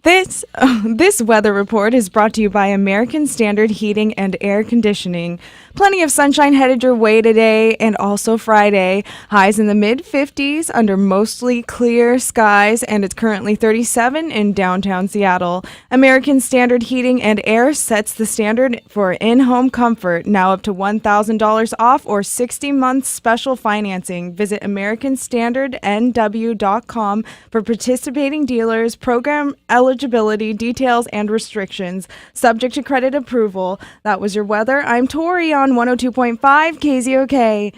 This weather report is brought to you by American Standard Heating and Air Conditioning. Plenty of sunshine headed your way today and also Friday. Highs in the mid-50s under mostly clear skies, and it's currently 37 in downtown Seattle. American Standard Heating and Air sets the standard for in-home comfort. Now up to $1,000 off or 60 months special financing. Visit AmericanStandardNW.com for participating dealers, program eligibility, details, and restrictions. Subject to credit approval. That was your weather. I'm Tori on 102.5 KZOK.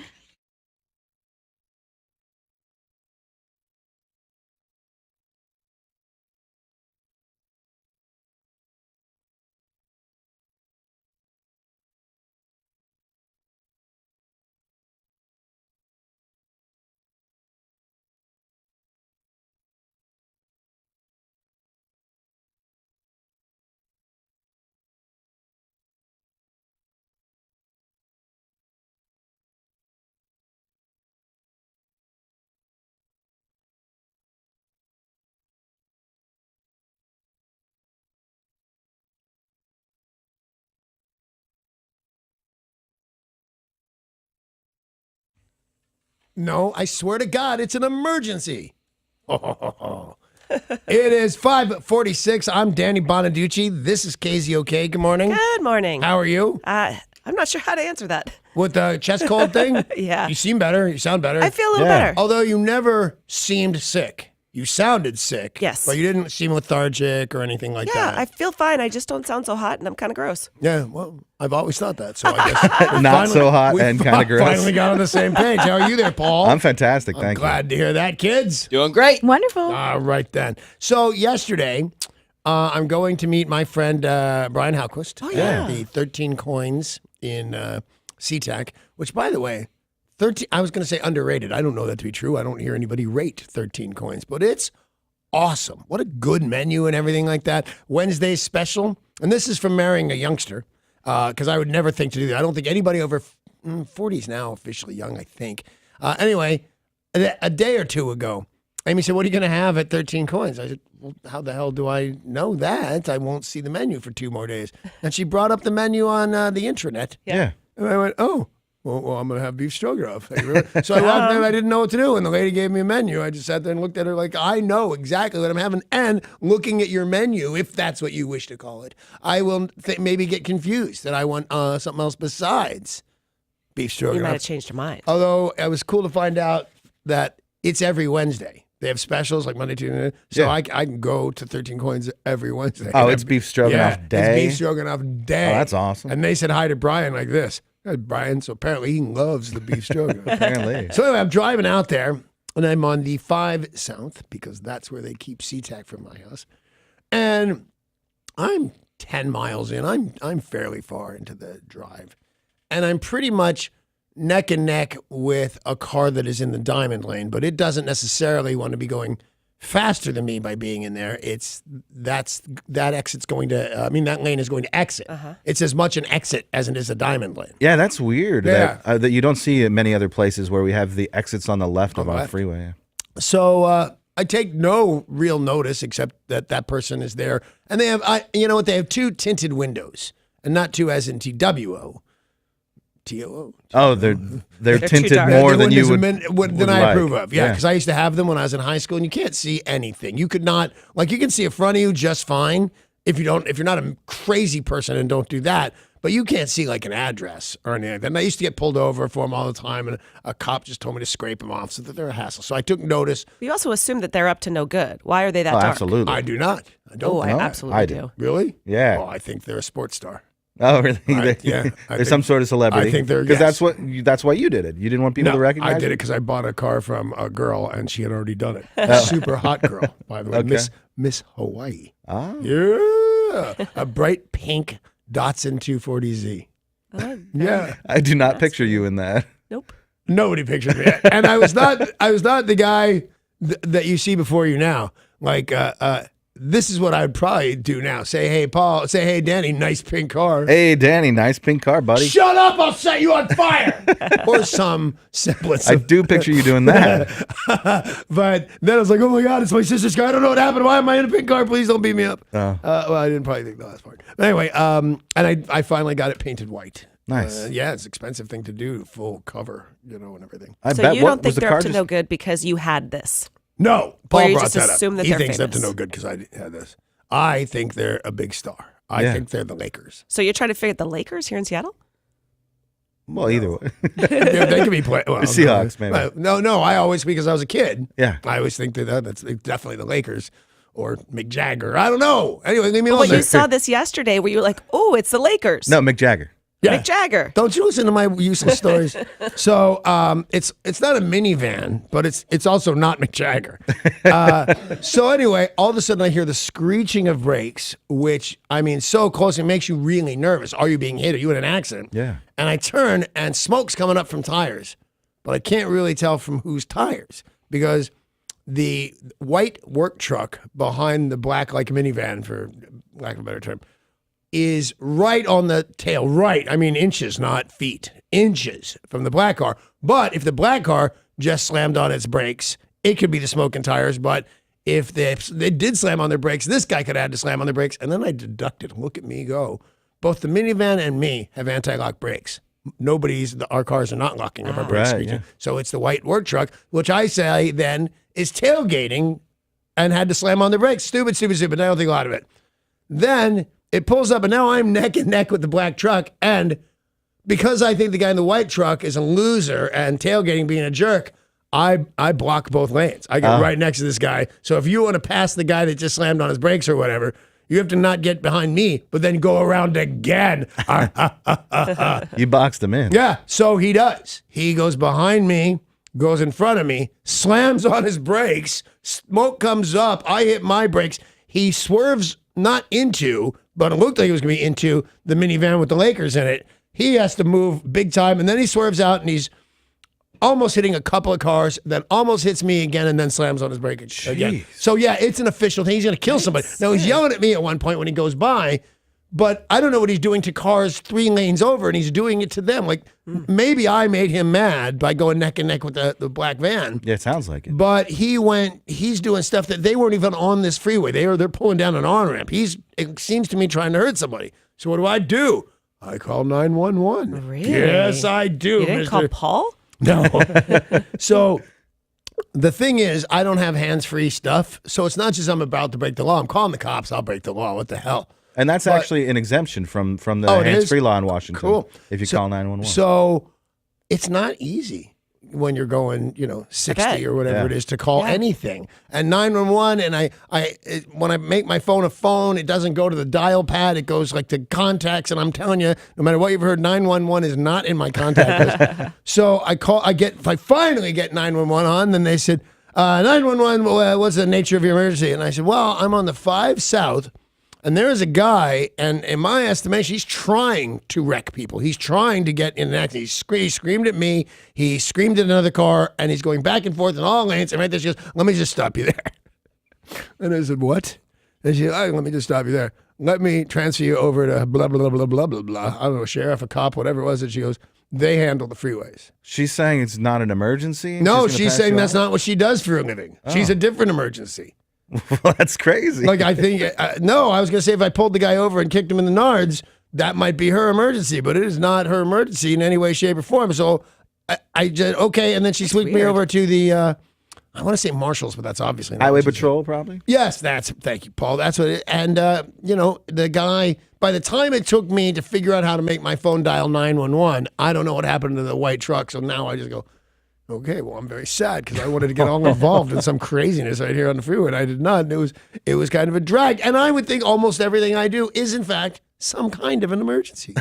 No, I swear to God, it's an emergency. It is 5:46. I'm Danny Bonaducci. This is KZOK. Good morning. Good morning. How are you? I'm not sure how to answer that. With the chest cold thing? Yeah. You seem better. You sound better. I feel a little better. Although you never seemed sick. You sounded sick. Yes. But you didn't seem lethargic or anything like Yeah, that. I feel fine. I just don't sound so hot, and I'm kind of gross. Yeah, well, I've always thought that. So I guess Not so hot we and kind of gross. finally got on the same page. How are you there, Paul? I'm fantastic. Thank you. Glad to hear that, kids. Doing great. Wonderful. All right, then. So yesterday, I'm going to meet my friend Brian Halquist at the 13 Coins in SeaTac, which, by the way, 13. I was going to say underrated. I don't know that to be true. I don't hear anybody rate 13 Coins, but it's awesome. What a good menu and everything like that. Wednesday's special, and this is from marrying a youngster, because I would never think to do that. I don't think anybody over 40 is now officially young, I think. Anyway, a day or two ago, Amy said, "What are you going to have at 13 Coins?" I said, "Well, how the hell do I know that? I won't see the menu for 2 more days." And she brought up the menu on the intranet. Yeah. And I went, "Oh, well, I'm going to have beef stroganoff." So I walked in and I didn't know what to do. And the lady gave me a menu. I just sat there and looked at her like, I know exactly what I'm having. And looking at your menu, if that's what you wish to call it, I will maybe get confused that I want something else besides beef stroganoff. You might have changed your mind. Although it was cool to find out that it's every Wednesday. They have specials like Monday, Tuesday. So Yeah. I can go to 13 Coins every Wednesday. Oh, And it's beef stroganoff day? It's beef stroganoff day. Oh, that's awesome. And they said hi to Brian like this. Hey, Brian, so apparently he loves the beef stroganoff. Apparently. So anyway, I'm driving out there, and I'm on the 5 South because that's where they keep SeaTac from my house. And I'm 10 miles in. I'm fairly far into the drive. And I'm pretty much neck and neck with a car that is in the diamond lane, but it doesn't necessarily want to be going faster than me by being in there. That exit's going to, that lane is going to exit. It's as much an exit as it is a diamond lane. Yeah, that's weird. Yeah. That you don't see in many other places where we have the exits on the left of our left. freeway. Yeah. So I take no real notice except that person is there. And they have, they have 2 tinted windows, and not 2 as in TWO. TOO. Oh, they're too tinted dark. more They're than you windows would than I like. approve of. Yeah, because I used to have them when I was in high school, and you can't see anything. You could not, you can see in front of you just fine if you're not a crazy person and don't do that. But you can't see like an address or anything like that. And I used to get pulled over for them all the time, and a cop just told me to scrape them off so that they're a hassle. So I took notice. You also assume that they're up to no good. Why are they that Oh, dark? absolutely. I do not. I don't. Oh, I think that. absolutely I do. do. Really? Yeah. Oh, I think they're a sports star. Oh, really? I They're think- some sort of celebrity. I think they're- because yes. that's why you did it. You didn't want people to recognize. I did it because I bought a car from a girl and she had already done it. A super hot girl, by the way, Okay. Miss Hawaii. Ah. Yeah, a bright pink Datsun 240Z. Yeah, I do not picture you in that. Nope. nobody pictured me, and I was not the guy that you see before you now. this is what I'd probably do now. Say, hey, Paul. Say, hey, Danny, nice pink car. Hey, Danny, nice pink car, buddy. Shut up, I'll set you on fire. Or some semblance I of. do picture you doing that. But then I was like, oh my God, it's my sister's car. I don't know what happened. Why am I in a pink car? Please don't beat me up. Well, I didn't probably think the last part. But anyway, and I finally got it painted white. Nice. Yeah, it's an expensive thing to do, full cover, and everything. I So bet. you What, don't think was the they're car up to just- no good because you had this? No, Paul you brought just that assume up. that He they're thinks they're up to famous. no good because I had this. I think they're a big star. I Yeah. think they're the Lakers. So you're trying to figure out the Lakers here in Seattle? Well, either way. They could be playing. Well, The Seahawks, maybe. No. I always, because I was a kid. Yeah. I always think that's definitely the Lakers or Mick Jagger. I don't know. Anyway, leave me alone. Well, you saw this yesterday where you were like, oh, it's the Lakers. No, Mick Jagger. Yeah. Mick Jagger. Don't you listen to my useless stories? So it's not a minivan, but it's also not Mick Jagger. So anyway, all of a sudden I hear the screeching of brakes, which I mean, so close it makes you really nervous. Are you being hit? Are you in an accident? Yeah. And I turn and smoke's coming up from tires, but I can't really tell from whose tires because the white work truck behind the black like minivan, for lack of a better term, is right on the tail, right. I mean, inches, not feet, inches from the black car. But if the black car just slammed on its brakes, it could be the smoking tires. But if they did slam on their brakes, this guy could have had to slam on the brakes. And then I deducted, look at me go. Both the minivan and me have anti-lock brakes. Our cars are not locking up our brakes. Right, yeah. So it's the white work truck, which I say then is tailgating and had to slam on the brakes. Stupid. I don't think a lot of it. Then it pulls up, and now I'm neck and neck with the black truck. And because I think the guy in the white truck is a loser and tailgating being a jerk, I block both lanes. I get right next to this guy. So if you want to pass the guy that just slammed on his brakes or whatever, you have to not get behind me, but then go around again. You boxed him in. Yeah, so he does. He goes behind me, goes in front of me, slams on his brakes, smoke comes up, I hit my brakes. He swerves not into, but it looked like he was going to be into the minivan with the Lakers in it. He has to move big time, and then he swerves out, and he's almost hitting a couple of cars, then almost hits me again, and then slams on his brake again. Jeez. So, yeah, it's an official thing. He's going to kill somebody. Now, he's yelling at me at one point when he goes by, but I don't know what he's doing to cars 3 lanes over, and he's doing it to them. Like, maybe I made him mad by going neck and neck with the black van. Yeah, it sounds like it. But he's doing stuff that they weren't even on this freeway. They're pulling down an on-ramp. It seems to me trying to hurt somebody. So what do? I call 911. Really? Yes, I do. You didn't call Paul? No. So the thing is, I don't have hands-free stuff. So it's not just I'm about to break the law. I'm calling the cops. I'll break the law. What the hell? And that's actually an exemption from the Oh, it hands-free is? law in Washington. Cool. If you call 911. So it's not easy when you're going, 60 or whatever Yeah. it is to call anything. And 911, and when I make my phone a phone, it doesn't go to the dial pad. It goes like to contacts. And I'm telling you, no matter what you've heard, 911 is not in my contact list. So I finally get 911 on, then they said, 911, what's the nature of your emergency? And I said, well, I'm on the 5 South. And there is a guy, and in my estimation, he's trying to wreck people. He's trying to get in an accident. He screamed at me. He screamed at another car, and he's going back and forth in all lanes. And right there, she goes, let me just stop you there. And I said, what? And she said, let me just stop you there. Let me transfer you over to blah, blah, blah, blah, blah, blah. I don't know, sheriff, a cop, whatever it was. And she goes, they handle the freeways. She's saying it's not an emergency? No, gonna she's pass saying you that's off? not what she does for a living. She's a different emergency. Well, that's crazy. Like, I think, no, I was going to say if I pulled the guy over and kicked him in the nards, that might be her emergency, but it is not her emergency in any way, shape, or form. So I just, okay. And then she sweeped me over to the, I want to say Marshals, but that's obviously not Highway what she said. Patrol, probably? Yes, thank you, Paul. That's what it, and, the guy, by the time it took me to figure out how to make my phone dial 911, I don't know what happened to the white truck. So now I just go, okay, well, I'm very sad because I wanted to get all involved in some craziness right here on the freeway, and I did not. And it was kind of a drag. And I would think almost everything I do is, in fact, some kind of an emergency.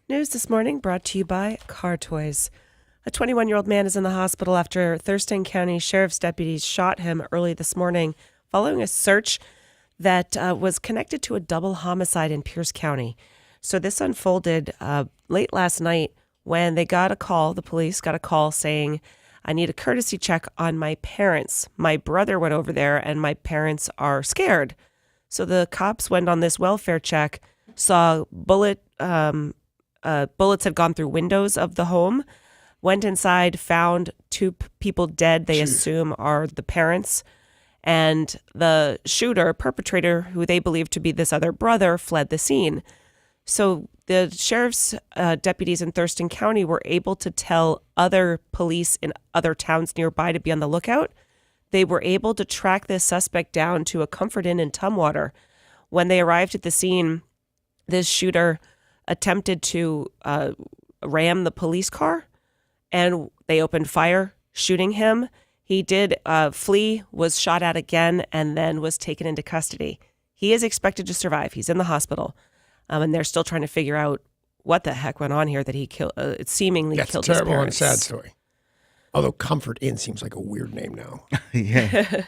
News this morning brought to you by Car Toys. A 21-year-old man is in the hospital after Thurston County Sheriff's deputies shot him early this morning following a search that was connected to a double homicide in Pierce County. So this unfolded late last night when they got a call, the police got a call saying, I need a courtesy check on my parents. My brother went over there and my parents are scared. So the cops went on this welfare check, saw bullets had gone through windows of the home, went inside, found two people dead they assume are the parents, and the perpetrator, who they believe to be this other brother, fled the scene. So the sheriff's deputies in Thurston County were able to tell other police in other towns nearby to be on the lookout. They were able to track this suspect down to a Comfort Inn in Tumwater. When they arrived at the scene, this shooter attempted to ram the police car, and they opened fire, shooting him. He did flee, was shot at again, and then was taken into custody. He is expected to survive. He's in the hospital, and they're still trying to figure out what the heck went on here that he killed. It seemingly killed his parents. That's a terrible and sad story. Although Comfort Inn seems like a weird name now. Yeah.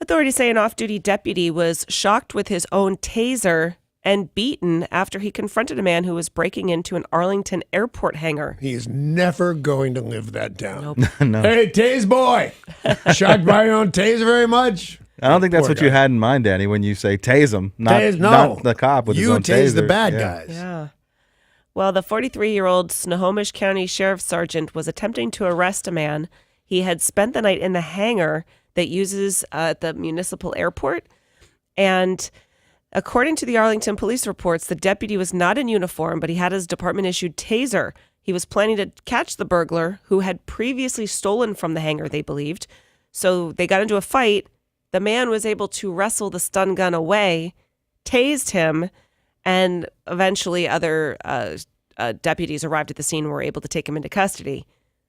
Authorities say an off-duty deputy was shocked with his own taser and beaten after he confronted a man who was breaking into an Arlington airport hangar. He is never going to live that down. Nope. No. Hey, tase boy. Shocked by your own taser very much? I don't think that's Poor what guy. you had in mind, Danny, when you say tase him, not the cop with his You own tase taser. the bad Yeah. guys. Yeah. Well, the 43-year-old Snohomish County Sheriff's Sergeant was attempting to arrest a man. He had spent the night in the hangar that uses the municipal airport. And according to the Arlington police reports, the deputy was not in uniform, but he had his department-issued taser. He was planning to catch the burglar who had previously stolen from the hangar, they believed. So they got into a fight. The man was able to wrestle the stun gun away, tased him, and eventually other deputies arrived at the scene and were able to take him into custody.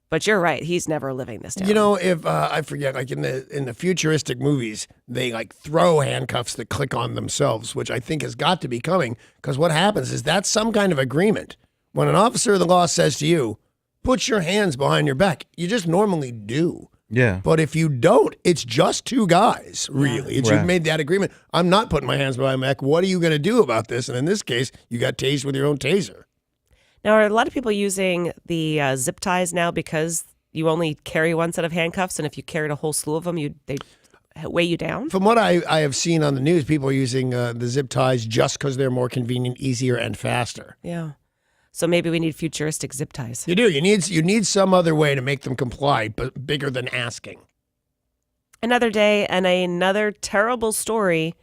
But you're right, he's never living this down. You know, if I forget, like in the futuristic movies, they like throw handcuffs that click on themselves, which I think has got to be coming, because what happens is that's some kind of agreement. When an officer of the law says to you, put your hands behind your back, you just normally do. Yeah. But if you don't, it's just two guys, really. It's Right. You've made that agreement. I'm not putting my hands behind my back. What are you going to do about this? And in this case, you got tased with your own taser. Now, are a lot of people using the zip ties now because you only carry one set of handcuffs, and if you carried a whole slew of them, they weigh you down? From what I have seen on the news, people are using the zip ties just because they're more convenient, easier, and faster. Yeah. So maybe we need futuristic zip ties. You do. You need some other way to make them comply, but bigger than asking. Another day and another terrible story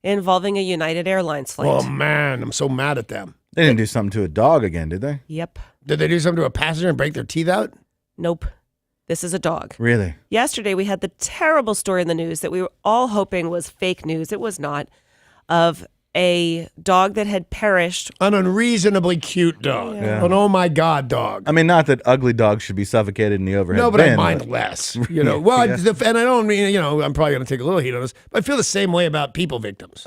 involving a United Airlines flight. Oh, man. I'm so mad at them. They didn't do something to a dog again, did they? Yep. Did they do something to a passenger and break their teeth out? Nope. This is a dog. Really? Yesterday, we had the terrible story in the news that we were all hoping was fake news. It was not. Of a dog that had perished. An unreasonably cute dog. Yeah. An oh my God dog. I mean, not that ugly dogs should be suffocated in the overhead No, but bin, I mind less. You know, well, Yeah. and I don't mean, I'm probably going to take a little heat on this, but I feel the same way about people victims.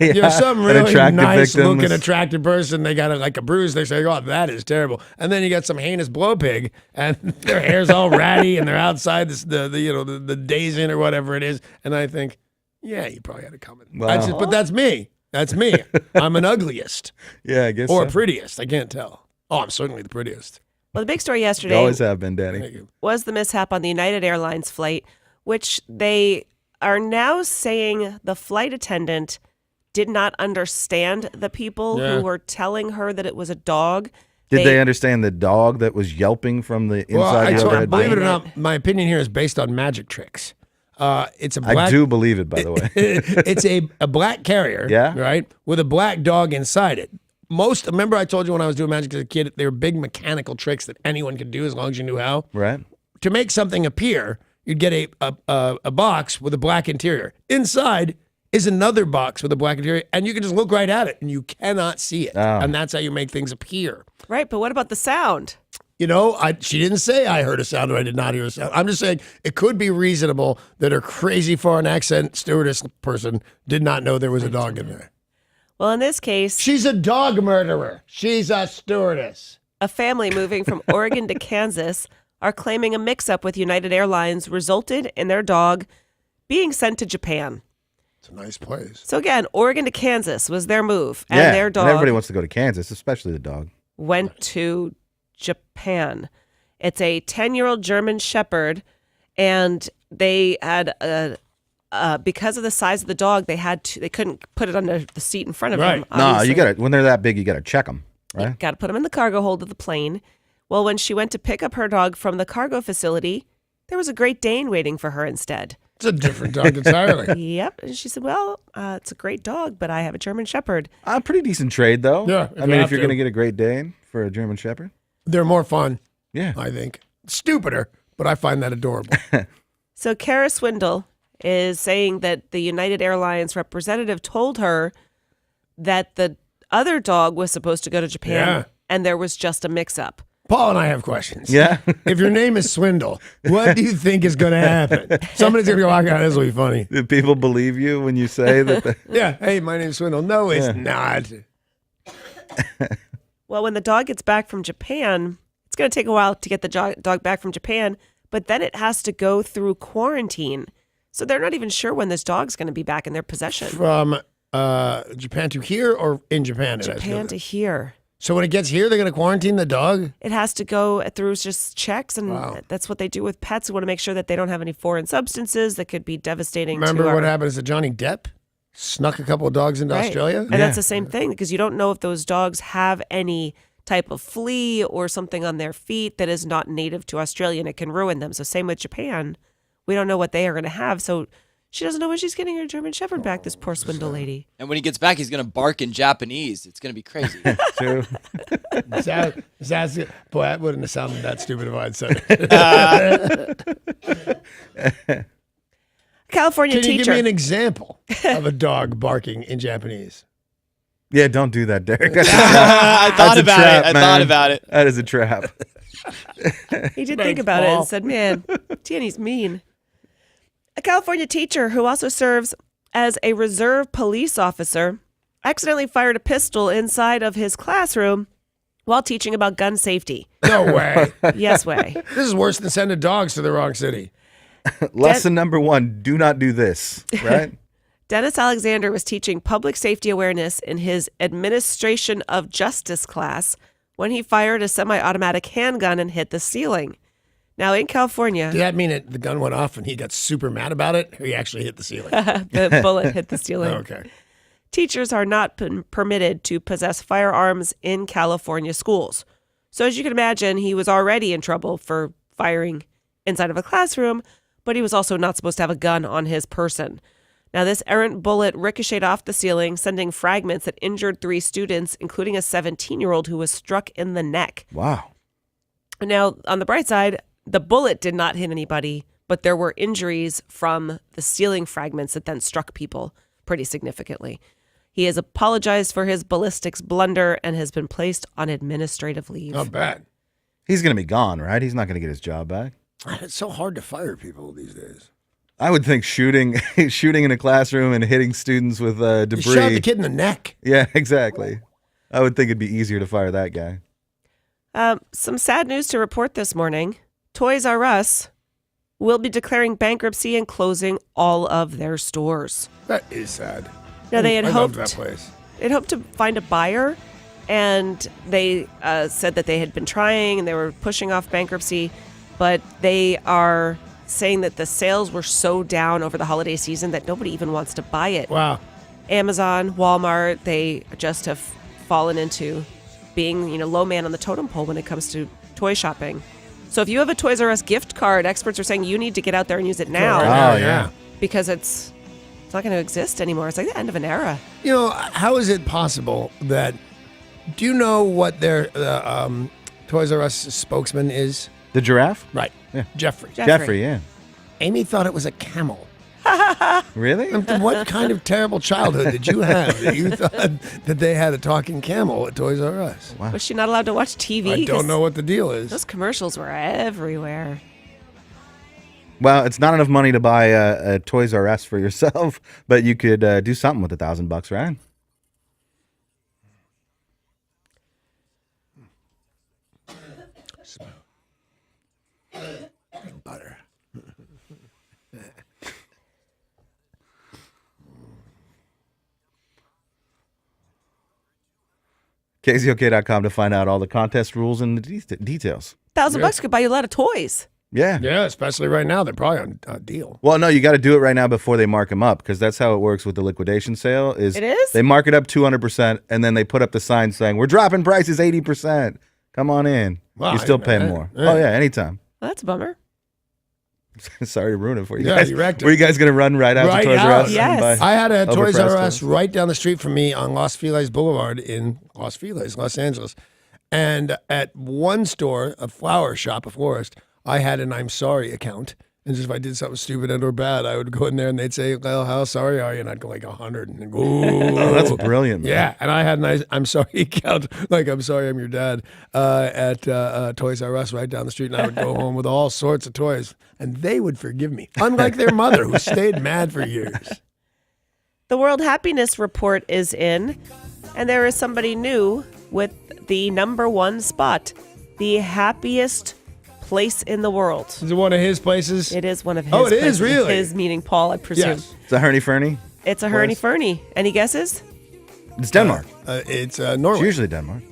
Yeah. Some An really attractive nice victim looking, is- attractive person, they got like a bruise, they say, oh, that is terrible. And then you got some heinous blow pig, and their hair's all ratty, and they're outside the Days Inn or whatever it is, and I think, yeah, you probably had it coming. Wow. But that's me. That's me. I'm an ugliest Yeah, I guess or so. prettiest. I can't tell. Oh, I'm certainly the prettiest. Well, the big story You yesterday always have been, Danny. Thank you. was the mishap on the United Airlines flight, which they are now saying the flight attendant did not understand the people Yeah. who were telling her that it was a dog. Did they understand the dog that was yelping from the inside the overhead believe bin? it or not, my opinion here is based on magic tricks. It's a black, I do believe it, by the way. it's a black carrier, Yeah? right, with a black dog inside it. Remember I told you when I was doing magic as a kid, they were big mechanical tricks that anyone could do as long as you knew how. Right? To make something appear, you'd get a box with a black interior. Inside is another box with a black interior, and you can just look right at it, and you cannot see it. Oh. And that's how you make things appear. Right, but what about the sound? You know, she didn't say I heard a sound or I did not hear a sound. I'm just saying it could be reasonable that her crazy foreign accent stewardess person did not know there was a dog in there. Well, in this case, She's a dog murderer. She's a stewardess. a family moving from Oregon to Kansas are claiming a mix-up with United Airlines resulted in their dog being sent to Japan. It's a nice place. So again, Oregon to Kansas was their move, and Yeah, their and dog everybody wants to go to Kansas, especially the dog. went to Japan. It's a 10-year-old German Shepherd, and they had because of the size of the dog, they couldn't put it under the seat in front of Right. him. No, you got to when they're that big, you got to check them, right? Got to put him in the cargo hold of the plane. Well, when she went to pick up her dog from the cargo facility, there was a Great Dane waiting for her instead. It's a different dog entirely. Yep. And she said, well, it's a great dog, but I have a German Shepherd. Pretty decent trade, though. Yeah, I mean, if to. you're going to get a Great Dane for a German Shepherd. They're more fun, Yeah. I think. Stupider, but I find that adorable. So Kara Swindle is saying that the United Airlines representative told her that the other dog was supposed to go to Japan, Yeah. and there was just a mix-up. Paul and I have questions. Yeah. If your name is Swindle, what do you think is going to happen? Somebody's going to go, oh, God, this will be funny. Do people believe you when you say that? Yeah, hey, my name's Swindle. No, it's not. Well, when the dog gets back from Japan, it's going to take a while to get the dog back from Japan, but then it has to go through quarantine. So they're not even sure when this dog's going to be back in their possession. From Japan to here or in Japan? it has to go Japan to there? here. So when it gets here, they're going to quarantine the dog? It has to go through just checks, and Wow. that's what they do with pets. They want to make sure that they don't have any foreign substances that could be devastating Remember to what our... happened to Johnny Depp? Snuck a couple of dogs into Right. Australia? And that's the same thing, because you don't know if those dogs have any type of flea or something on their feet that is not native to Australia, and it can ruin them. So same with Japan. We don't know what they are going to have. So she doesn't know when she's getting her German Shepherd back, this poor Swindle lady. And when he gets back, he's going to bark in Japanese. It's going to be crazy. True. Boy, that wouldn't have sounded that stupid if I'd said it. California Can you teacher. give me an example of a dog barking in Japanese? Yeah, don't do that, Derek. I thought That's a about trap, it. I man. thought about it. That is a trap. He did think Thanks, about it Paul. and said, man, Danny's mean. A California teacher who also serves as a reserve police officer accidentally fired a pistol inside of his classroom while teaching about gun safety. No way. Yes way. This is worse than sending dogs to the wrong city. Lesson number 1, do not do this, right? Dennis Alexander was teaching public safety awareness in his administration of justice class when he fired a semi-automatic handgun and hit the ceiling. Now in California, Did that mean the gun went off and he got super mad about it, or he actually hit the ceiling? the bullet hit the ceiling. Okay. Teachers are not permitted to possess firearms in California schools. So as you can imagine, he was already in trouble for firing inside of a classroom, but he was also not supposed to have a gun on his person. Now, this errant bullet ricocheted off the ceiling, sending fragments that injured 3 students, including a 17-year-old who was struck in the neck. Wow. Now, on the bright side, the bullet did not hit anybody, but there were injuries from the ceiling fragments that then struck people pretty significantly. He has apologized for his ballistics blunder and has been placed on administrative leave. Not bad. He's going to be gone, right? He's not going to get his job back. It's so hard to fire people these days. I would think shooting in a classroom and hitting students with You debris. shot the kid in the neck. Yeah, exactly. I would think it'd be easier to fire that guy. Some sad news to report this morning. Toys R Us will be declaring bankruptcy and closing all of their stores. That is sad. Now, they had I hoped loved that place. they'd hoped to find a buyer, and they said that they had been trying and they were pushing off bankruptcy, but they are saying that the sales were so down over the holiday season that nobody even wants to buy it. Wow. Amazon, Walmart, they just have fallen into being, low man on the totem pole when it comes to toy shopping. So if you have a Toys R Us gift card, experts are saying you need to get out there and use it now Right. Oh, yeah. because it's not going to exist anymore. It's like the end of an era. How is it possible that? Do you know what their Toys R Us spokesman is? The giraffe? Right. Yeah. Jeffrey. Jeffrey, yeah. Amy thought it was a camel. Really? What kind of terrible childhood did you have that you thought that they had a talking camel at Toys R Us? Was she not allowed to watch TV? I 'Cause don't know what the deal is. Those commercials were everywhere. Well, it's not enough money to buy a Toys R Us for yourself, but you could do something with $1,000, right? KZOK.com to find out all the contest rules and the details. $1,000 could buy you a lot of toys. Yeah. Yeah, especially right now. They're probably on a deal. Well, no, you got to do it right now before they mark them up, because that's how it works with the liquidation sale. It is? They mark it up 200%, and then they put up the sign saying, we're dropping prices 80%. Come on in. Wow, You still I- pay I- more. yeah. Oh, yeah, anytime. Well, that's a bummer. Sorry to ruin it for you Yeah, guys. you wrecked it. Were you guys going to run right out Right to Toys R out. Us? Yes. and buy I had a Toys R overpriced Us toys? right down the street from me on Los Feliz Boulevard in Los Feliz, Los Angeles. And at one store, a flower shop, a florist, I had an I'm sorry account. And just if I did something stupid and or bad, I would go in there and they'd say, well, how sorry are you? And I'd go like 100 and go, Oh, that's brilliant, man. yeah. And I had an I'm sorry account, like I'm sorry I'm your dad, at Toys R Us right down the street. And I would go home with all sorts of toys. And they would forgive me, unlike their mother, who stayed mad for years. The World Happiness Report is in, and there is somebody new with the #1 spot, the happiest place in the world. Is it one of his places? It is one of his Oh, it is, places. really? His meaning Paul, I presume. Yes. It's a Herney Fernie. It's a Herney Fernie. Any guesses? It's Denmark. It's It's Norway. usually Denmark.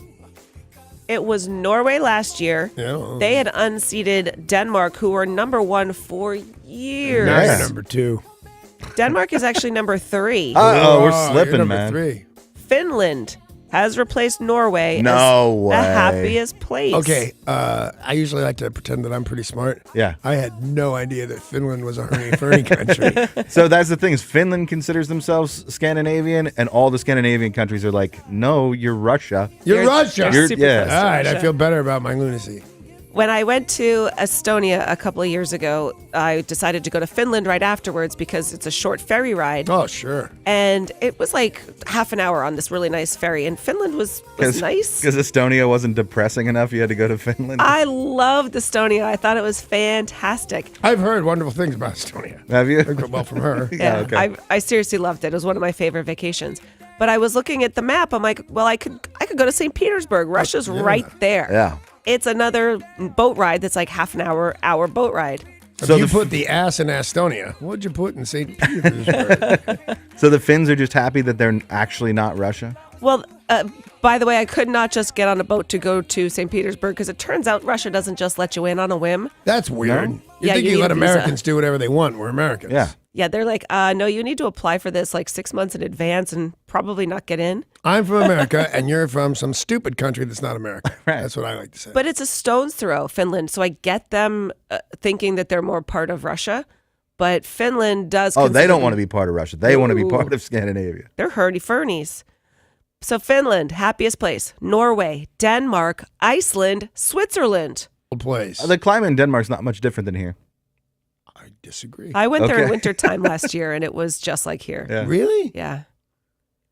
It was Norway last year. Yeah. They had unseated Denmark, who were #1 for years. Now you're Yeah. number 2. Denmark is actually #3. Uh-oh, we're you're slipping, number man. 3. Finland has replaced Norway No as way. the happiest place. Okay, I usually like to pretend that I'm pretty smart. Yeah. I had no idea that Finland was a Herney country. So that's the thing is Finland considers themselves Scandinavian, and all the Scandinavian countries are like, no, you're Russia. You're Russia. You're You're- super yeah. close to All right, I Russia. feel better about my lunacy. When I went to Estonia a couple of years ago, I decided to go to Finland right afterwards because it's a short ferry ride. Oh, sure. And it was like half an hour on this really nice ferry. And Finland was nice. Because Estonia wasn't depressing enough, you had to go to Finland. I loved Estonia. I thought it was fantastic. I've heard wonderful things about Estonia. Have you? Well, from her. Yeah, okay. I seriously loved it. It was one of my favorite vacations. But I was looking at the map. I'm like, well, I could go to St. Petersburg. Russia's right there. Yeah. It's another boat ride that's like half an hour boat ride. If So you the put the ass in Estonia, what'd you put in St. Petersburg? So the Finns are just happy that they're actually not Russia? Well, by the way, I could not just get on a boat to go to St. Petersburg because it turns out Russia doesn't just let you in on a whim. That's weird. No? You Yeah, think you you need let a visa. Americans do whatever they want? We're Americans. Yeah. Yeah, they're like, no, you need to apply for this like 6 months in advance and probably not get in. I'm from America, and you're from some stupid country that's not America. Right. That's what I like to say. But it's a stone's throw, Finland. So I get them thinking that they're more part of Russia. But Finland does. Oh, they consider don't want to be part of Russia. They want to be Ooh. part of Scandinavia. They're hurdy-furnies. So Finland, happiest place. Norway, Denmark, Iceland, Switzerland. place. The climate in Denmark's not much different than here. I disagree. I went there in Okay. wintertime last year, and it was just like here. Yeah. Really? Yeah.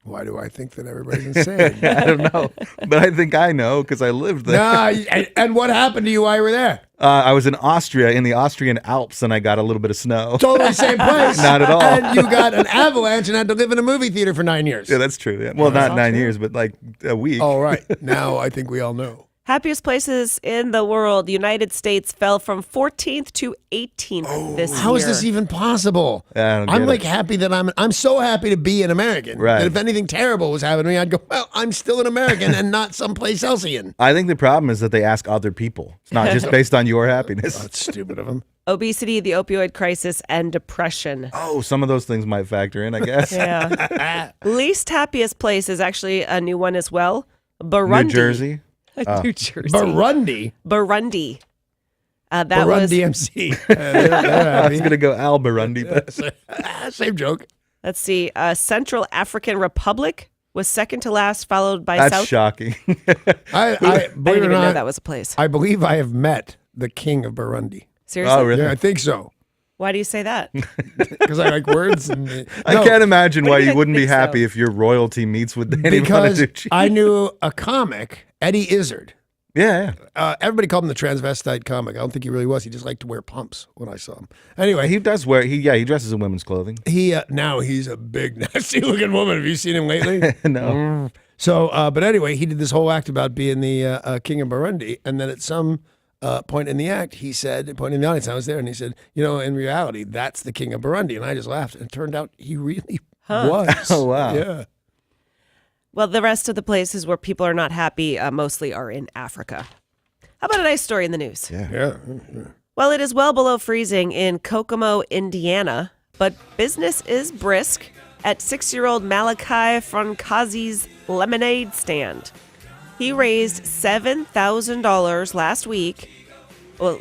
Why do I think that everybody's insane? I don't know. But I think I know because I lived there. Nah, and what happened to you while you were there? I was in Austria, in the Austrian Alps, and I got a little bit of snow. Totally same place. Not at all. And you got an avalanche and had to live in a movie theater for 9 years. Yeah, that's true. Yeah. Well, not all 9 true. years, but like a week. All right. Now I think we all know. Happiest places in the world. United States fell from 14th to 18th this year. How is this even possible? Yeah, I don't I'm get like it. happy that I'm so happy to be an American. Right. That if anything terrible was happening to me, I'd go, well, I'm still an American and not someplace elsean. I think the problem is that they ask other people. It's not just based on your happiness. That's stupid of them. Obesity, the opioid crisis, and depression. Oh, some of those things might factor in, I guess. Yeah. Least happiest place is actually a new one as well. Burundi. New Jersey. New Jersey. Burundi. Burundi. That Burundi was, MC. They're I happy. was going to go Al Burundi, but Same joke. let's see, Central African Republic was second to last, followed by that's South. shocking. I I believe didn't it or even know not, that was a place. I believe I have met the king of Burundi. Seriously? Oh, really? Yeah, I think so. Why do you say that? Because I like words. And, I No, can't imagine What why do you you wouldn't be think so? happy if your royalty meets with Danny because Bonaducci. I knew a comic, Eddie Izzard. Yeah, Everybody called him the transvestite comic. I don't think he really was. He just liked to wear pumps when I saw him. Anyway, he does wear. He dresses in women's clothing. he now he's a big nasty looking woman. Have you seen him lately? No, So, but anyway, he did this whole act about being the king of Burundi, and then at some point in the act, he said, pointing in the audience, I was there, and he said, you know, in reality, that's the king of Burundi, and I just laughed, and it turned out he really was. Oh, wow. Yeah. Well, the rest of the places where people are not happy mostly are in Africa. How about a nice story in the news? Yeah. Well, it is well below freezing in Kokomo, Indiana, but business is brisk at 6-year-old Malachi Francazi's lemonade stand. He raised $7,000 last week,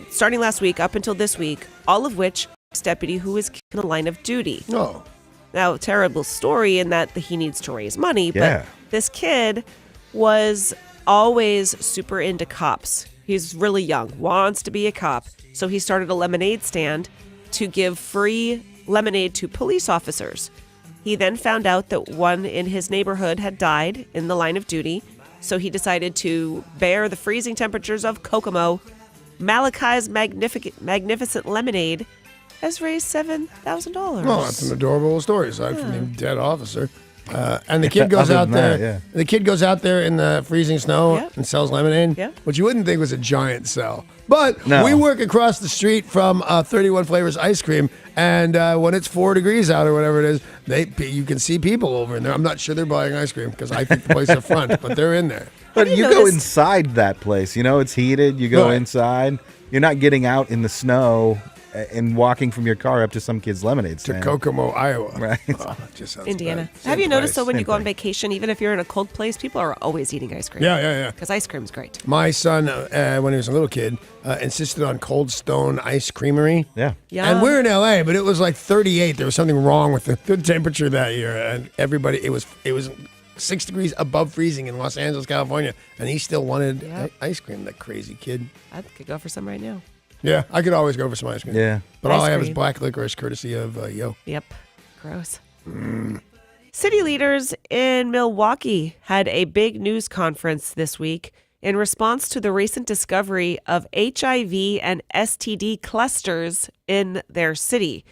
starting last week up until this week, all of which deputy who is in the line of duty. Oh. Now, terrible story in that he needs to raise money, Yeah. but this kid was always super into cops. He's really young, wants to be a cop, so he started a lemonade stand to give free lemonade to police officers. He then found out that one in his neighborhood had died in the line of duty, so he decided to bear the freezing temperatures of Kokomo. Malachi's magnificent lemonade has raised $7,000. Well, that's an adorable story, aside from the dead officer. And the kid goes Other out than there. that, yeah. The kid goes out there in the freezing snow Yep. and sells lemonade, Yep. which you wouldn't think was a giant sell. But No. we work across the street from 31 Flavors Ice Cream, and when it's 4 degrees out or whatever it is, you can see people over in there. I'm not sure they're buying ice cream because I think the place up front, but they're in there. But you you go noticed- inside that place. You know, it's heated. You go Right. inside. You're not getting out in the snow and walking from your car up to some kid's lemonade To stand. Kokomo, Iowa. Right. Oh, it just sounds Indiana. bad. Have you Same noticed, place. though, when you Same go on thing. vacation, even if you're in a cold place, people are always eating ice cream? Yeah. Because ice cream's great. My son, when he was a little kid, insisted on Cold Stone Ice Creamery. Yeah. Yeah. And we're in LA, but it was like 38. There was something wrong with the temperature that year, and everybody, it was 6 degrees above freezing in Los Angeles, California, and he still wanted Yep. ice cream. That crazy kid. I could go for some right now. Yeah, I could always go for some ice cream. Yeah. But all Ice I have is cream. black licorice, courtesy of Yo. Yep. Gross. City leaders in Milwaukee had a big news conference this week in response to the recent discovery of HIV and STD clusters in their city.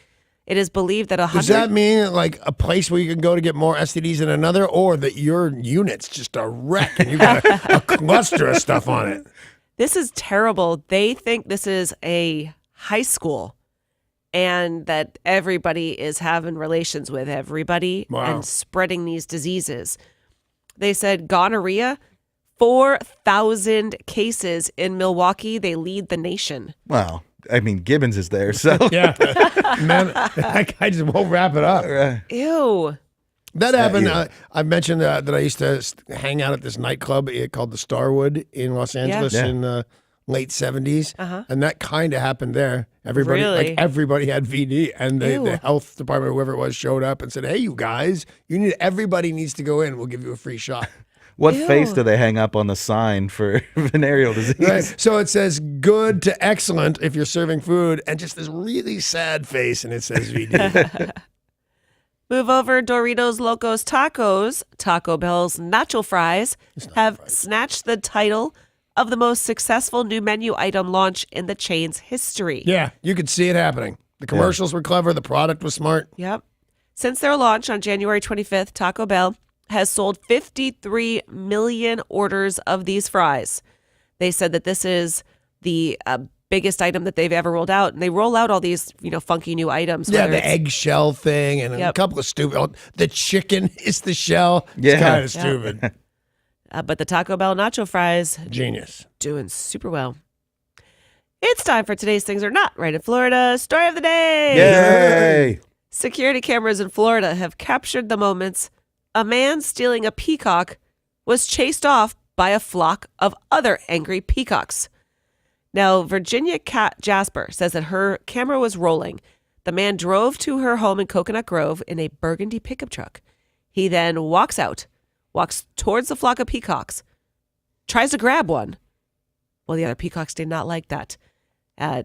It is believed that Does that mean like a place where you can go to get more STDs than another, or that your unit's just a wreck and you got a cluster of stuff on it? This is terrible. They think this is a high school and that everybody is having relations with everybody Wow. and spreading these diseases. They said gonorrhea, 4,000 cases in Milwaukee. They lead the nation. Well, I mean, Gibbons is there, so. Yeah, man, that guy just won't wrap it up. Ew. That happened. you. I mentioned that I used to hang out at this nightclub called the Starwood in Los Angeles Yeah. in the late 70s, and that kind of happened there. Everybody, Really? everybody had VD, and Ew. the health department, whoever it was, showed up and said, "Hey, you guys, everybody needs to go in. We'll give you a free shot." What Ew. face do they hang up on the sign for venereal disease? Right. So it says "good to excellent" if you're serving food, and just this really sad face, and it says VD. Move over. Doritos Locos Tacos, Taco Bell's nacho fries, have snatched the title of the most successful new menu item launch in the chain's history. Yeah, you could see it happening. The commercials were clever. The product was smart. Yep. Since their launch on January 25th, Taco Bell has sold 53 million orders of these fries. They said that this is the biggest item that they've ever rolled out. And they roll out all these, funky new items. Yeah, whether the it's- eggshell thing and a Yep. couple of stupid. Oh, the chicken is the shell. Yeah. It's kind of stupid. but the Taco Bell nacho fries Genius. doing super well. It's time for today's Things Are Not Right in Florida story of the day. Yay! Security cameras in Florida have captured the moments a man stealing a peacock was chased off by a flock of other angry peacocks. Now, Virginia Cat Jasper says that her camera was rolling. The man drove to her home in Coconut Grove in a burgundy pickup truck. He then walks towards the flock of peacocks, tries to grab one. Well, the other peacocks did not like that.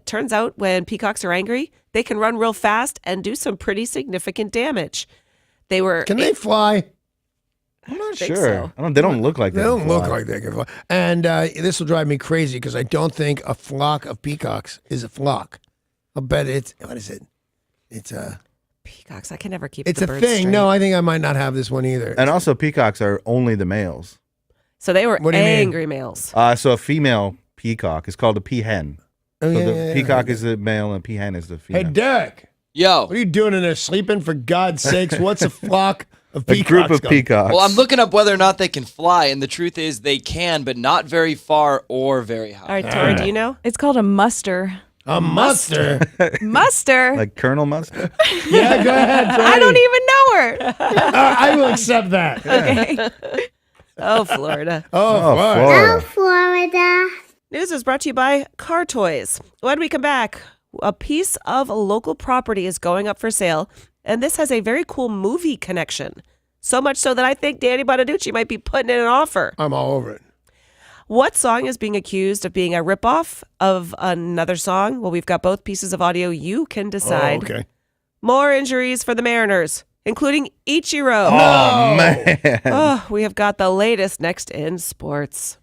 Turns out when peacocks are angry, they can run real fast and do some pretty significant damage. Can they fly? I'm not think sure. so. They don't look like They that. don't look like they can fly. And this will drive me crazy because I don't think a flock of peacocks is a flock. I'll bet what is it? It's a Peacocks, I can never keep It's the a birds thing. straight. No, I think I might not have this one either. And also, peacocks are only the males. So they were What do you mean? angry males. So a female peacock is called a peahen. Oh, So yeah, the yeah, yeah. peacock is the male and peahen is the Hey, female. Derek, Yo, what are you doing in there sleeping? For God's sakes, what's a flock A group of go. peacocks. Well, I'm looking up whether or not they can fly, and the truth is they can, but not very far or very high. All right, Tori, do you know? It's called a muster. A muster. Muster? Like Colonel Mustard. Yeah, go ahead. Tori. I don't even know her. I will accept that. Okay. Oh, Florida. Oh, Florida. News is brought to you by Car Toys. When we come back, a piece of local property is going up for sale, and this has a very cool movie connection. So much so that I think Danny Bonaducci might be putting in an offer. I'm all over it. What song is being accused of being a ripoff of another song? Well, we've got both pieces of audio. You can decide. Oh, okay. More injuries for the Mariners, including Ichiro. Oh, man. Oh, we have got the latest next in sports.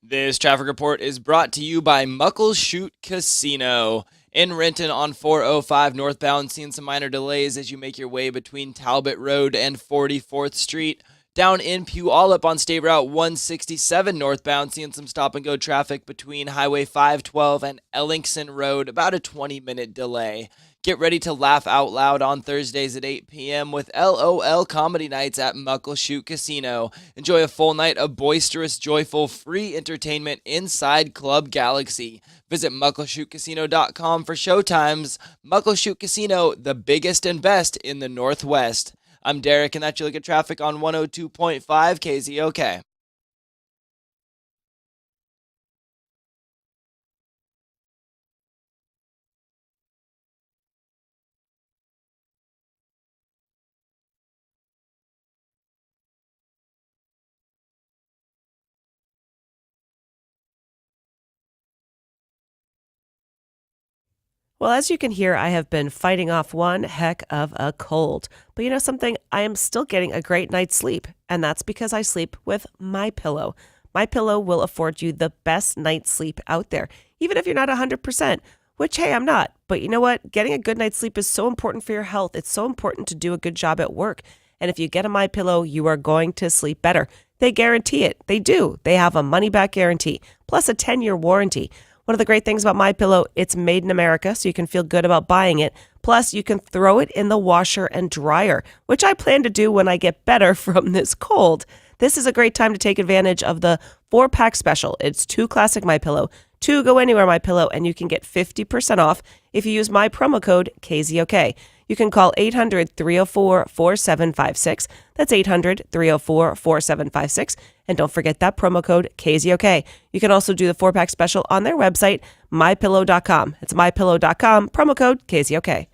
This traffic report is brought to you by Muckleshoot Casino. In Renton on 405 northbound, seeing some minor delays as you make your way between Talbot Road and 44th Street. Down in Puyallup on State Route 167 northbound, seeing some stop-and-go traffic between Highway 512 and Ellingson Road, about a 20-minute delay. Get ready to laugh out loud on Thursdays at 8 p.m. with LOL Comedy Nights at Muckleshoot Casino. Enjoy a full night of boisterous, joyful, free entertainment inside Club Galaxy. Visit muckleshootcasino.com for showtimes. Muckleshoot Casino, the biggest and best in the Northwest. I'm Derek, and that's your look at traffic on 102.5 KZOK. Well, as you can hear, I have been fighting off one heck of a cold. But you know something? I am still getting a great night's sleep, and that's because I sleep with MyPillow. MyPillow will afford you the best night's sleep out there, even if you're not 100%, which, hey, I'm not. But you know what? Getting a good night's sleep is so important for your health. It's so important to do a good job at work. And if you get a MyPillow, you are going to sleep better. They guarantee it. They do. They have a money-back guarantee, plus a 10-year warranty. One of the great things about MyPillow, it's made in America, so you can feel good about buying it. Plus, you can throw it in the washer and dryer, which I plan to do when I get better from this cold. This is a great time to take advantage of the 4-pack special. It's 2 classic MyPillow, 2 Go Anywhere MyPillow, and you can get 50% off if you use my promo code KZOK. You can call 800-304-4756. That's 800-304-4756. And don't forget that promo code KZOK. You can also do the 4-pack special on their website, mypillow.com. It's mypillow.com, promo code KZOK.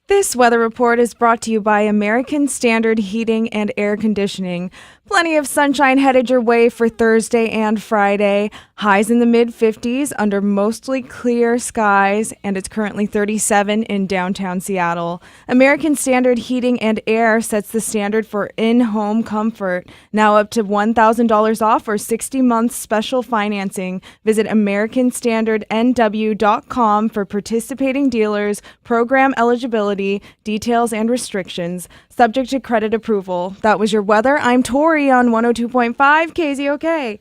This weather report is brought to you by American Standard Heating and Air Conditioning. Plenty of sunshine headed your way for Thursday and Friday. Highs in the mid-50s under mostly clear skies, and it's currently 37 in downtown Seattle. American Standard Heating and Air sets the standard for in-home comfort. Now up to $1,000 off or 60 months special financing. Visit AmericanStandardNW.com for participating dealers, program eligibility, details, and restrictions. Subject to credit approval. That was your weather. I'm Tori on 102.5 KZOK.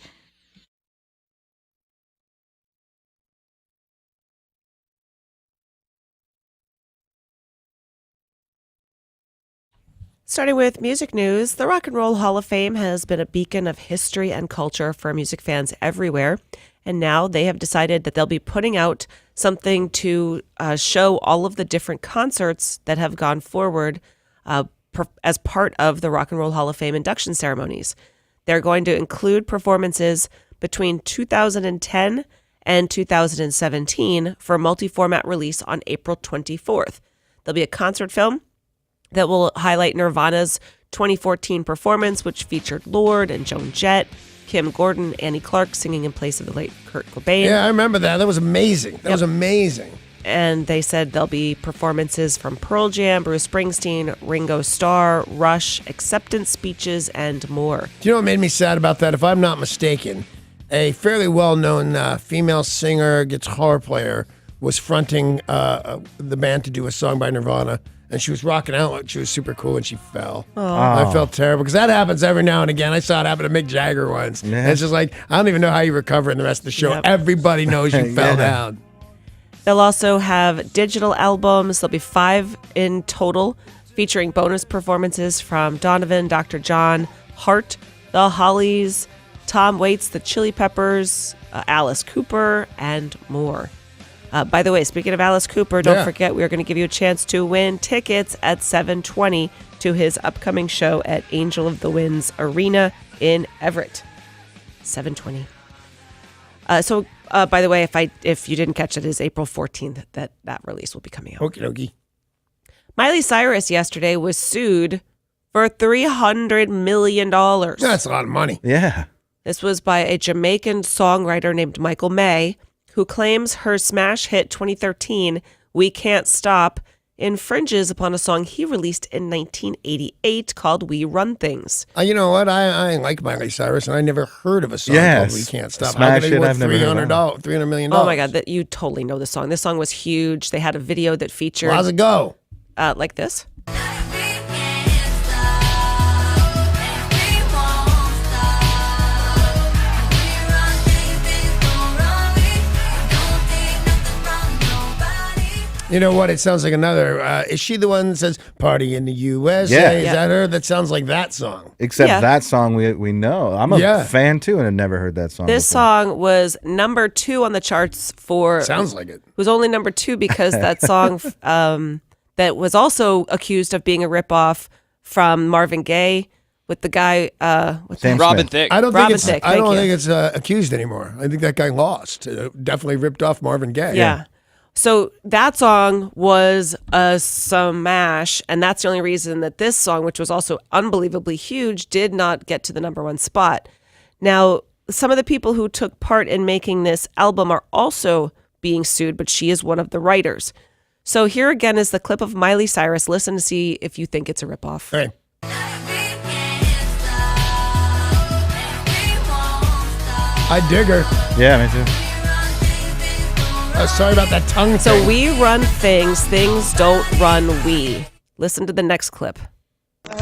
Starting with music news, the Rock and Roll Hall of Fame has been a beacon of history and culture for music fans everywhere. And now they have decided that they'll be putting out something to show all of the different concerts that have gone forward as part of the Rock and Roll Hall of Fame induction ceremonies. They're going to include performances between 2010 and 2017 for a multi-format release on April 24th. There'll be a concert film that will highlight Nirvana's 2014 performance, which featured Lord and Joan Jett, Kim Gordon, Annie Clark singing in place of the late Kurt Cobain. Yeah, I remember that. That was amazing. That was amazing. And they said there'll be performances from Pearl Jam, Bruce Springsteen, Ringo Starr, Rush, acceptance speeches, and more. Do you know what made me sad about that? If I'm not mistaken, a fairly well-known female singer, guitar player, was fronting the band to do a song by Nirvana, and she was rocking out. She was super cool, and she fell. I felt terrible, because that happens every now and again. I saw it happen to Mick Jagger once. Yeah. And it's just like, I don't even know how you recover in the rest of the show. Yep. Everybody knows you fell down. They'll also have digital albums. There'll be 5 in total, featuring bonus performances from Donovan, Dr. John, Hart, The Hollies, Tom Waits, The Chili Peppers, Alice Cooper, and more. By the way, speaking of Alice Cooper, don't forget we are going to give you a chance to win tickets at 7:20 to his upcoming show at Angel of the Winds Arena in Everett. 7:20. By the way, if you didn't catch it, is April 14th that release will be coming out. Okie dokie. Miley Cyrus yesterday was sued for $300 million. That's a lot of money. Yeah. This was by a Jamaican songwriter named Michael May, who claims her smash hit 2013, We Can't Stop, infringes upon a song he released in 1988 called We Run Things. You know what? I like Miley Cyrus, and I never heard of a song Yes. called We Can't Stop. Smash How could they it, worth I've never heard of $300 million? Oh my God, that you totally know the song. This song was huge. They had a video that featured Well, how's it go? like this. You know what? It sounds like another. Is she the one that says "Party in the USA"? Yeah. Is that her? That sounds like that song. Except Yeah. that song we know. I'm a fan too, and I've never heard that song. This before. song was number 2 on the charts for. Sounds like it. Was only number 2 because that song that was also accused of being a ripoff from Marvin Gaye with the guy Sam Robin Smith. Thicke. I don't Robin think it's. Thicke, I don't thank think you. it's accused anymore. I think that guy lost. Definitely ripped off Marvin Gaye. Yeah. So that song was a smash, and that's the only reason that this song, which was also unbelievably huge, did not get to the number 1 spot. Now, some of the people who took part in making this album are also being sued, but she is one of the writers. So here again is the clip of Miley Cyrus. Listen to see if you think it's a ripoff. Hey. I dig her. Yeah, me too. Sorry about that tongue So thing. we run things, things don't run we. Listen to the next clip. We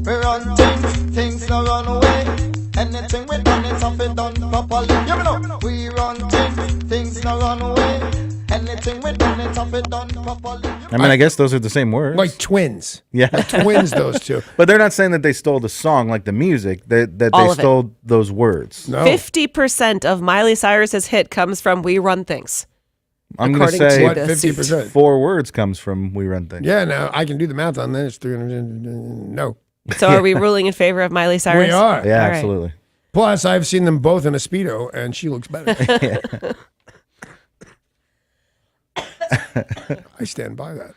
run things, things don't run away. Anything we done, it's have been done properly. You know, we run things, things don't run away. Anything we done, it's have been done properly. I mean, I guess those are the same words. Like twins. yeah. Twins, those two. But they're not saying that they stole the song, like the music, that All they of it. stole those words. No. 50% of Miley Cyrus's hit comes from We Run Things. I'm going to According to say What, the 50%? 4 words comes from We Run Things. Yeah, now I can do the math on this. 300. No. So are we ruling in favor of Miley Cyrus? We are. Yeah, All right. absolutely. Plus, I've seen them both in a Speedo, and she looks better. I stand by that.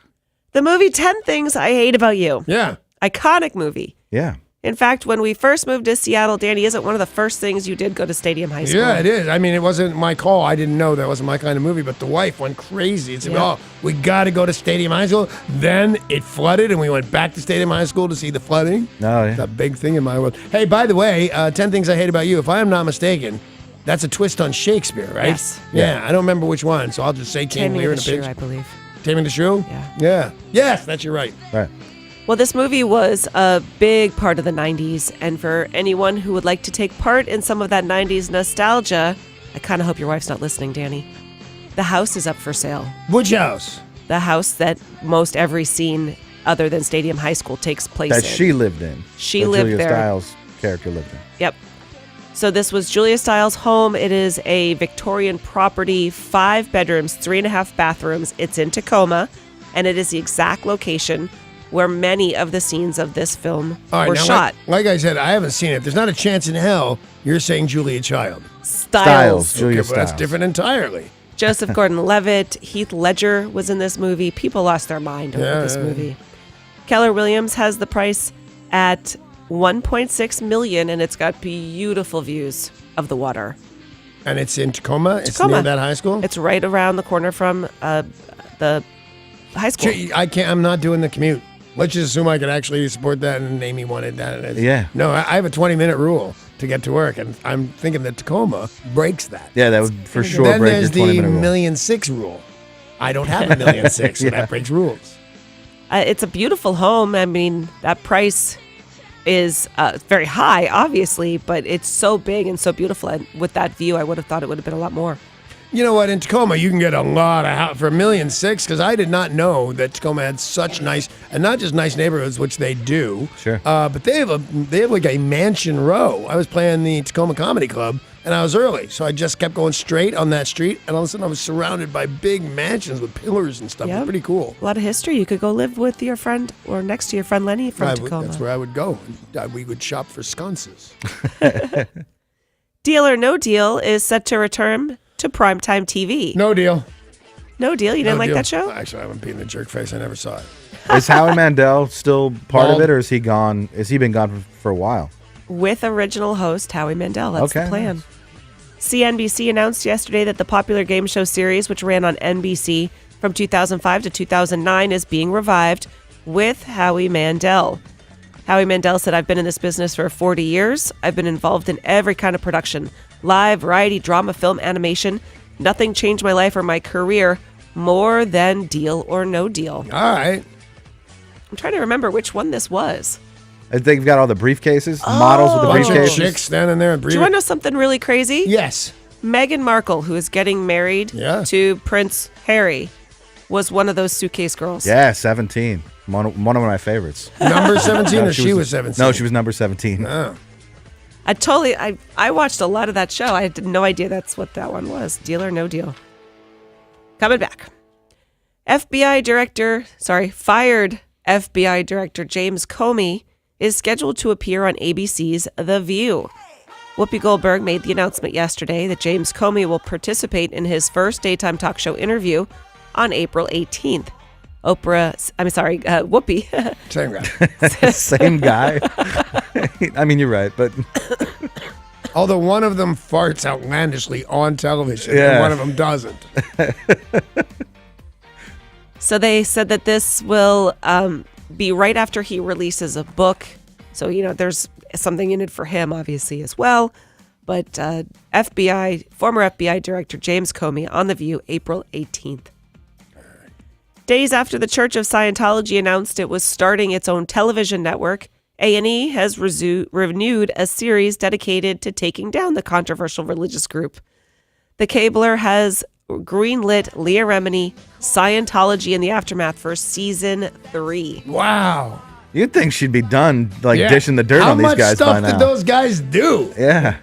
The movie 10 Things I Hate About You. Yeah. Iconic movie. Yeah. In fact, when we first moved to Seattle, Danny, isn't one of the first things you did go to Stadium High School? Yeah, it is. I mean, it wasn't my call. I didn't know that wasn't my kind of movie, but the wife went crazy and said, Yeah. oh, we got to go to Stadium High School. Then it flooded, and we went back to Stadium High School to see the flooding. Oh, It's yeah. a big thing in my world. Hey, by the way, 10 Things I Hate About You. If I am not mistaken, that's a twist on Shakespeare, right? Yes. Yeah, I don't remember which one, so I'll just say King Taming Lear of in the a Shrew, pitch. I believe. Taming the Shrew? Yeah. Yeah. Yes, that's your right. Right. Well, this movie was a big part of the 90s, and for anyone who would like to take part in some of that 90s nostalgia, I kind of hope your wife's not listening, Danny. The house is up for sale. Which house? The house that most every scene other than Stadium High School takes place That in. she lived in. She That lived Julia there. Stiles' character lived in. Yep. So this was Julia Stiles' home. It is a Victorian property, 5 bedrooms, 3.5 bathrooms. It's in Tacoma, and it is the exact location where many of the scenes of this film All right, were now, shot. Like I said, I haven't seen it. There's not a chance in hell you're saying Julia Child. Styles. Julia Okay, but that's Stiles. different entirely. Joseph Gordon-Levitt, Heath Ledger was in this movie. People lost their mind over this Yeah. movie. Keller Williams has the price at $1.6 million, and it's got beautiful views of the water. And it's in Tacoma? It's Tacoma. near that high school? It's right around the corner from the high school. I'm not doing the commute. Let's just assume I could actually support that, and Amy wanted that. Yeah. No, I have a 20-minute rule to get to work, and I'm thinking that Tacoma breaks that. Yeah, that would for sure Then break there's your the 20-minute rule. $1,600,000 rule. I don't have $1,600,000, so that breaks rules. It's a beautiful home. I mean, that price is very high, obviously, but it's so big and so beautiful. And with that view, I would have thought it would have been a lot more. You know what? In Tacoma, you can get a lot of house for $1,600,000 because I did not know that Tacoma had such nice, and not just nice neighborhoods, which they do. Sure. But they have like a mansion row. I was playing the Tacoma Comedy Club, and I was early, so I just kept going straight on that street, and all of a sudden I was surrounded by big mansions with pillars and stuff. It was Yep. pretty cool. A lot of history. You could go live with your friend or next to your friend Lenny from Tacoma. That's where I would go. We would shop for sconces. Deal or No Deal is set to return to primetime TV. No deal. No Deal? You didn't like deal. that show? Actually, I went being the jerk face. I never saw it. Is Howie Mandel still part Bald. of it, or is he gone? Has he been gone for a while? With original host Howie Mandel. That's Okay, the plan. nice. CNBC announced yesterday that the popular game show series, which ran on NBC from 2005 to 2009, is being revived with Howie Mandel. Howie Mandel said, "I've been in this business for 40 years. I've been involved in every kind of production, live, variety, drama, film, animation. Nothing changed my life or my career more than Deal or No Deal." All right. I'm trying to remember which one this was. I think you've got all the briefcases, models with the Bunch of briefcases. chicks standing there and Do breathing. you want to know something really crazy? Yes. Meghan Markle, who is getting married Yeah. to Prince Harry, was one of those suitcase girls. Yeah, 17. One of my favorites. Number 17 No, or she was 17? No, she was number 17. Oh. I watched a lot of that show. I had no idea that's what that one was. Deal or No Deal. Coming back. Fired FBI Director James Comey is scheduled to appear on ABC's The View. Whoopi Goldberg made the announcement yesterday that James Comey will participate in his first daytime talk show interview on April 18th. Whoopi. Same guy. Same guy. I mean, you're right, but Although one of them farts outlandishly on television, Yeah. and one of them doesn't. So they said that this will be right after he releases a book. So, there's something in it for him, obviously, as well. But former FBI Director James Comey on The View, April 18th. Days after the Church of Scientology announced it was starting its own television network, A&E has renewed a series dedicated to taking down the controversial religious group. The cabler has greenlit Leah Remini, Scientology in the Aftermath for season 3. Wow. you'd think she'd be done Yeah. dishing the dirt How on these guys much by stuff now. did those guys do? Yeah.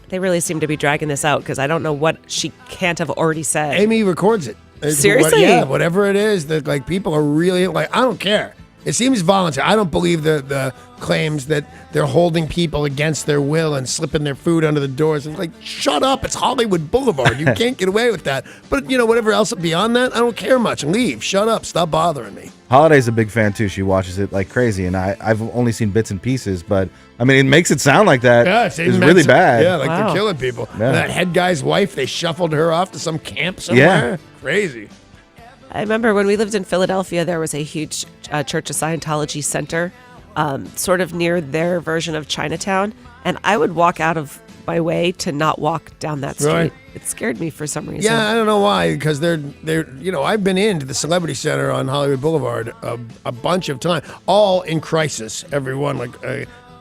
They really seem to be dragging this out because I don't know what she can't have already said. Amy records it. It's Seriously? yeah, whatever it is that like people are really like, I don't care. It seems voluntary. I don't believe the claims that they're holding people against their will and slipping their food under the doors. It's like, shut up. It's Hollywood Boulevard. You can't get away with that. But, whatever else beyond that, I don't care much. Leave. Shut up. Stop bothering me. Holiday's a big fan, too. She watches it like crazy, and I've only seen bits and pieces, but, I mean, it makes it sound like that. Yeah, it's really bad. Yeah, like they're killing people. Yeah. And that head guy's wife, they shuffled her off to some camp somewhere. Yeah. Crazy. I remember when we lived in Philadelphia, there was a huge Church of Scientology center, sort of near their version of Chinatown. And I would walk out of my way to not walk down that street. Right. It scared me for some reason. Yeah, I don't know why, because they're I've been into the Celebrity Center on Hollywood Boulevard a bunch of times, all in crisis, everyone,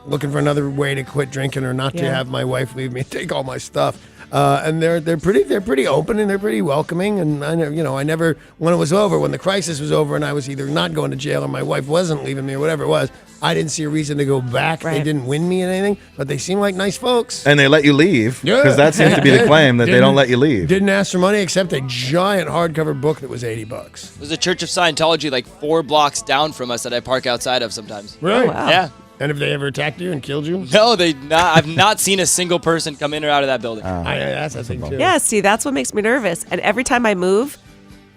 looking for another way to quit drinking or not to have my wife leave me and take all my stuff. And they're pretty open and they're pretty welcoming. And I never, when it was over, when the crisis was over and I was either not going to jail or my wife wasn't leaving me or whatever it was, I didn't see a reason to go back. Right. They didn't win me in anything, but they seem like nice folks. And they let you leave, Yeah. because that seems to be the claim, that they don't let you leave. Didn't ask for money except a giant hardcover book that was $80. There's a Church of Scientology like 4 blocks down from us that I park outside of sometimes. Right. Oh, wow. Yeah. And have they ever attacked you and killed you? No, I've not seen a single person come in or out of that building. That's a thing, too. Yeah, see, that's what makes me nervous. And every time I move,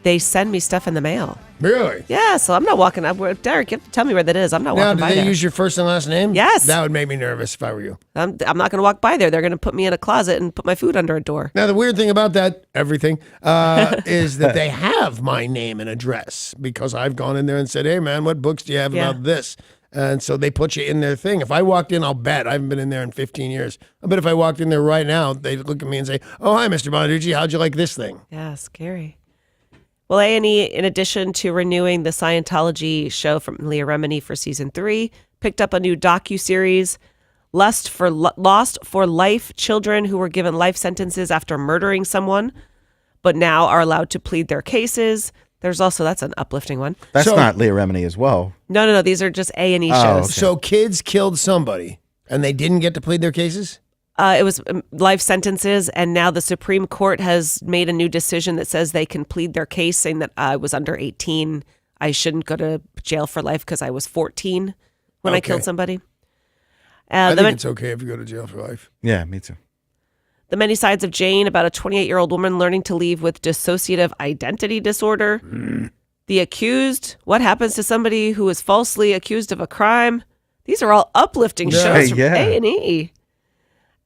they send me stuff in the mail. Really? Yeah, so I'm not walking up. Derek, you have to tell me where that is. I'm not Now, walking do by they there. use your first and last name? Yes. That would make me nervous if I were you. I'm not going to walk by there. They're going to put me in a closet and put my food under a door. Now, the weird thing about that, everything, is that they have my name and address because I've gone in there and said, hey, man, what books do you have about this? And so they put you in their thing. If I walked in, I'll bet, I haven't been in there in 15 years. I bet if I walked in there right now, they'd look at me and say, oh, hi, Mr. Bonaducci, how'd you like this thing? Yeah, scary. Well, A&E, in addition to renewing the Scientology show from Leah Remini for season 3, picked up a new docuseries, Lost for Life, children who were given life sentences after murdering someone, but now are allowed to plead their cases. There's also, that's an uplifting one. That's So- not Leah Remini as well. No, these are just A&E shows. okay. So kids killed somebody and they didn't get to plead their cases? It was life sentences, and now the Supreme Court has made a new decision that says they can plead their case, saying that I was under 18. I shouldn't go to jail for life because I was 14 when I Okay. killed somebody. I think it's okay if you go to jail for life. Yeah, me too. The Many Sides of Jane, about a 28-year-old woman learning to leave with dissociative identity disorder. The Accused, what happens to somebody who is falsely accused of a crime. These are all uplifting shows from Yeah. A&E.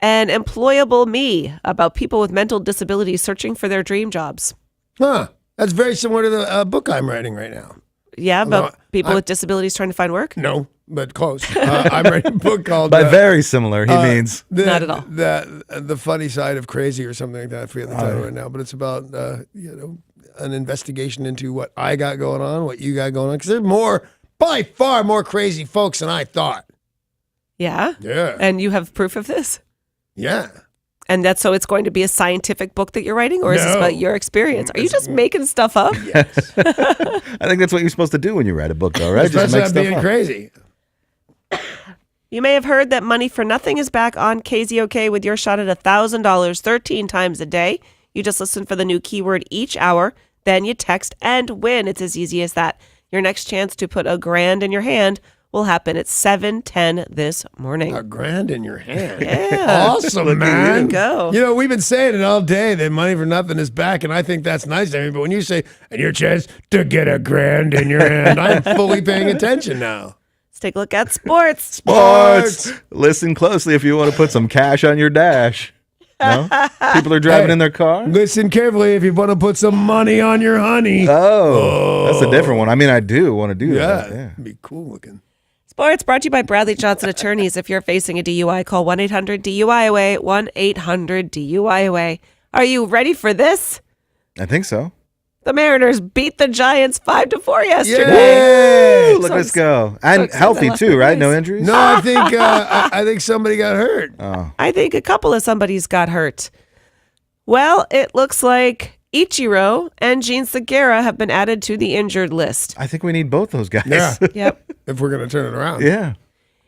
And Employable Me, about people with mental disabilities searching for their dream jobs. Huh. That's very similar to the book I'm writing right now. Yeah, about No, people with disabilities trying to find work. No, but close. I'm writing a book called... By very similar, he means. Not at all. The funny side of crazy or something like that. I forget the title right now, but it's about an investigation into what I got going on, what you got going on. Because there's by far more crazy folks than I thought. Yeah? Yeah. And you have proof of this? Yeah. And that's so it's going to be a scientific book that you're writing, or is this No. about your experience? Are you just making stuff up? Yes. I think that's what you're supposed to do when you write a book, though, right? Just Especially make I'm stuff being up. crazy. You may have heard that Money for Nothing is back on KZOK with your shot at $1,000 13 times a day. You just listen for the new keyword each hour, then you text and win. It's as easy as that. Your next chance to put $1,000 in your hand will happen at 7:10 this morning. $1,000 in your hand. Yeah. Awesome, man. you go. You know, we've been saying it all day that Money for Nothing is back, and I think that's nice. I mean, but when you say, and your chance to get $1,000 in your hand, I'm fully paying attention now. Let's take a look at sports. Sports. Listen closely if you want to put some cash on your dash. No? People are driving Hey. in their car? Listen carefully if you want to put some money on your honey. Oh, that's a different one. I mean, I do want to do that. Yeah. It'd be cool looking. Sports brought to you by Bradley Johnson Attorneys. If you're facing a DUI, call 1-800-DUI-AWAY, 1-800-DUI-AWAY. Are you ready for this? I think so. The Mariners beat the Giants 5-4 yesterday. Yay! Look at us go. And excited. healthy, I lost too, my right? No voice. injuries? No, I think I think somebody got hurt. I think a couple of somebody's got hurt. Well, it looks like Ichiro and Gene Segura have been added to the injured list. I think we need both those guys. Yeah. Yep. If we're gonna turn it around. Yeah.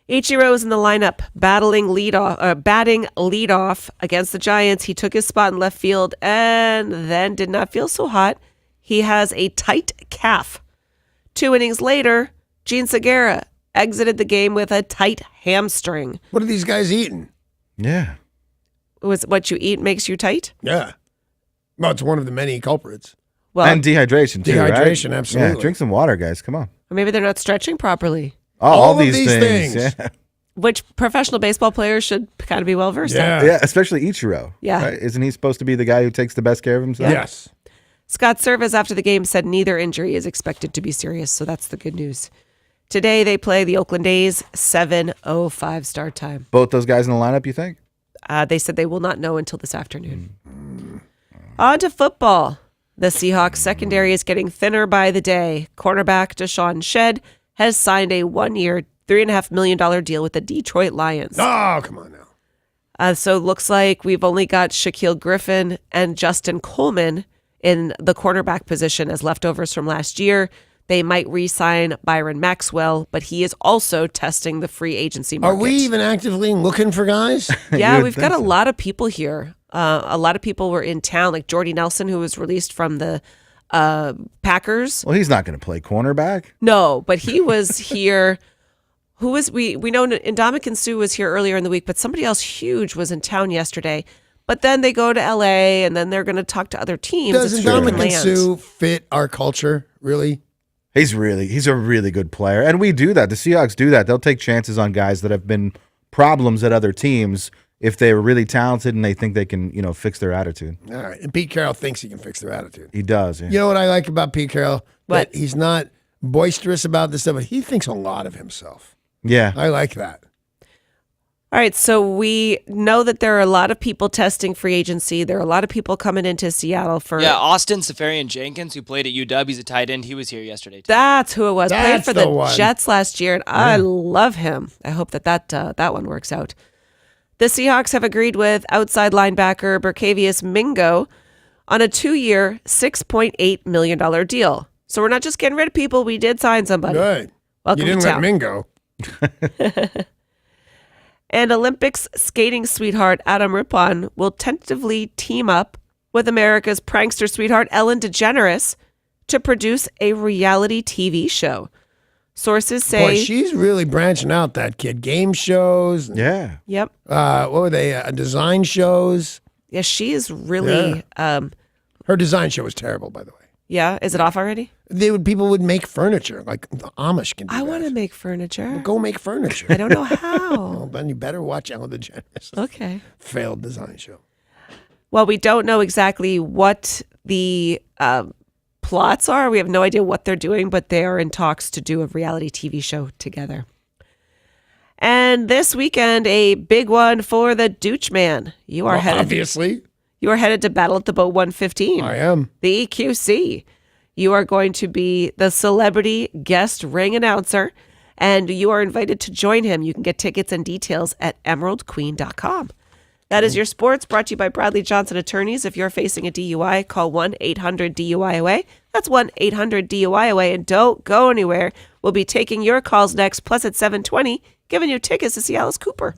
Ichiro is in the lineup, batting leadoff against the Giants. He took his spot in left field and then did not feel so hot. He has a tight calf. 2 innings later, Gene Segura exited the game with a tight hamstring. What are these guys eating? Yeah. Was what you eat makes you tight? Yeah. Well, it's one of the many culprits. Well, And dehydration, too, right? Dehydration, absolutely. Yeah, drink some water, guys. Come on. or maybe they're not stretching properly, Oh, All of these things. Yeah. which professional baseball players should kind of be well versed Yeah. at. Yeah, especially Ichiro. Yeah. Right? Isn't he supposed to be the guy who takes the best care of himself? Yes. Scott Servais after the game said neither injury is expected to be serious, so that's the good news. Today they play the Oakland A's, 7:05 start time. Both those guys in the lineup, you think? They said they will not know until this afternoon. On to football. The Seahawks secondary is getting thinner by the day. Cornerback Deshaun Shedd has signed a 1-year, $3.5 million deal with the Detroit Lions. Oh, come on now. So it looks like we've only got Shaquille Griffin and Justin Coleman in the cornerback position as leftovers from last year. They might re-sign Byron Maxwell, but he is also testing the free agency market. Are we even actively looking for guys? Yeah, would we've got think a so. lot of people here. A lot of people were in town, like Jordy Nelson, who was released from the Packers. Well, he's not going to play cornerback. No, but he was here. Who was we know Ndamukong Suh was here earlier in the week, but somebody else huge was in town yesterday. But then they go to LA and then they're going to talk to other teams. Doesn't It's different Ndamukong land. Suh fit our culture, really? He's a really good player. And we do that. The Seahawks do that. They'll take chances on guys that have been problems at other teams if they're really talented and they think they can, fix their attitude. All right. And Pete Carroll thinks he can fix their attitude. He does. Yeah. You know what I like about Pete Carroll? What? That he's not boisterous about this stuff, but he thinks a lot of himself. Yeah. I like that. All right, so we know that there are a lot of people testing free agency. There are a lot of people coming into Seattle for. Yeah, Austin Safarian Jenkins, who played at UW, he's a tight end. He was here yesterday, too. That's who it was. Played That's for the the one. Jets last year, and I love him. I hope that one works out. The Seahawks have agreed with outside linebacker Berkavius Mingo on a 2-year, $6.8 million deal. So we're not just getting rid of people. We did sign somebody. Good. Welcome You didn't to let town. Mingo. And Olympics skating sweetheart Adam Rippon will tentatively team up with America's prankster sweetheart Ellen DeGeneres to produce a reality TV show. Sources say, Boy, she's really branching out, that kid. Game shows. Yeah. "Yep, What were they? Design shows. yeah, she is really, Her design show was terrible, by the way. yeah." Is it off already? People would make furniture like the Amish can do. I that. want to make furniture. Go make furniture. I don't know Well, how. then you better watch Ellen DeGeneres' Okay. failed design show. Well, we don't know exactly what the plots are. We have no idea what they're doing, but they are in talks to do a reality TV show together. And this weekend, a big one for the Dooch Man. You are Well, headed. obviously, You are headed to battle at the Boat 115. I am. The EQC. You are going to be the celebrity guest ring announcer, and you are invited to join him. You can get tickets and details at emeraldqueen.com. That is your sports, brought to you by Bradley Johnson Attorneys. If you're facing a DUI, call 1-800-DUI-AWAY. That's 1-800-DUI-AWAY, and don't go anywhere. We'll be taking your calls next, plus at 7:20, giving you tickets to see Alice Cooper.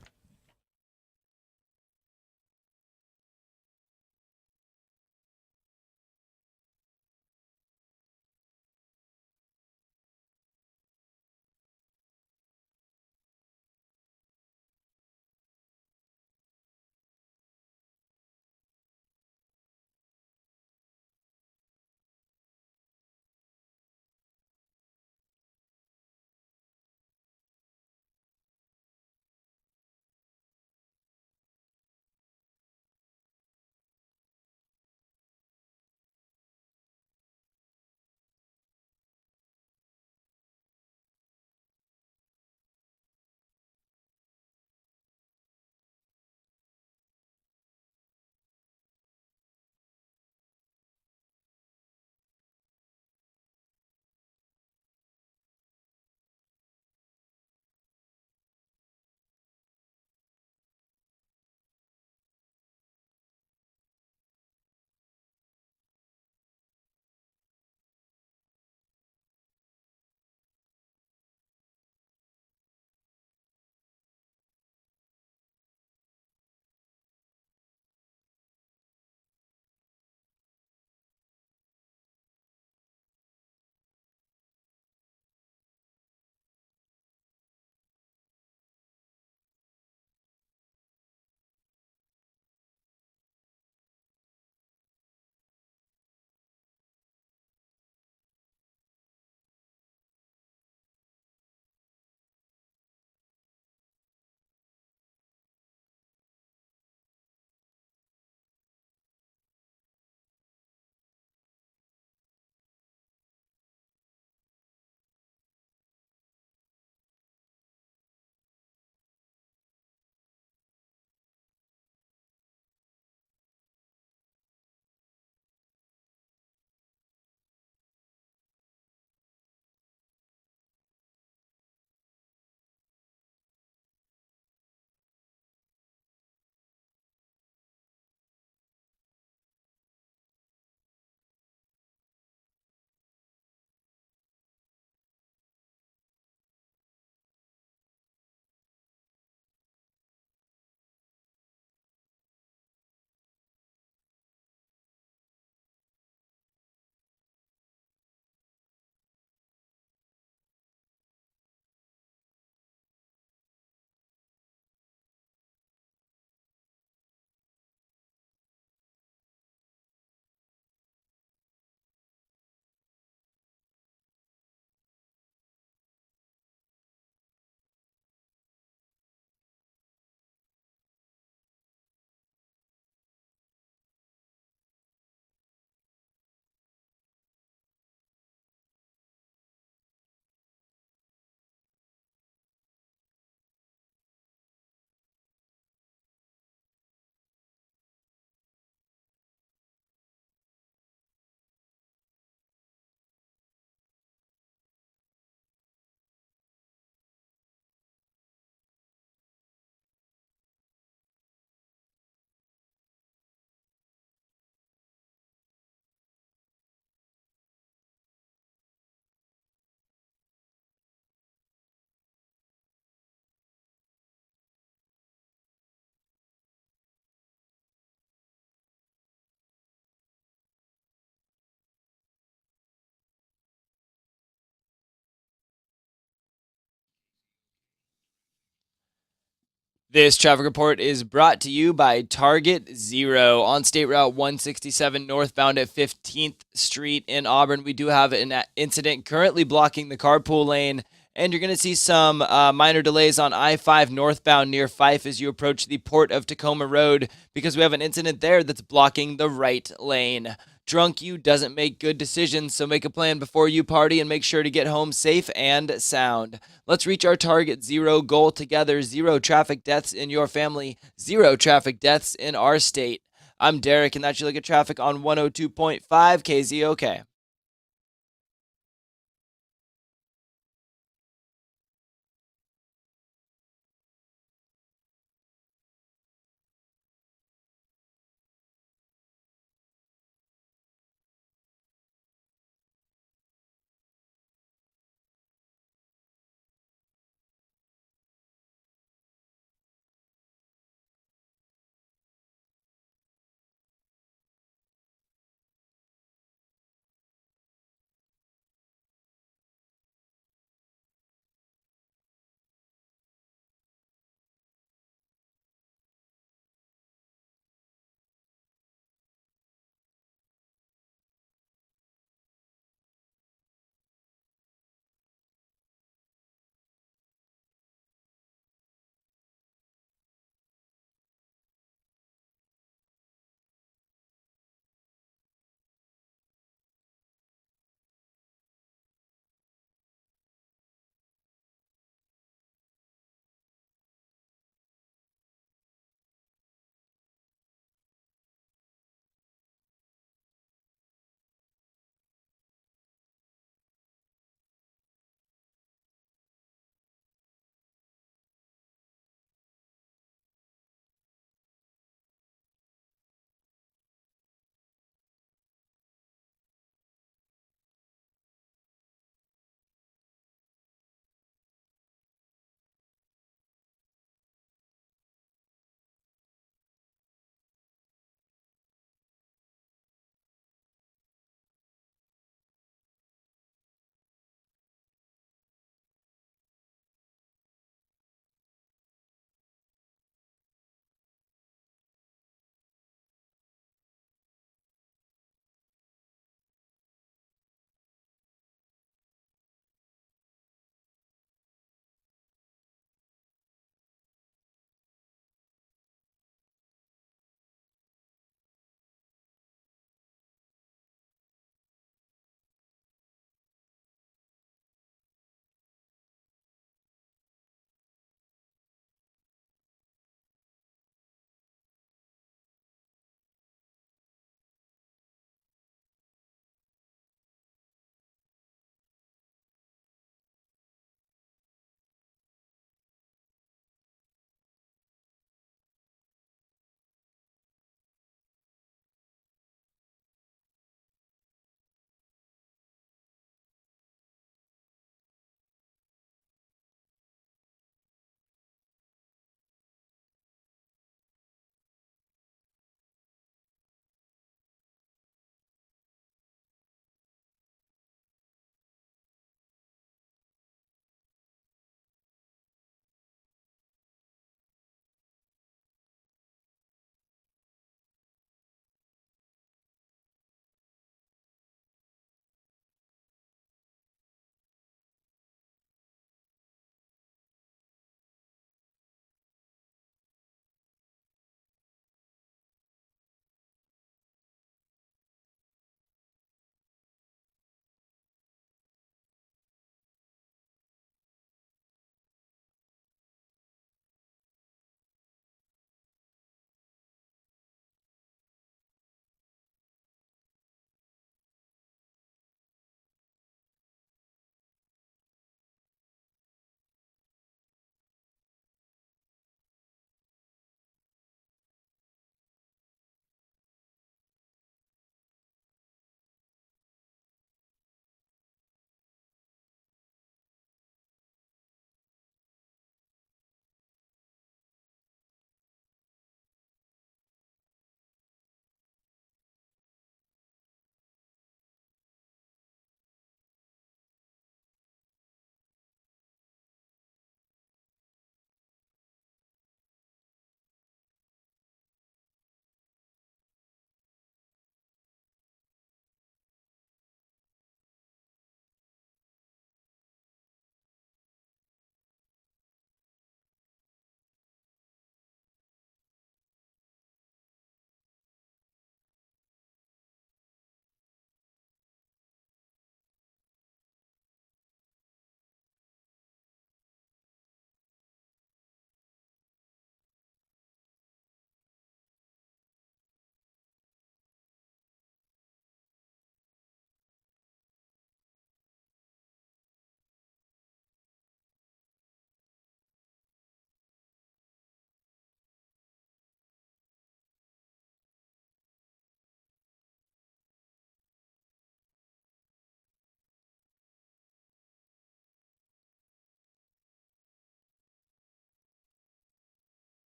This traffic report is brought to you by Target Zero on State Route 167 northbound at 15th Street in Auburn. We do have an incident currently blocking the carpool lane, and you're going to see some minor delays on I-5 northbound near Fife as you approach the Port of Tacoma Road because we have an incident there that's blocking the right lane. Drunk you doesn't make good decisions, so make a plan before you party and make sure to get home safe and sound. Let's reach our Target Zero goal together. 0 traffic deaths in your family, 0 traffic deaths in our state. I'm Derek, and that's your look at traffic on 102.5 KZOK.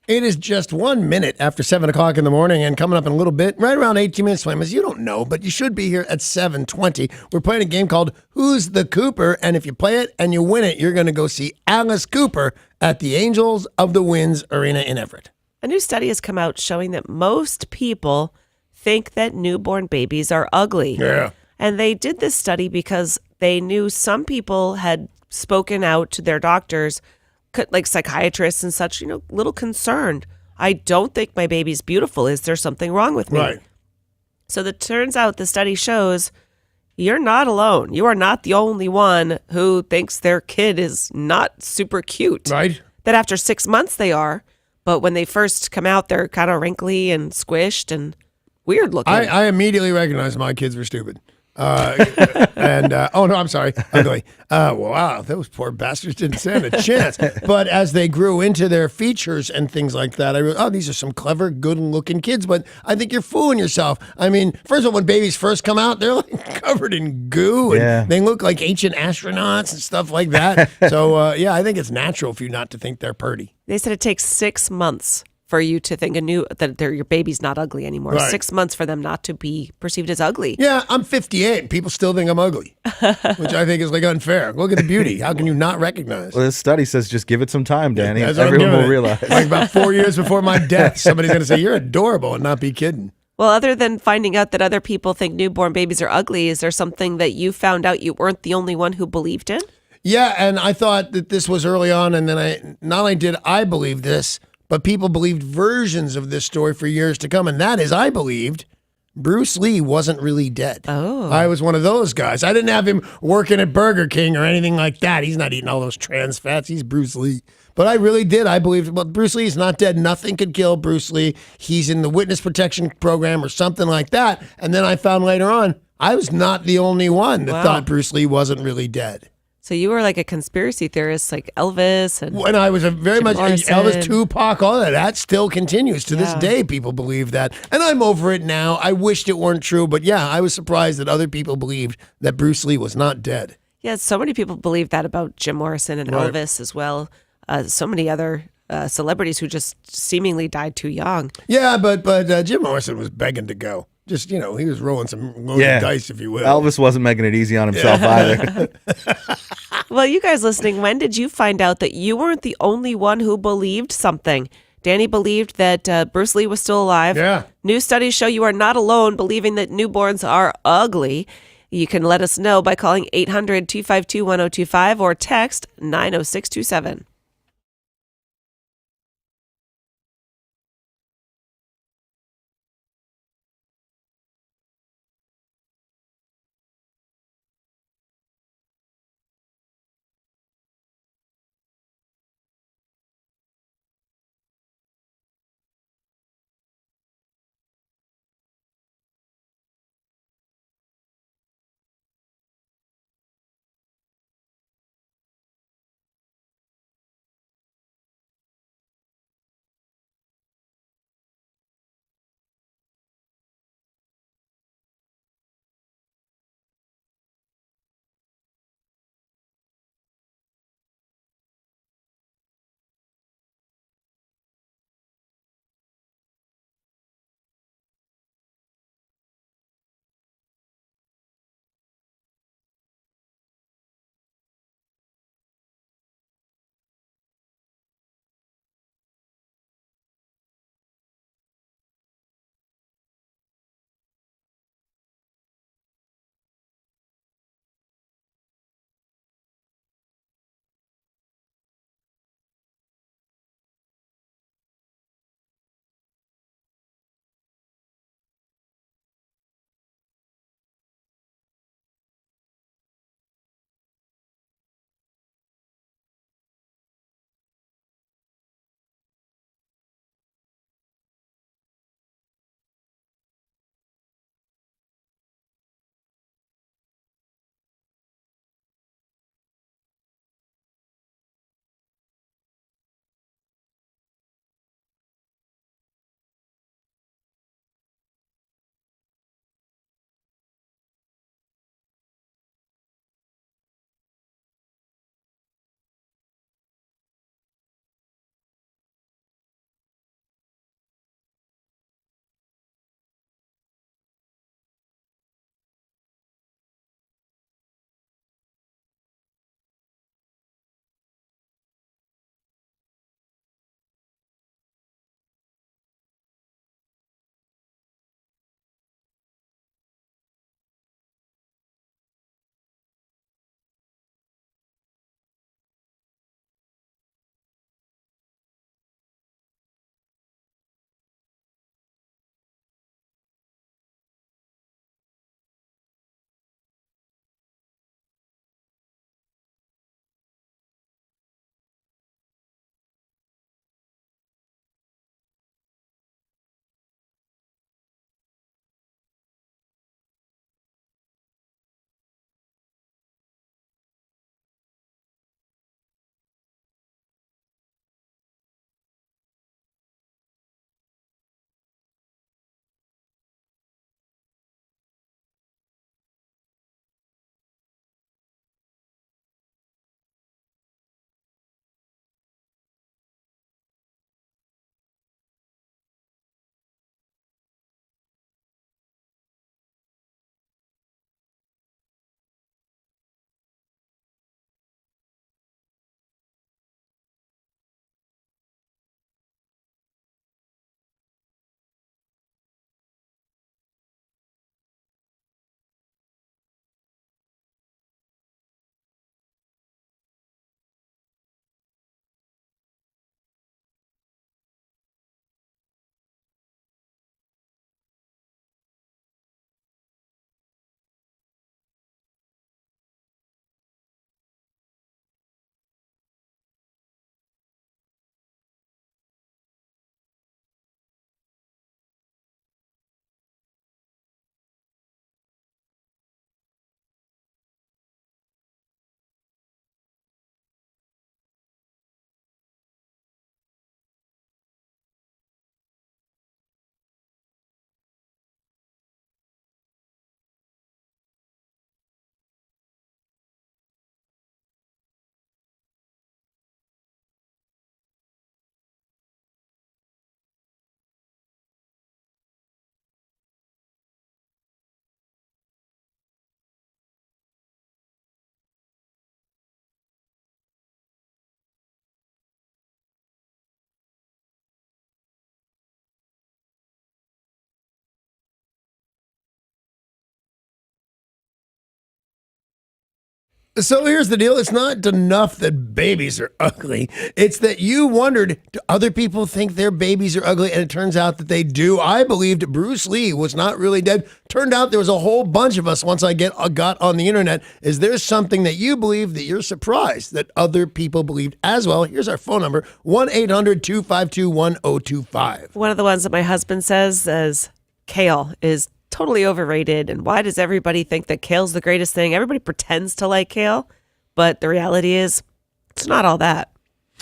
It is just 1 minute after 7 o'clock in the morning, and coming up in a little bit, right around 18 minutes, Flamas, you don't know, but you should be here at 7:20. We're playing a game called Who's the Cooper, and if you play it and you win it, you're going to go see Alice Cooper at the Angels of the Winds Arena in Everett. A new study has come out showing that most people think that newborn babies are ugly. Yeah. And they did this study because they knew some people had spoken out to their doctors, like psychiatrists and such, a little concerned. I don't think my baby's beautiful. Is there something wrong with me? Right. So it turns out the study shows you're not alone. You are not the only one who thinks their kid is not super cute. Right. That after 6 months they are, but when they first come out, they're kind of wrinkly and squished and weird looking. I immediately recognized my kids were stupid. Oh no, I'm sorry, ugly. Wow, those poor bastards didn't stand a chance. But as they grew into their features and things like that, I realized, these are some clever, good-looking kids. But I think you're fooling yourself. I mean, first of all, when babies first come out, they're like covered in goo, and they look like ancient astronauts and stuff like that. So I think it's natural for you not to think they're pretty. They said it takes 6 months for you to think that your baby's not ugly anymore. Right. 6 months for them not to be perceived as ugly. Yeah, I'm 58 and people still think I'm ugly, which I think is like unfair. Look at the beauty. How can you not recognize? Well, this study says just give it some time, Danny. That's what I'm Everyone giving will it. realize. Like about 4 years before my death, somebody's going to say, you're adorable, and not be kidding. Well, other than finding out that other people think newborn babies are ugly, is there something that you found out you weren't the only one who believed in? Yeah, and I thought that this was early on, and then I not only did I believe this, but people believed versions of this story for years to come, and that is, I believed Bruce Lee wasn't really dead. Oh. I was one of those guys. I didn't have him working at Burger King or anything like that. He's not eating all those trans fats. He's Bruce Lee. But I really did. I believed, well, Bruce Lee is not dead. Nothing could kill Bruce Lee. He's in the witness protection program or something like that. And then I found later on, I was not the only one that thought Bruce Lee wasn't really dead. So you were like a conspiracy theorist, like Elvis and When I was very much Morrison. Elvis, Tupac, all that still continues to this day. People believe that, and I'm over it now. I wished it weren't true, but yeah, I was surprised that other people believed that Bruce Lee was not dead. Yeah, so many people believe that about Jim Morrison and Elvis as well. So many other celebrities who just seemingly died too young. Yeah, but Jim Morrison was begging to go. Just, he was rolling some loaded dice, if you will. Elvis wasn't making it easy on himself either. Well, you guys listening, when did you find out that you weren't the only one who believed something? Danny believed that Bruce Lee was still alive. Yeah. New studies show you are not alone believing that newborns are ugly. You can let us know by calling 800-252-1025 or text 90627. So here's the deal. It's not enough that babies are ugly. It's that you wondered, do other people think their babies are ugly? And it turns out that they do. I believed Bruce Lee was not really dead. Turned out there was a whole bunch of us once I got on the internet. Is there something that you believe that you're surprised that other people believed as well? Here's our phone number, 1-800-252-1025. One of the ones that my husband says kale is totally overrated. And why does everybody think that kale's the greatest thing? Everybody pretends to like kale, but the reality is it's not all that.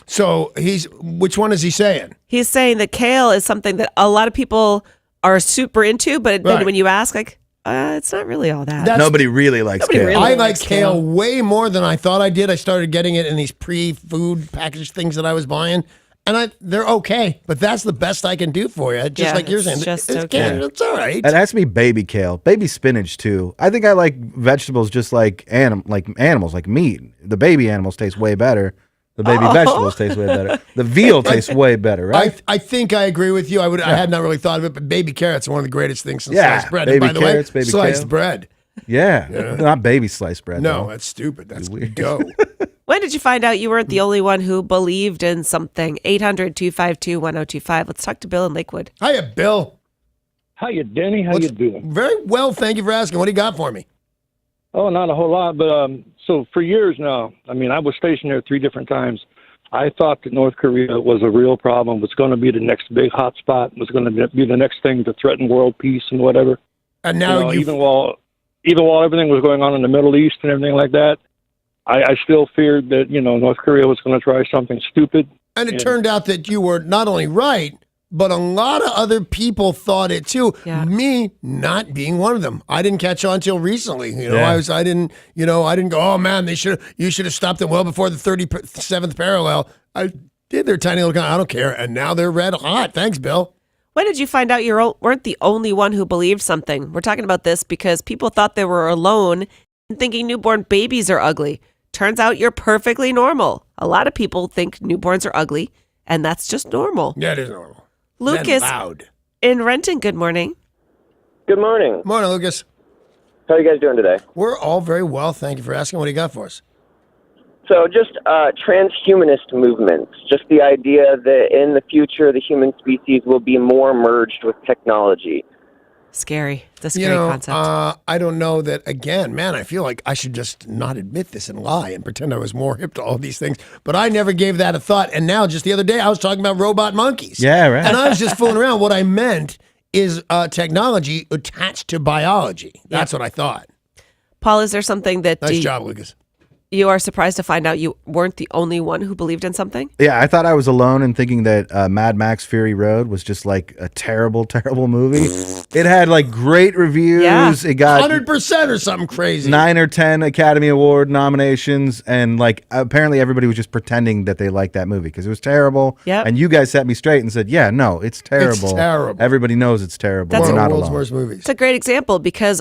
So which one is he saying? He's saying that kale is something that a lot of people are super into, but then when you ask, it's not really all that. Nobody really likes kale. really I like likes kale kale. way more than I thought I did. I started getting it in these pre-food packaged things that I was buying. And they're okay, but that's the best I can do for you. Just like you're saying. It's just it's okay. It's all right. It has to be baby kale, baby spinach too. I think I like vegetables just like animals, like meat. The baby animals taste way better. The baby vegetables taste way better. The veal tastes way better, right? I think I agree with you. I had not really thought of it, but baby carrots are one of the greatest things since sliced bread. Baby and by carrots, the way, baby sliced kale. bread. Yeah, not baby sliced bread. No, though. that's stupid. That's dough. When did you find out you weren't the only one who believed in something? 800-252-1025. Let's talk to Bill in Lakewood. Hiya, Bill. Hiya, Denny. How you doing? Very well, thank you for asking. What do you got for me? Oh, not a whole lot, but so for years now, I was stationed there 3 different times. I thought that North Korea was a real problem, was going to be the next big hot spot, was going to be the next thing to threaten world peace and whatever. And now even while everything was going on in the Middle East and everything like that, I still feared that, North Korea was going to try something stupid. And it turned out that you were not only right, but a lot of other people thought it too. Yeah. Me not being one of them. I didn't catch on till recently. I didn't go, oh man, you should have stopped it well before the 37th parallel. I did their tiny little I don't care. And now they're red hot. Thanks, Bill. When did you find out you weren't the only one who believed something? We're talking about this because people thought they were alone in thinking newborn babies are ugly. Turns out you're perfectly normal. A lot of people think newborns are ugly, and that's just normal. Yeah, it is normal. Lucas Loud. in Renton, good morning. Good morning. Morning, Lucas. How are you guys doing today? We're all very well. Thank you for asking. What do you got for us? So just transhumanist movements, just the idea that in the future the human species will be more merged with technology. Scary. It's a scary concept. I don't know that, again, man, I feel like I should just not admit this and lie and pretend I was more hip to all these things. But I never gave that a thought. And now, just the other day, I was talking about robot monkeys. Yeah, right. And I was just fooling around. What I meant is technology attached to biology. That's what I thought. Paul, is there something that Nice job, Lucas. you are surprised to find out you weren't the only one who believed in something? Yeah, I thought I was alone in thinking that Mad Max Fury Road was just like a terrible, terrible movie. It had like great reviews. Yeah. It got 100% or something crazy. 9 or 10 Academy Award nominations, and like apparently everybody was just pretending that they liked that movie because it was terrible. Yep. And you guys set me straight and said, "Yeah, no, it's terrible. It's terrible. Everybody knows it's terrible. That's We're One of not the world's alone." worst movies. It's a great example because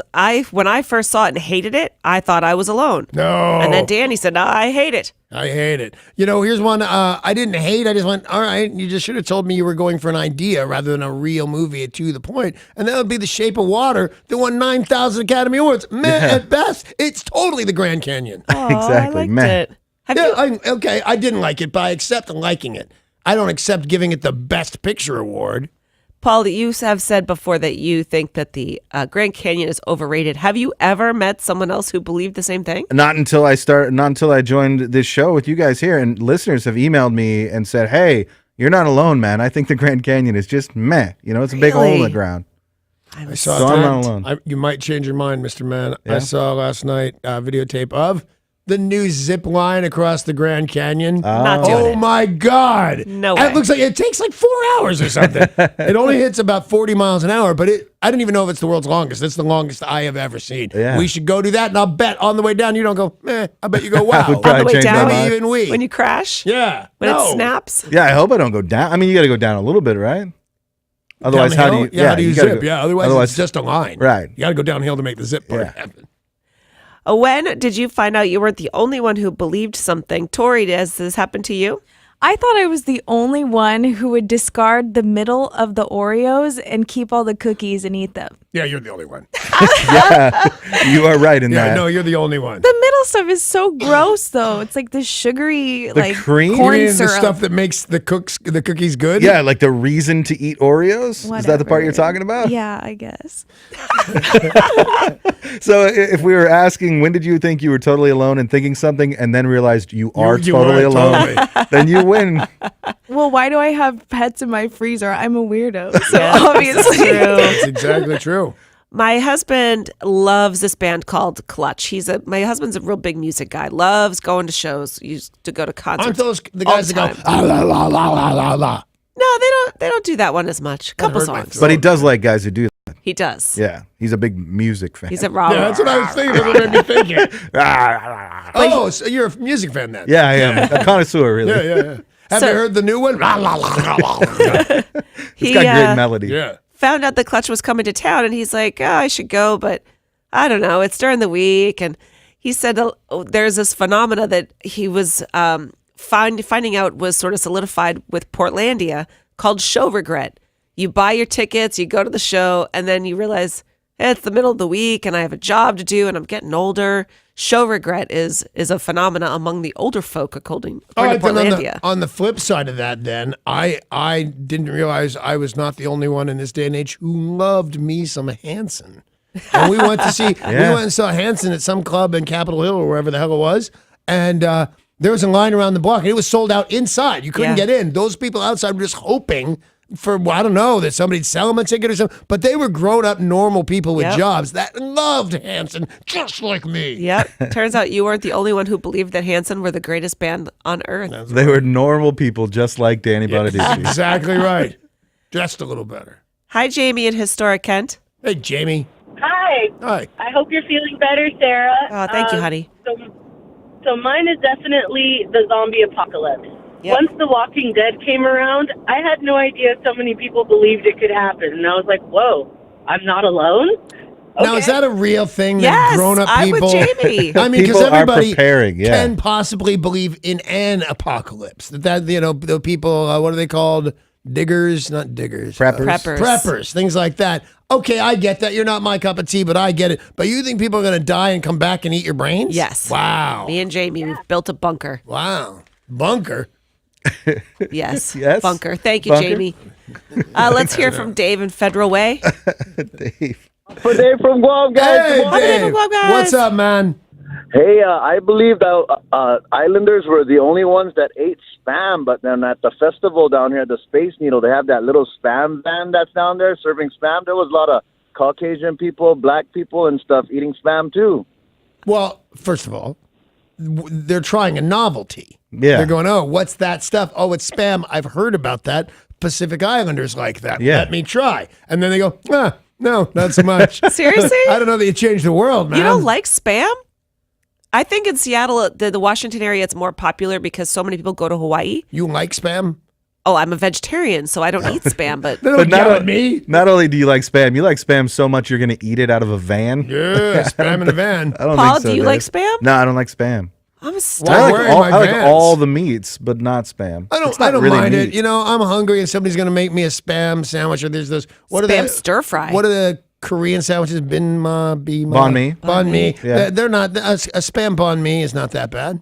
when I first saw it and hated it, I thought I was alone. No. And then Danny said, no, I hate it. I hate it. Here's one I didn't hate. I just went, all right, you just should have told me you were going for an idea rather than a real movie to the point. And that would be The Shape of Water that won 9,000 Academy Awards. Meh at best. It's totally the Grand Canyon. Exactly. I liked Meh. it. Have you? I didn't like it, but I accept liking it. I don't accept giving it the Best Picture award. Paul, you have said before that you think that the Grand Canyon is overrated. Have you ever met someone else who believed the same thing? Not until I joined this show with you guys here, and listeners have emailed me and said, "Hey, you're not alone, man. I think the Grand Canyon is just meh. It's a big hole in the ground." I saw So I'm not alone. you might change your mind, Mr. Man. Yeah? I saw last night a videotape of the new zip line across the Grand Canyon. Not doing Oh it. my God. No And way. it looks like it takes like 4 hours or something. It only hits about 40 miles an hour, but I don't even know if it's the world's longest. It's the longest I have ever seen. Yeah. We should go do that, and I'll bet on the way down you don't go, meh. I bet you go, wow. would On the probably way change my down, mind. Maybe even we. when you crash, Yeah. when No. it snaps. Yeah, I hope I don't go down. I mean, you got to go down a little bit, right? Otherwise, how do Downhill? you? Yeah, how do you gotta zip? go- Yeah, otherwise it's just a line. Right. You got to go downhill to make the zip part Yeah. happen. When did you find out you weren't the only one who believed something? Tori, has this happened to you? I thought I was the only one who would discard the middle of the Oreos and keep all the cookies and eat them. Yeah, you're the only one. Yeah, you are right in Yeah, that. no, you're the only one. The middle cereal stuff is so gross, though. It's like the sugary, The like cream? corn You mean syrup. the stuff that makes the cookies good? Yeah, like the reason to eat Oreos. Is that the part you're talking about? Yeah, I guess. So if we were asking, when did you think you were totally alone and thinking something, and then realized you are you totally are alone, totally. then you win. Well, why do I have pets in my freezer? I'm a weirdo. So obviously. That's exactly true. My husband loves this band called Clutch. My husband's a real big music guy. Loves going to shows. Used to go to concerts. Aren't those the all guys the that go, time. ah, la, la, la, la, la, la? No, they don't do that one as much. Couple hurt my songs. throat. But he does like guys who do that. He does. Yeah, he's a big music fan. He's a raw. Yeah, that's what I was thinking. That's what made me thinking. Oh, so you're a music fan then? Yeah, I am. A connoisseur, really. Yeah. Have So- you heard the new one? La, la, la, la, la. It's got great melody. Yeah. Found out the Clutch was coming to town, and he's like, "Oh, I should go, but I don't know. It's during the week." And he said there's this phenomena that he was finding out was sort of solidified with Portlandia called show regret. You buy your tickets, you go to the show, and then you realize it's the middle of the week, and I have a job to do, and I'm getting older. Show regret is a phenomena among the older folk, according to Then Portlandia. on the flip side of that, then I didn't realize I was not the only one in this day and age who loved me some Hanson. And we went to see we went and saw Hanson at some club in Capitol Hill or wherever the hell it was, and there was a line around the block, and it was sold out inside. You couldn't Yeah. get in. Those people outside were just hoping for, well, I don't know, that somebody'd sell them a ticket or something. But they were grown-up, normal people with Yep. jobs that loved Hanson just like me. Yep. Turns out you weren't the only one who believed that Hanson were the greatest band on earth. They were normal people just like Danny Bonaducci. Exactly right. Just a little better. Hi, Jamie in historic Kent. Hey, Jamie. Hi. Hi. I hope you're feeling better, Sarah. Oh, thank you, honey. So mine is definitely the zombie apocalypse. Yep. Once The Walking Dead came around, I had no idea so many people believed it could happen. And I was like, whoa, I'm not alone? Now, is that a real thing that Yes, grown-up I'm with people... Jamie. I mean, because People are everybody preparing, yeah. can possibly believe in an apocalypse. That you know, the people, what are they called? Diggers? Not diggers. Preppers. Preppers, things like that. Okay, I get that. You're not my cup of tea, but I get it. But you think people are going to die and come back and eat your brains? Yes. Wow. Me and Jamie, we've built a bunker. Wow. Bunker. Yes. Yes. Bunker. Thank you, Bunker? Jamie. Let's hear from Dave in Federal Way. Dave. For Dave from Guam, guys. Hey, Hi, Dave. Dave. Welcome, guys. What's up, man? Hey, I believe that Islanders were the only ones that ate Spam, but then at the festival down here at the Space Needle, they have that little Spam van that's down there serving Spam. There was a lot of Caucasian people, black people, and stuff eating Spam too. Well, first of all, they're trying a novelty. Yeah. They're going, oh, what's that stuff? Oh, it's Spam. I've heard about that. Pacific Islanders like that. Yeah. Let me try. And then they go, no, not so much. Seriously? I don't know that you changed the world, man. You don't like Spam? I think in Seattle, the Washington area, it's more popular because so many people go to Hawaii. You like Spam? Oh, I'm a vegetarian, so I don't eat Spam, but They don't yell at me. Not only do you like Spam, you like Spam so much you're going to eat it out of a van. Yeah, Spam in a van. I don't Paul, think so, do you Dave. like Spam? No, I don't like Spam. I'm a Why star. I wearing like, my I like Vans? all the meats, but not Spam. I It's not don't really mind meat. it. You know, I'm hungry and somebody's going to make me a Spam sandwich or there's those. What are Spam the stir fry. What are the Korean sandwiches? Banh mi. Banh mi. Yeah. They're not. A Spam banh mi is not that bad.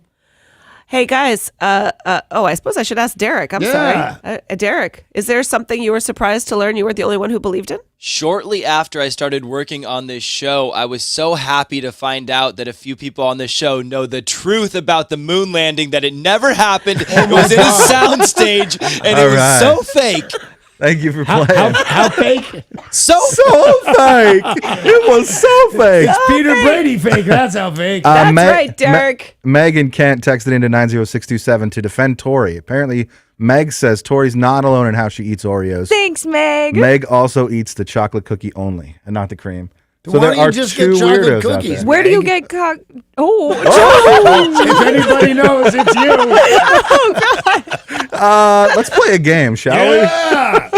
Hey guys, I suppose I should ask Derek. I'm sorry. Derek, is there something you were surprised to learn you were the only one who believed in? Shortly after I started working on this show, I was so happy to find out that a few people on the show know the truth about the moon landing, that it never happened. It was in a soundstage, and it was so fake. Thank you for playing. How fake? So fake. It was so fake. Peter Brady fake. That's how fake. That's right, Derek. Megan Kent texted into 90627 to defend Tori. Apparently, Meg says Tori's not alone in how she eats Oreos. Thanks, Meg. Meg also eats the chocolate cookie only and not the cream. So Why there don't you are just two get chocolate weirdos out cookies? there. Where do you Meg? get If anybody knows, it's you. Let's play a game, shall we? Yeah.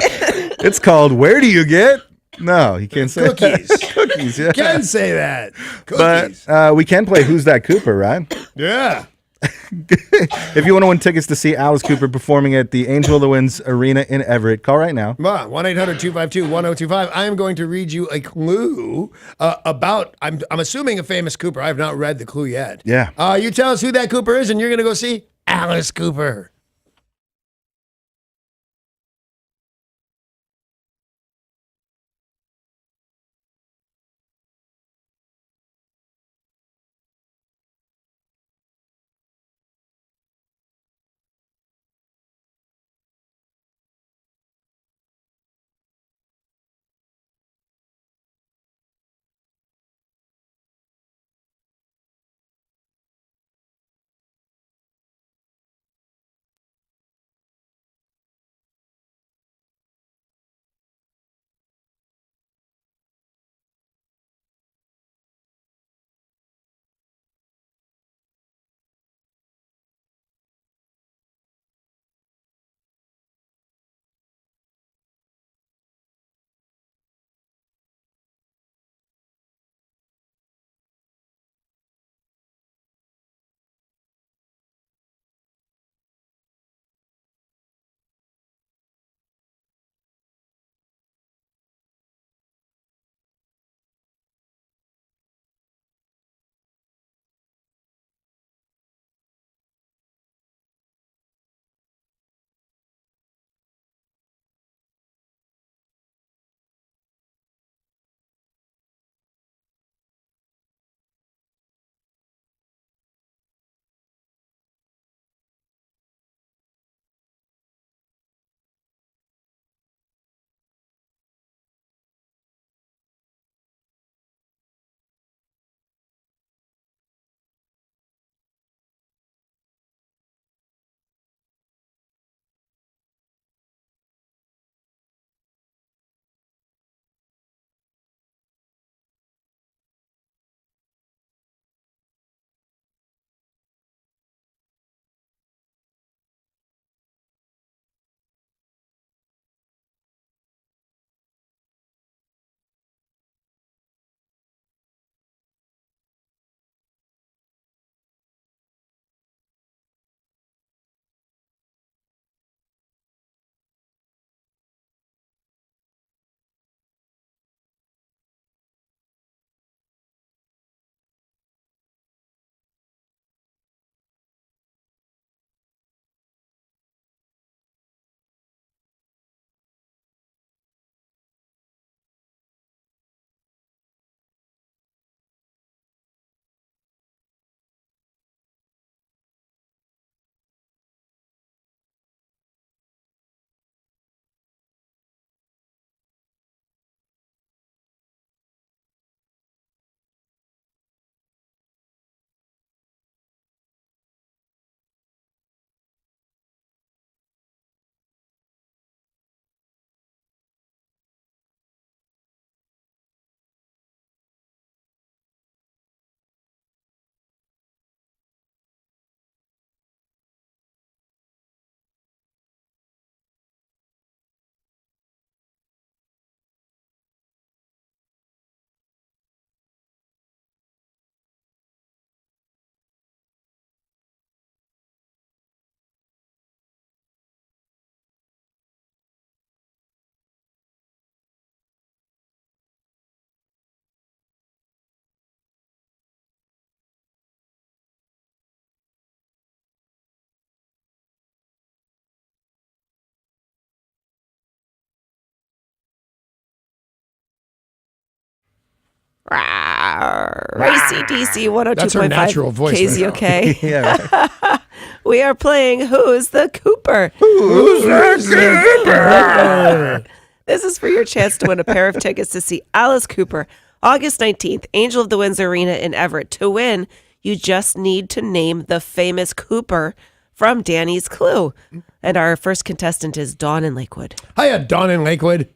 It's called Where Do You Get? No, you can't say Cookies. that. Cookies, yeah. Can say that. But Cookies. we can play Who's That Cooper, right? Yeah. If you want to win tickets to see Alice Cooper performing at the Angel of the Winds Arena in Everett, call right now. 1-800-252-1025. I am going to read you a clue about, I'm assuming a famous Cooper. I have not read the clue yet. Yeah. You tell us who that Cooper is, and you're going to go see Alice Cooper. Racy DC 102.5 That's her natural voice. KZOK. Yeah, right. We are playing Who's the Cooper? Who's the Cooper? This is for your chance to win a pair of tickets to see Alice Cooper August 19th, Angel of the Winds Arena in Everett. To win, you just need to name the famous Cooper from Danny's Clue. And our first contestant is Dawn in Lakewood. Hiya, Dawn in Lakewood.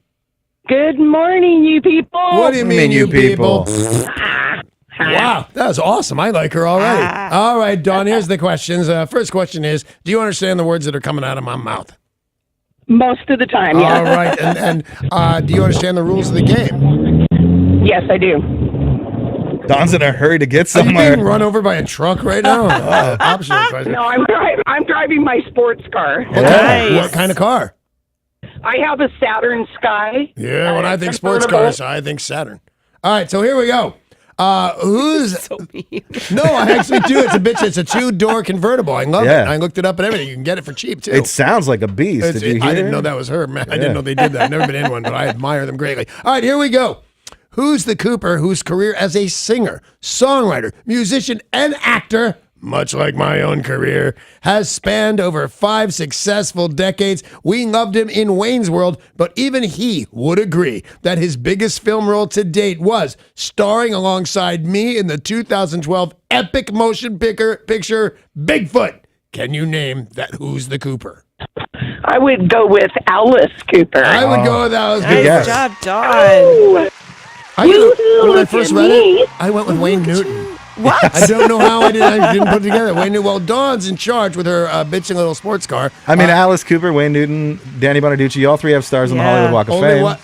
Good morning, you people. What do you mean, you people? Wow, that was awesome. I like her already. All right, Dawn, here's the questions. First question is, do you understand the words that are coming out of my mouth? Most of the time, yeah. All right, and do you understand the rules of the game? Yes, I do. Don's in a hurry to get Are you somewhere. being run over by a truck right now? Optional question. No, I'm driving my sports car. Okay. What kind of car? I have a Saturn Sky. Yeah, when I think sports convertible. cars, I think Saturn. All right, so here we go. Who's So mean. No, I actually do. It's a bitch. It's a 2-door convertible. I love it. Yeah. I looked it up and everything. You can get it for cheap too. It sounds like a beast. It's- Did you hear? I didn't know that was her, man. I didn't know they did that. I've never been in one, but I admire them greatly. All right, here we go. Who's the Cooper whose career as a singer, songwriter, musician, and actor, much like my own career, has spanned over 5 successful decades? We loved him in Wayne's World, but even he would agree that his biggest film role to date was starring alongside me in the 2012 epic motion picture Bigfoot. Can you name that? Who's the Cooper? I would go with Alice Cooper. I would go with Alice Cooper. Nice guess. job, Don. Oh, When I first read it, I went with Wayne Newton. What? I don't know how I didn't put it together. Wayne Newton. Well, Dawn's in charge with her bitching little sports car. I mean, Alice Cooper, Wayne Newton, Danny Bonaducci, all three have stars on the Yeah. Hollywood Walk of Only Fame. what?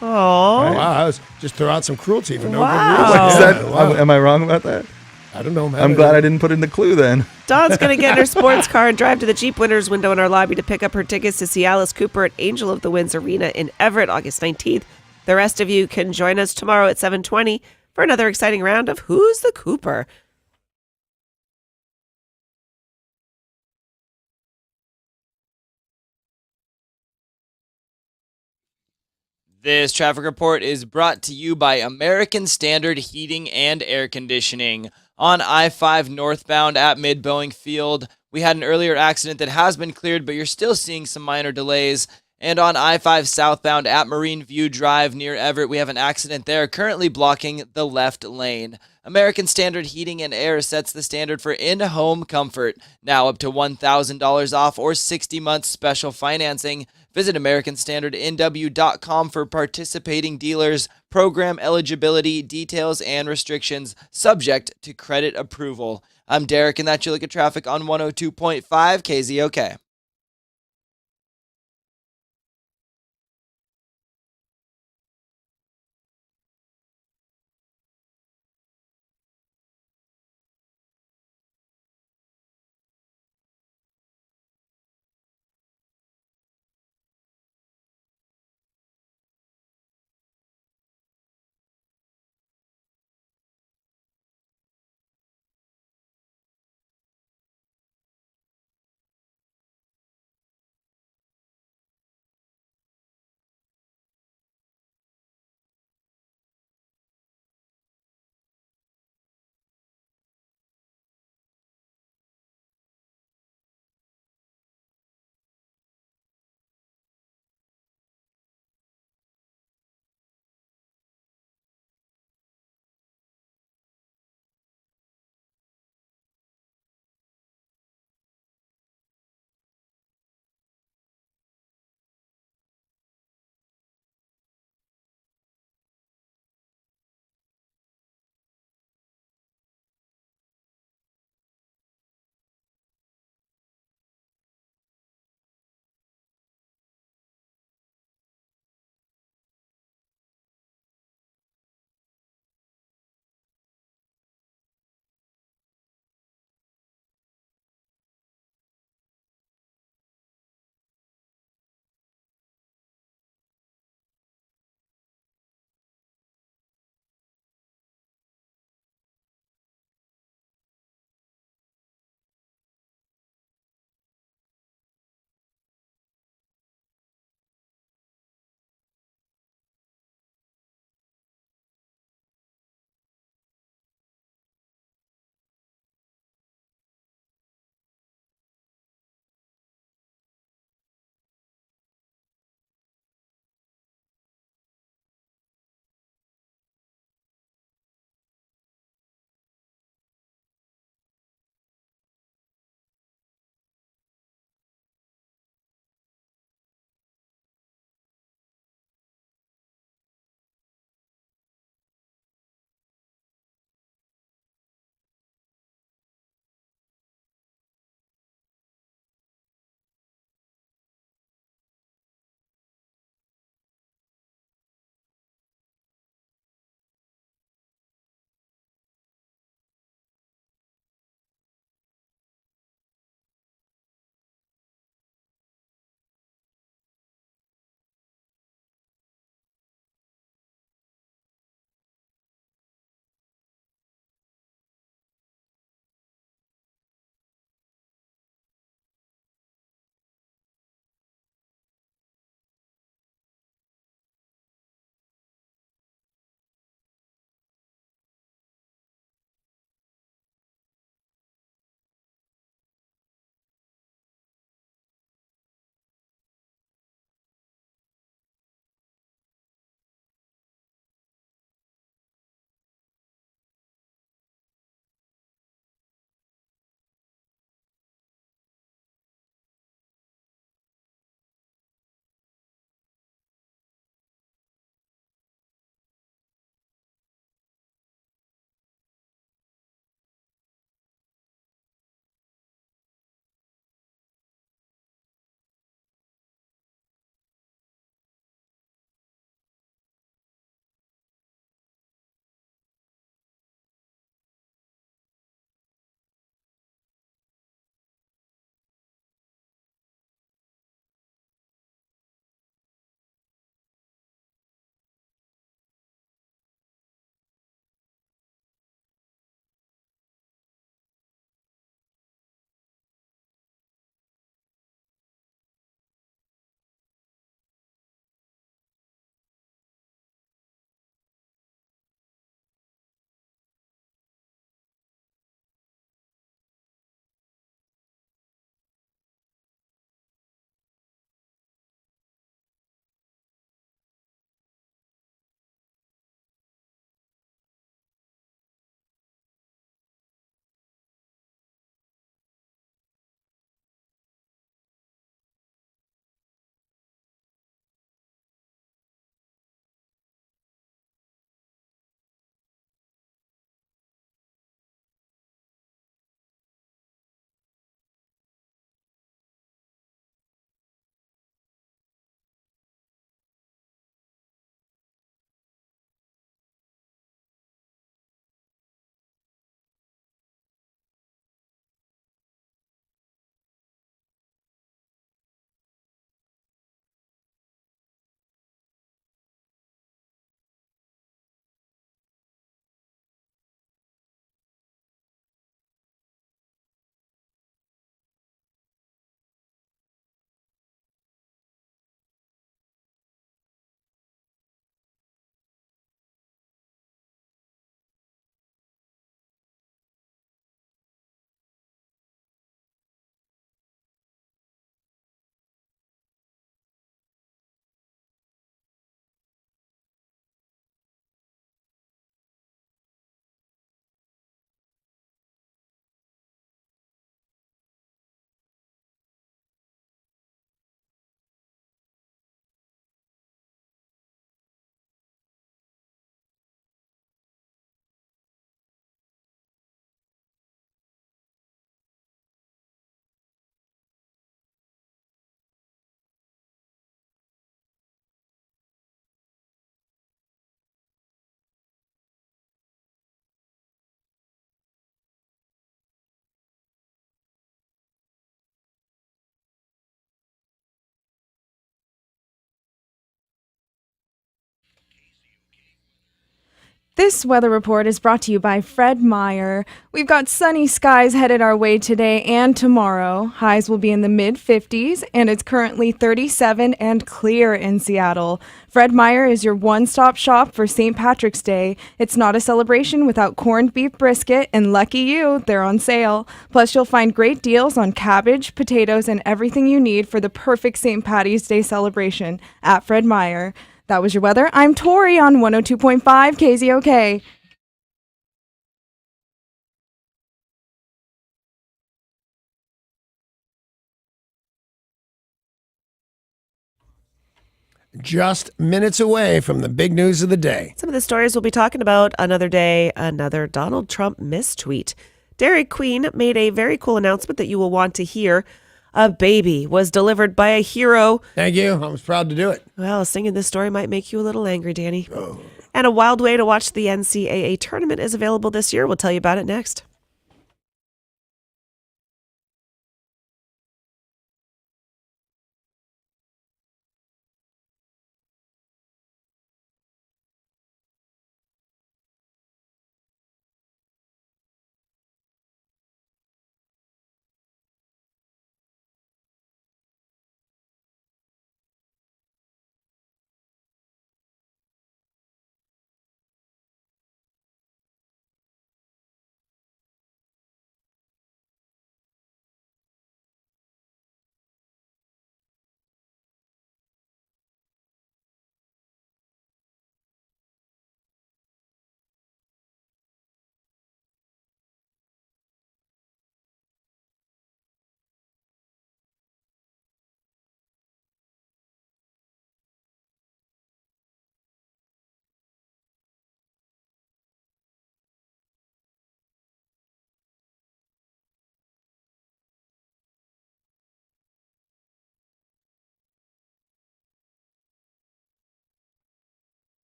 Oh. Wow, I was just throw out some cruelty for no Wow. good reason. Is Yeah, that- wow. Am I wrong about that? I don't know. Man. I'm glad I didn't put in the clue then. Dawn's going to get in her sports car and drive to the Jeep Winners window in our lobby to pick up her tickets to see Alice Cooper at Angel of the Winds Arena in Everett, August 19th. The rest of you can join us tomorrow at 7:20 for another exciting round of Who's the Cooper? This traffic report is brought to you by American Standard Heating and Air Conditioning. On I-5 northbound at Mid-Boeing Field, we had an earlier accident that has been cleared, but you're still seeing some minor delays. And on I-5 southbound at Marine View Drive near Everett, we have an accident there currently blocking the left lane. American Standard Heating and Air sets the standard for in-home comfort. Now up to $1,000 off or 60 months special financing. Visit AmericanStandardNW.com for participating dealers, program eligibility, details, and restrictions, subject to credit approval. I'm Derek, and that's your look at traffic on 102.5 KZOK. This weather report is brought to you by Fred Meyer. We've got sunny skies headed our way today and tomorrow. Highs will be in the mid-50s, and it's currently 37 and clear in Seattle. Fred Meyer is your one-stop shop for St. Patrick's Day. It's not a celebration without corned beef brisket, and lucky you, they're on sale. Plus, you'll find great deals on cabbage, potatoes, and everything you need for the perfect St. Patty's Day celebration at Fred Meyer. That was your weather. I'm Tori on 102.5 KZOK. Just minutes away from the big news of the day. Some of the stories we'll be talking about another day, another Donald Trump mistweet. Dairy Queen made a very cool announcement that you will want to hear. A baby was delivered by a hero. Thank you. I was proud to do it. Well, singing this story might make you a little angry, Danny. Oh. And a wild way to watch the NCAA tournament is available this year. We'll tell you about it next.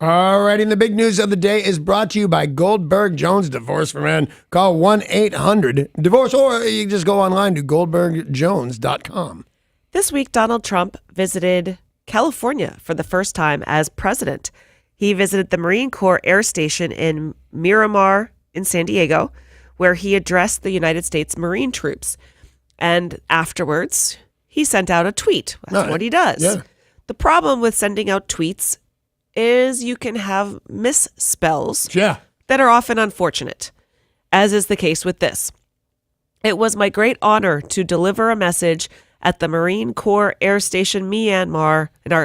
All right, and the big news of the day is brought to you by Goldberg Jones Divorce for Men. Call 1-800-DIVORCE, or you can just go online to goldbergjones.com. This week, Donald Trump visited California for the first time as president. He visited the Marine Corps Air Station in Miramar in San Diego, where he addressed the United States Marine troops. And afterwards, he sent out a tweet. That's what he does. Yeah. The problem with sending out tweets is you can have misspells that are often unfortunate, as is the case with this. It was my great honor to deliver a message at the Marine Corps Air Station Miramar. Oh,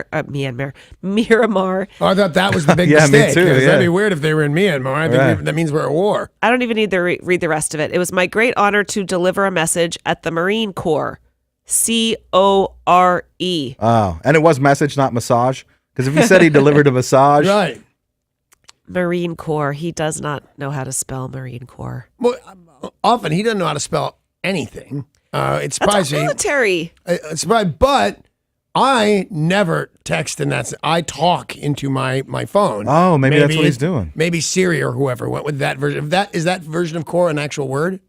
I thought that was the big mistake. Me too. That'd be weird if they were in Myanmar. I think that means we're at war. I don't even need to read the rest of it. It was my great honor to deliver a message at the Marine Corps. CORE. Oh, and it was message, not massage? Because if he said he delivered a massage. Right. Marine Corps. He does not know how to spell Marine Corps. Well, often he doesn't know how to spell anything. It's surprising. That's military. It's surprising, but I never text, and I talk into my phone. Oh, maybe that's what he's doing. Maybe Siri or whoever went with that version. Is that version of core an actual word?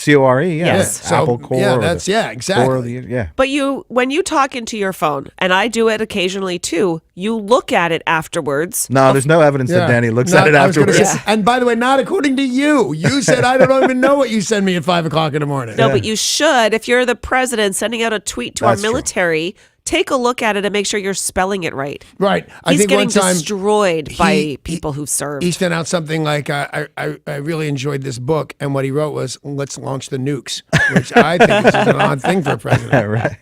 Core, yeah. Yes. Apple Core. Yeah, exactly. Yeah. But when you talk into your phone, and I do it occasionally too, you look at it afterwards. No, there's no evidence that Danny looks at it I was gonna afterwards. say, and by the way, not according to you. You said I don't even know what you send me at 5 o'clock in the morning. No, but you should. If you're the president sending out a tweet to That's our military, take a look at it and make sure you're spelling it right. Right. I He's think getting one time destroyed by people who've served. he sent out something like, I really enjoyed this book. And what he wrote was, let's launch the nukes, which I think is an odd thing for a president. Right.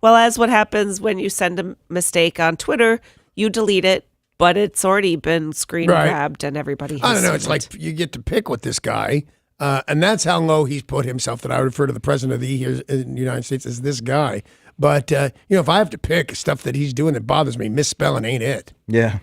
Well, as what happens when you send a mistake on Twitter, you delete it, but it's already been screen grabbed and everybody has I don't know. seen It's it. like you get to pick with this guy. And that's how low he's put himself, that I would refer to the president of the here in the United States as this guy. But, if I have to pick stuff that he's doing that bothers me, misspelling ain't it. Yeah.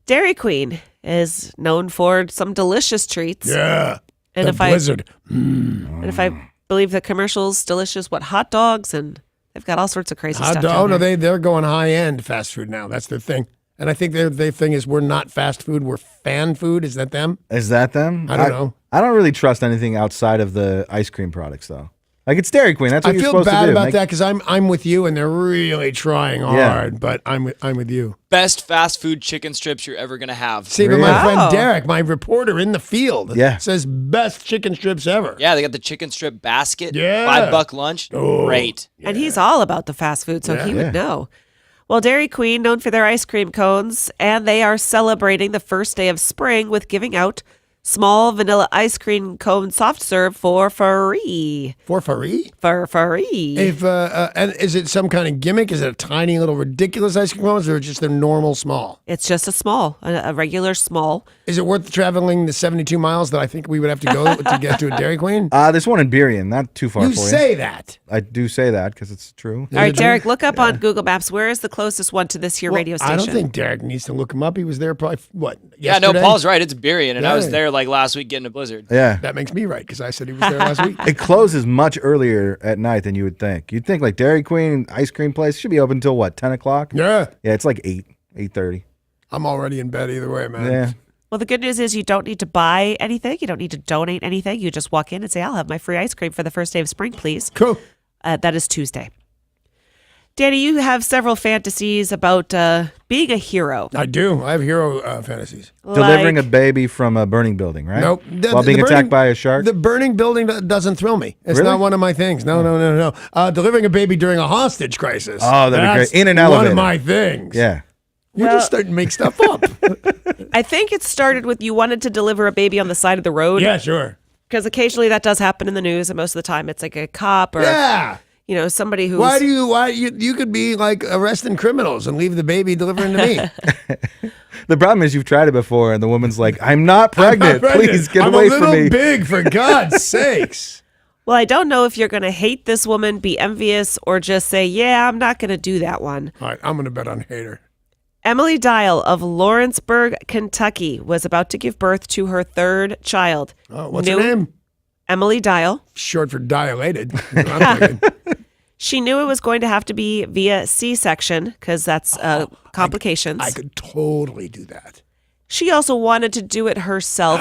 Dairy Queen is known for some delicious treats. Yeah. And the if blizzard. And if I believe the commercial's delicious, hot dogs, and they've got all sorts of crazy stuff. Oh, no, down there. they're going high-end fast food now. That's their thing. And I think their thing is we're not fast food, we're fan food. Is that them? Is that them? I don't know. I don't really trust anything outside of the ice cream products, though. Like, it's Dairy Queen. That's what I you're feel supposed to bad do. about that because I'm with you, and they're really trying hard. But I'm with you. Best fast food chicken strips you're ever gonna have. See, but my Wow. friend Derek, my reporter in the field, Yeah. says best chicken strips ever. Yeah, they got the chicken strip basket. Yeah. $5 lunch. Oh. Great. And he's all about the fast food, so he would know. Well, Dairy Queen, known for their ice cream cones, and they are celebrating the first day of spring with giving out small vanilla ice cream cone soft serve for free. For free? For free. If and is it some kind of gimmick? Is it a tiny little ridiculous ice cream cones, or just a normal small? It's just a regular small. Is it worth traveling the 72 miles that I think we would have to go to get to a Dairy Queen? There's one in Burien, not too far You for you. say that. I do say that because it's true. All right, Derek, look up on Google Maps. Where is the closest one to this here Well, radio station? I don't think Derek needs to look him up. He was there probably, Yeah, no, yesterday? Paul's right. It's Burien, and I was Yeah. there like last week getting a blizzard. Yeah. That makes me right because I said he was there last week. It closes much earlier at night than you would think. You'd think like Dairy Queen ice cream place should be open until what, 10 o'clock? Yeah. Yeah, it's like 8:30. I'm already in bed either way, man. Yeah. Well, the good news is you don't need to buy anything. You don't need to donate anything. You just walk in and say, I'll have my free ice cream for the first day of spring, please. Cool. That is Tuesday. Danny, you have several fantasies about being a hero. I do. I have hero fantasies. Delivering a Like- baby from a burning building, right? Nope. While being attacked by a shark? The burning building doesn't thrill me. It's Really? not one of my things. No. Delivering a baby during a hostage crisis. Oh, that'd be That's great. In an one elevator. of my things. Yeah. You're just starting to make stuff up. I think it started with you wanted to deliver a baby on the side of the road. Yeah, sure. Because occasionally that does happen in the news, and most of the time it's like a cop or Yeah. somebody who's Why you could be like arresting criminals and leave the baby delivering to me. The problem is you've tried it before, and the woman's like, I'm not pregnant. Please get I'm away a little from me. big, for God's sakes. Well, I don't know if you're going to hate this woman, be envious, or just say, yeah, I'm not going to do that one. All right, I'm going to bet on hater. Emily Dial of Lawrenceburg, Kentucky, was about to give birth to her third child. Oh, what's her name? Emily Dial. Short for dilated. That's what I'm thinking. She knew it was going to have to be via C-section because that's complications. I could totally do that. She also wanted to do it herself,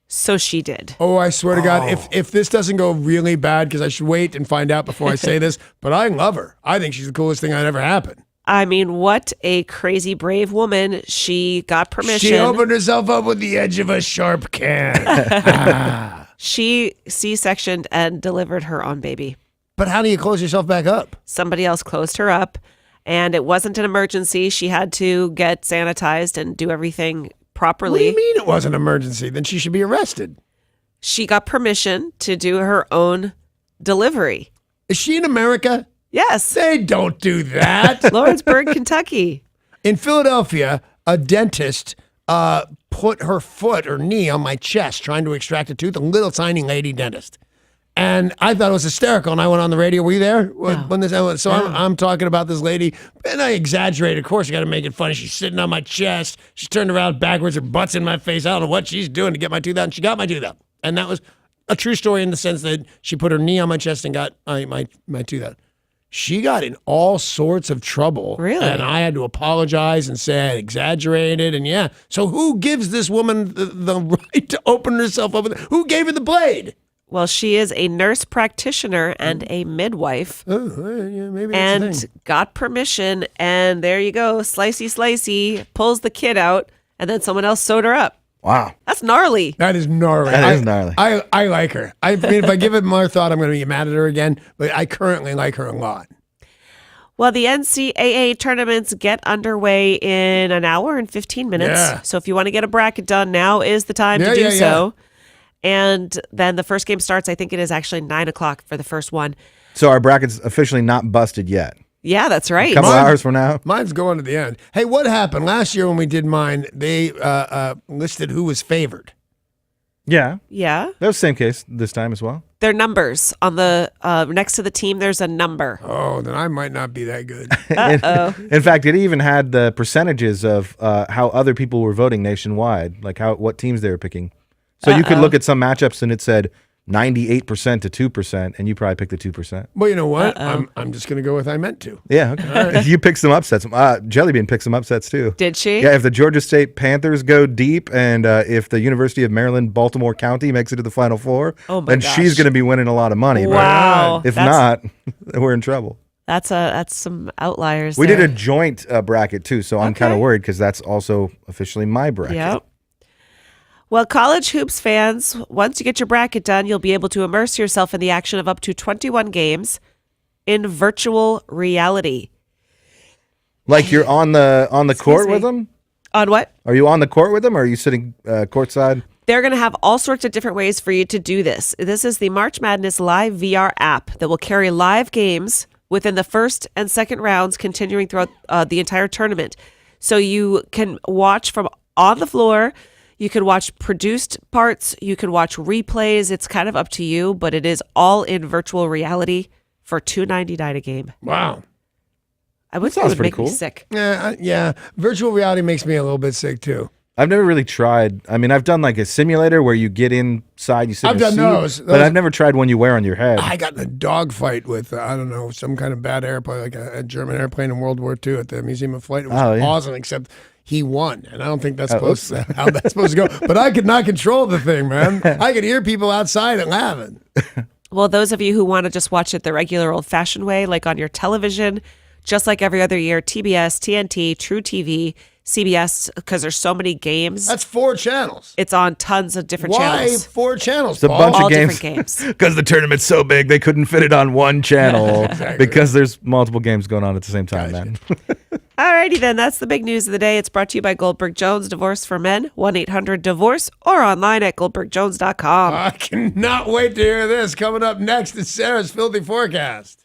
so she did. Oh, I swear to God, if this doesn't go really bad, because I should wait and find out before I say this, but I love her. I think she's the coolest thing that ever happened. I mean, what a crazy brave woman. She got permission. She opened herself up with the edge of a sharp can. She C-sectioned and delivered her own baby. But how do you close yourself back up? Somebody else closed her up, and it wasn't an emergency. She had to get sanitized and do everything properly. What do you mean it wasn't an emergency? Then she should be arrested. She got permission to do her own delivery. Is she in America? Yes. They don't do that. Lawrenceburg, Kentucky. In Philadelphia, a dentist put her foot or knee on my chest trying to extract a tooth, a little tiny lady dentist. And I thought it was hysterical, and I went on the radio. Were you there? When this, so I'm talking about this lady, and I exaggerated. Of course, you got to make it funny. She's sitting on my chest. She's turned around backwards. Her butt's in my face. I don't know what she's doing to get my tooth out, and she got my tooth out. And that was a true story in the sense that she put her knee on my chest and got my tooth out. she got in all sorts of trouble. Really? And I had to apologize and say I exaggerated. And yeah. So who gives this woman the right to open herself up? Who gave her the blade? Well, she is a nurse practitioner and a midwife. Oh, yeah, maybe that's the And thing. got permission. And there you go. Slicey pulls the kid out. And then someone else sewed her up. Wow. That's gnarly. That is gnarly. That is gnarly. I like her. I mean, if I give it more thought, I'm going to get mad at her again. But I currently like her a lot. Well, the NCAA tournaments get underway in an hour and 15 minutes. Yeah. So if you want to get a bracket done, now is the time to do so. And then the first game starts, I think it is actually 9 o'clock for the first one. So our bracket's officially not busted yet. Yeah, that's right. A couple hours from now. Mine's going to the end. Hey, what happened last year when we did mine? They listed who was favored. Yeah. Yeah. That was the same case this time as well. They're numbers. On the next to the team, there's a number. Oh, then I might not be that good. In fact, it even had the percentages of how other people were voting nationwide, like what teams they were picking. So you could look at some matchups and it said 98% to 2%, and you probably picked the 2%. Well, you know what? I'm just going to go with I meant to. Yeah, okay. You picked some upsets. Jellybean picked some upsets too. Did she? Yeah, if the Georgia State Panthers go deep, and if the University of Maryland Baltimore County makes it to the Final Four, then she's going to be winning a lot of money. Wow. But if not, we're in trouble. That's some outliers. We there. did a joint bracket too, so I'm kind of worried because that's also officially my bracket. Yep. Well, college hoops fans, once you get your bracket done, you'll be able to immerse yourself in the action of up to 21 games in virtual reality. Like you're on the court with them? On what? Are you on the court with them, or are you sitting courtside? They're going to have all sorts of different ways for you to do this. This is the March Madness Live VR app that will carry live games within the first and second rounds, continuing throughout the entire tournament. So you can watch from on the floor. You can watch produced parts. You can watch replays. It's kind of up to you, but it is all in virtual reality for $2.99 a game. Wow. I would say it sounds would pretty make me cool. sick. Yeah. Virtual reality makes me a little bit sick too. I've never really tried. I mean, I've done like a simulator where you get inside, you sit I've in a done seat, those. but I've never tried one you wear on your head. I got in a dogfight with, I don't know, some kind of bad airplane, like a German airplane in World War II at the Museum of Flight. It was awesome, except he won. And I don't think that's how that's supposed to go. But I could not control the thing, man. I could hear people outside and laughing. Well, those of you who want to just watch it the regular old-fashioned way, like on your television, just like every other year, TBS, TNT, True TV, CBS, because there's so many games. That's 4 channels. It's on tons of different Why channels. 4 channels? It's a bunch All of games. different games. Because the tournament's so big, they couldn't fit it on one channel. Because there's multiple games going on at the same time, man. Alrighty then, that's the big news of the day. It's brought to you by Goldberg Jones Divorce for Men, 1-800-DIVORCE, or online at goldbergjones.com. I cannot wait to hear this. Coming up next is Sarah's Filthy Forecast.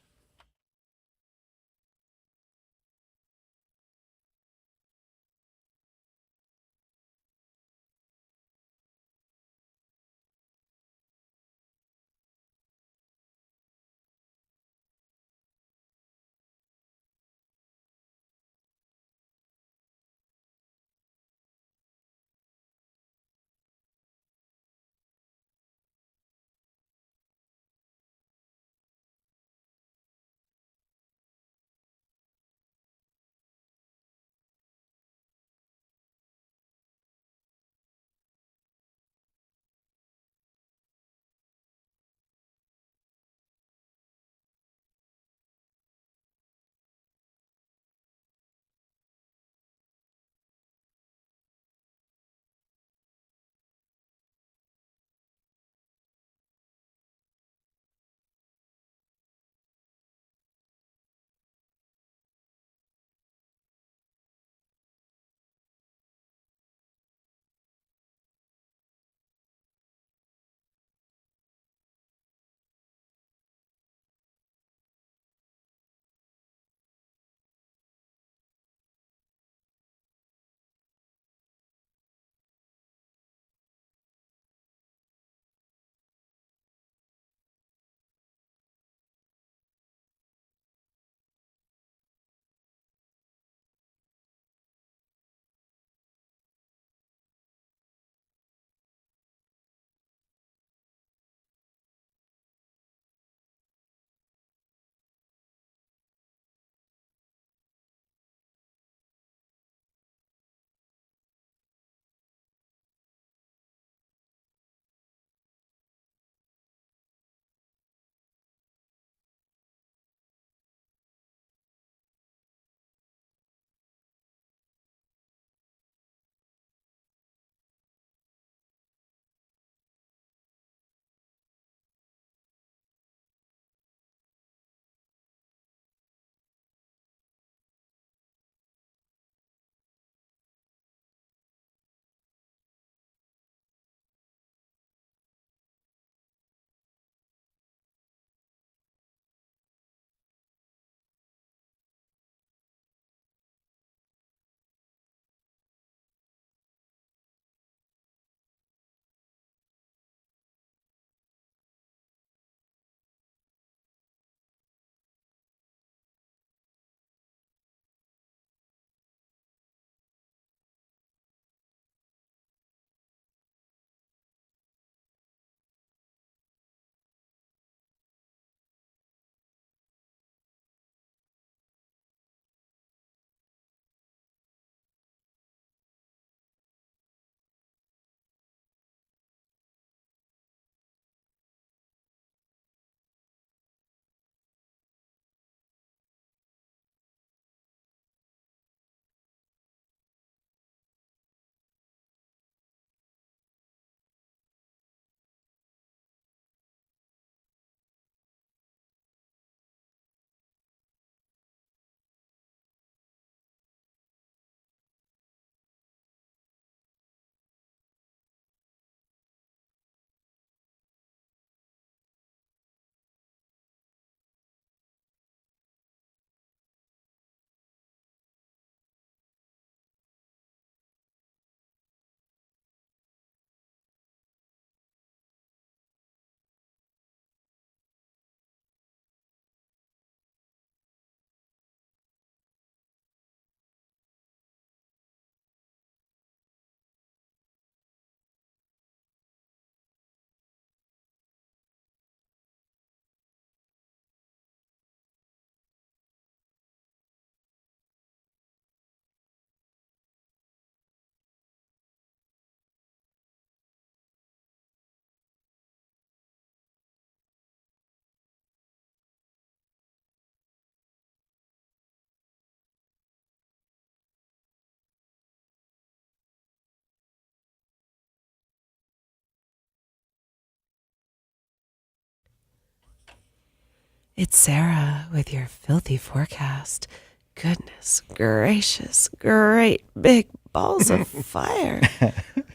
It's Sarah with your filthy forecast. Goodness gracious, great big balls of fire.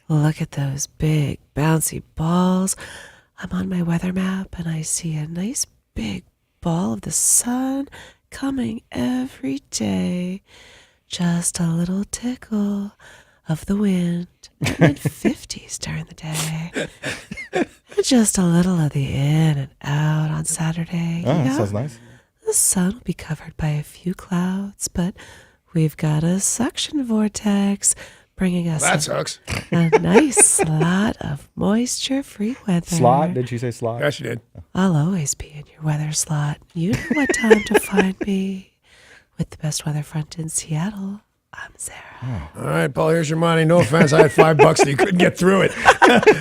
Look at those big bouncy balls. I'm on my weather map and I see a nice big ball of the sun coming every day. Just a little tickle of the wind. Mid-50s during the day. Just a little of the in and out on Saturday. Oh, that sounds nice. The sun will be covered by a few clouds, but we've got a suction vortex bringing us That sucks. a nice slot of moisture-free weather. Slot? Did you say slot? Yes, you did. I'll always be in your weather slot. You know what time to find me. With the best weather front in Seattle, I'm Sarah. All right, Paul, here's your money. No offense, I had $5 that you couldn't get through it.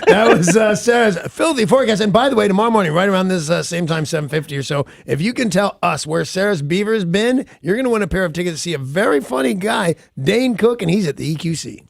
That was Sarah's filthy forecast. And by the way, tomorrow morning, right around this same time, 7:50 or so, if you can tell us where Sarah's Beaver's been, you're going to win a pair of tickets to see a very funny guy, Dane Cook, and he's at the EQC.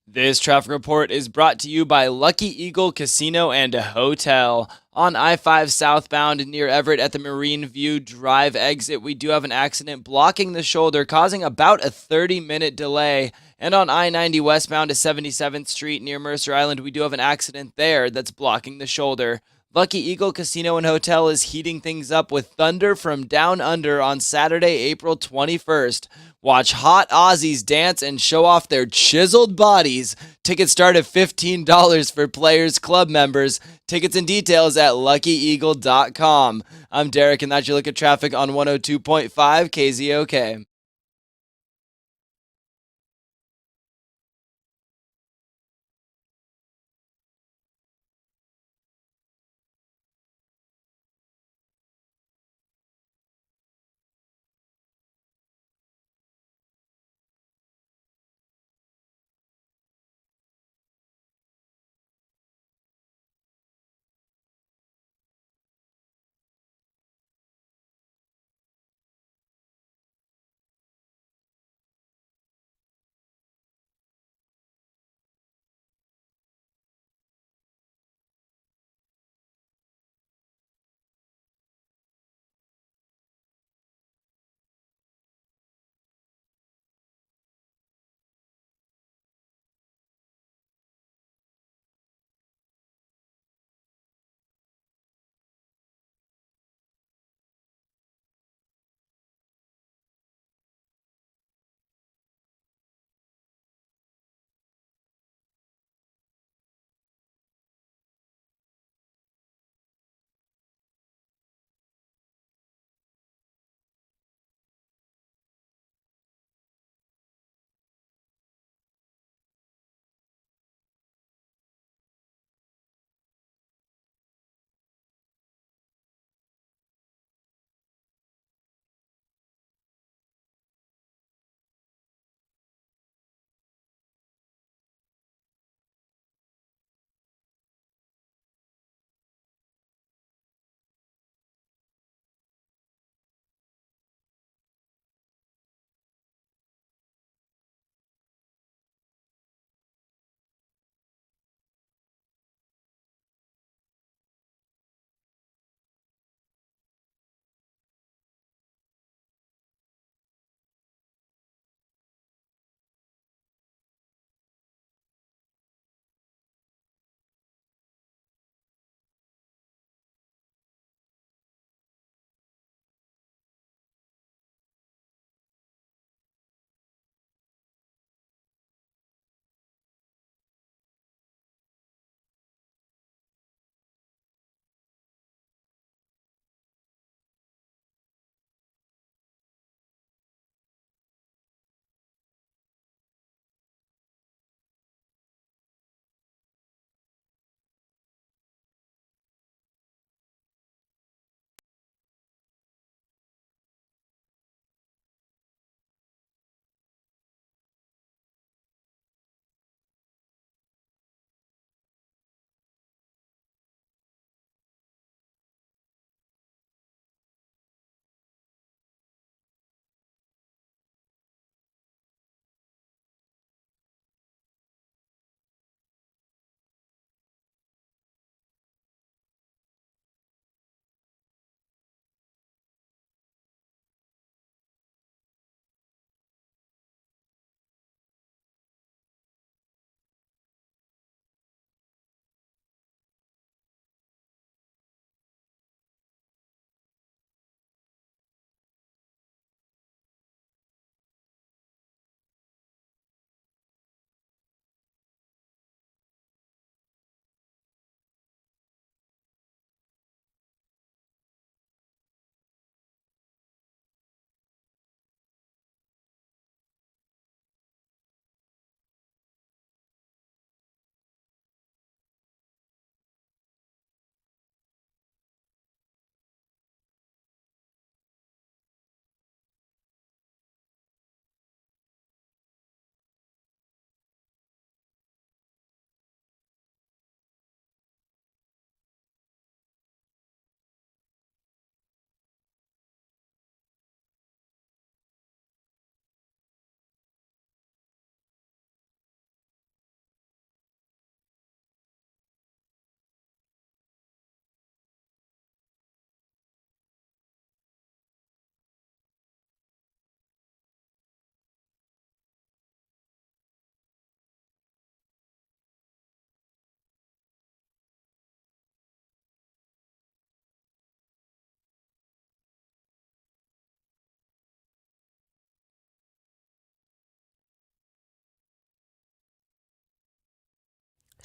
This traffic report is brought to you by Lucky Eagle Casino and Hotel. On I-5 southbound near Everett at the Marine View Drive exit, we do have an accident blocking the shoulder, causing about a 30-minute delay. And on I-90 westbound to 77th Street near Mercer Island, we do have an accident there that's blocking the shoulder. Lucky Eagle Casino and Hotel is heating things up with Thunder from Down Under on Saturday, April 21st. Watch hot Aussies dance and show off their chiseled bodies. Tickets start at $15 for Players Club members. Tickets and details at luckyeagle.com. I'm Derek, and that's your look at traffic on 102.5 KZOK.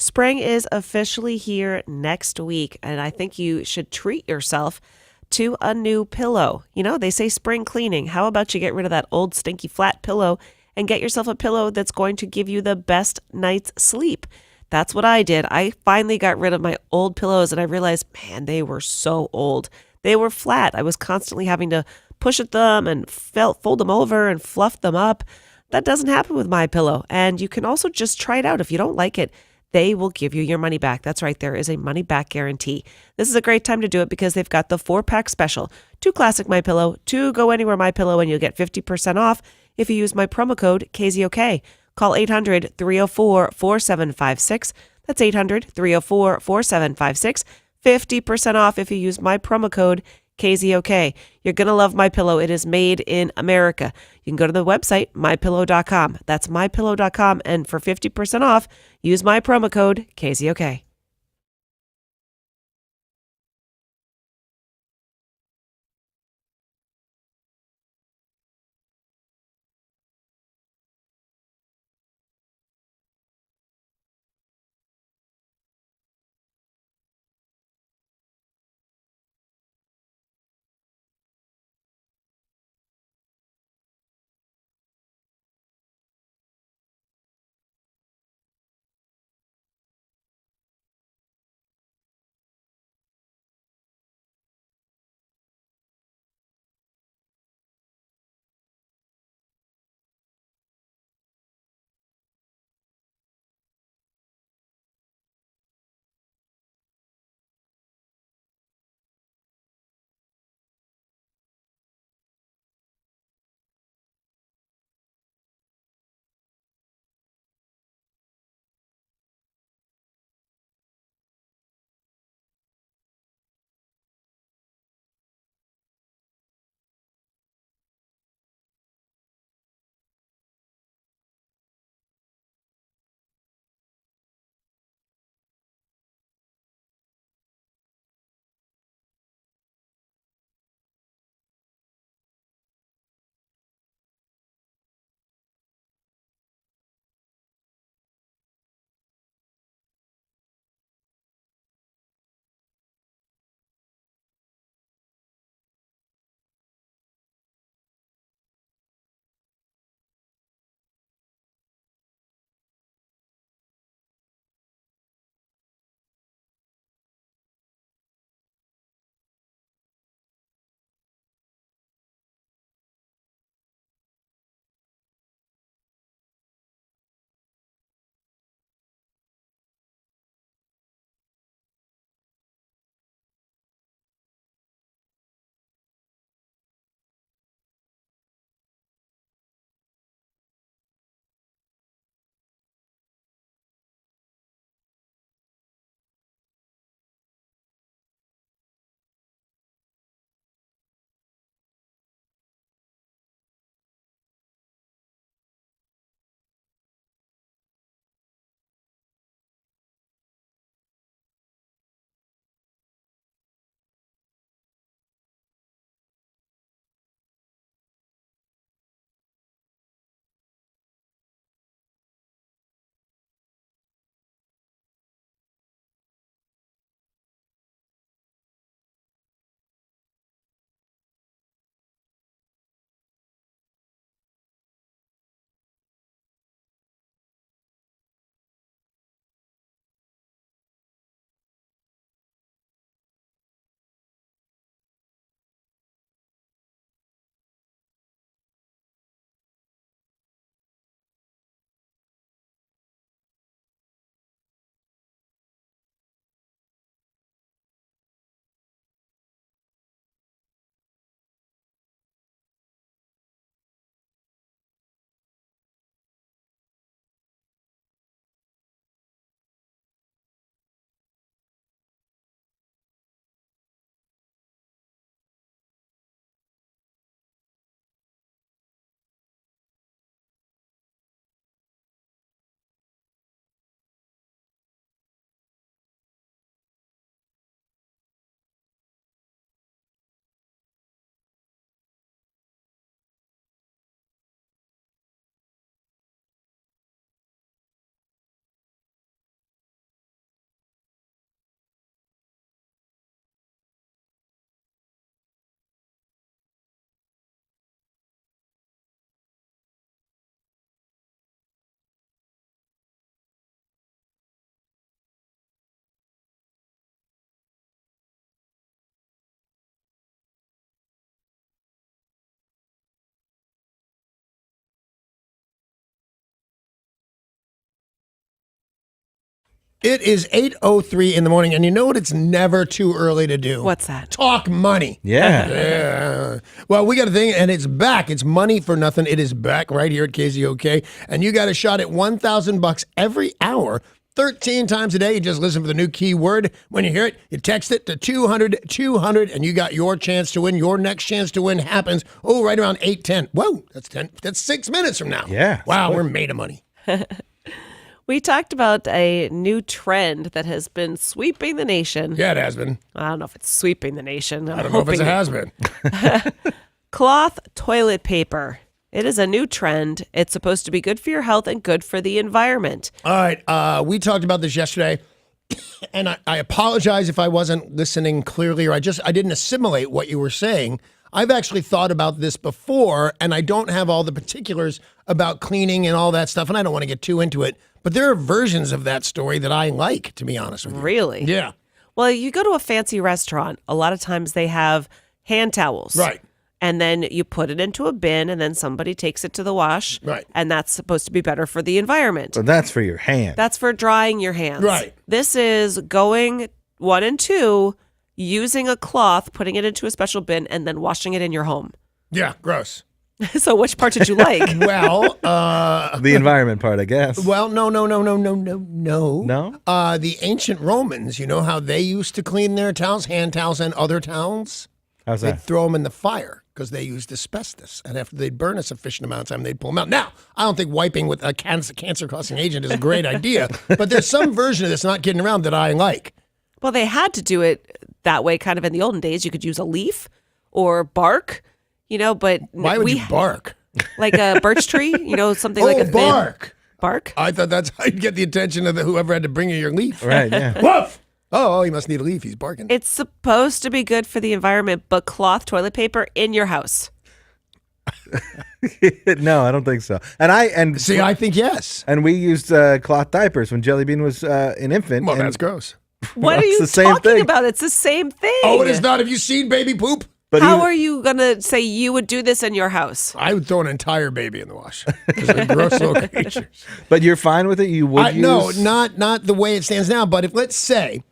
Spring is officially here next week, and I think you should treat yourself to a new pillow. You know, they say spring cleaning. How about you get rid of that old stinky flat pillow and get yourself a pillow that's going to give you the best night's sleep? That's what I did. I finally got rid of my old pillows and I realized, man, they were so old. They were flat. I was constantly having to push at them and fold them over and fluff them up. That doesn't happen with MyPillow. And you can also just try it out. If you don't like it, they will give you your money back. That's right. There is a money back guarantee. This is a great time to do it because they've got the 4-pack special. 2 classic MyPillow, 2 Go Anywhere MyPillow, and you'll get 50% off if you use my promo code KZOK. Call 800-304-4756. That's 800-304-4756. 50% off if you use my promo code KZOK. You're going to love MyPillow. It is made in America. You can go to the website, MyPillow.com. That's MyPillow.com. And for 50% off, use my promo code KZOK. It is 8:03 in the morning, and you know what? It's never too early to do. What's that? Talk money. Yeah. Yeah. Well, we got a thing, and it's back. It's money for nothing. It is back right here at KZOK, and you got a shot at $1,000 every hour. 13 times a day. You just listen for the new keyword. When you hear it, you text it to 200, and you got your chance to win. Your next chance to win happens, right around 8:10. Whoa, that's 10. That's 6 minutes from now. Yeah. Wow, we're made of money. We talked about a new trend that has been sweeping the nation. Yeah, it has been. I don't know if it's sweeping the nation. I don't know if it's a has been. Cloth toilet paper. It is a new trend. It's supposed to be good for your health and good for the environment. All right. We talked about this yesterday, and I apologize if I wasn't listening clearly or I didn't assimilate what you were saying. I've actually thought about this before, and I don't have all the particulars about cleaning and all that stuff, and I don't want to get too into it. But there are versions of that story that I like, to be honest with you. Really? Yeah. Well, you go to a fancy restaurant, a lot of times they have hand towels. Right. And then you put it into a bin, and then somebody takes it to the wash. Right. And that's supposed to be better for the environment. So that's for your hand. That's for drying your hands. Right. This is going 1 and 2, using a cloth, putting it into a special bin, and then washing it in your home. Yeah, gross. So which part did you like? Well, the environment part, I guess. well, no. No? The ancient Romans, you know how they used to clean their towels, hand towels and other towels? How's They'd that? throw them in the fire because they used asbestos. And after they'd burn a sufficient amount of time, they'd pull them out. Now, I don't think wiping with a cancer-causing agent is a great idea, but there's some version of this, not kidding around, that I like. Well, they had to do it that way kind of in the olden days. You could use a leaf or bark, but Why would you bark? Like a birch tree, something like a thin bark. bark. I thought that's how you'd get the attention of whoever had to bring you your leaf. Right, yeah. Woof! Oh, he must need a leaf. He's barking. It's supposed to be good for the environment, but cloth toilet paper in your house. No, I don't think so. See, I think yes. And we used cloth diapers when Jelly Bean was an infant. Well, and that's gross. What are it's you the same talking thing. about? It's the same thing. Oh, it is not. Have you seen baby poop? But How are you going to say you would do this in your house? I would throw an entire baby in the wash. They're gross little creatures. But you're fine with it? You would use? No, not the way it stands now. But if, let's say,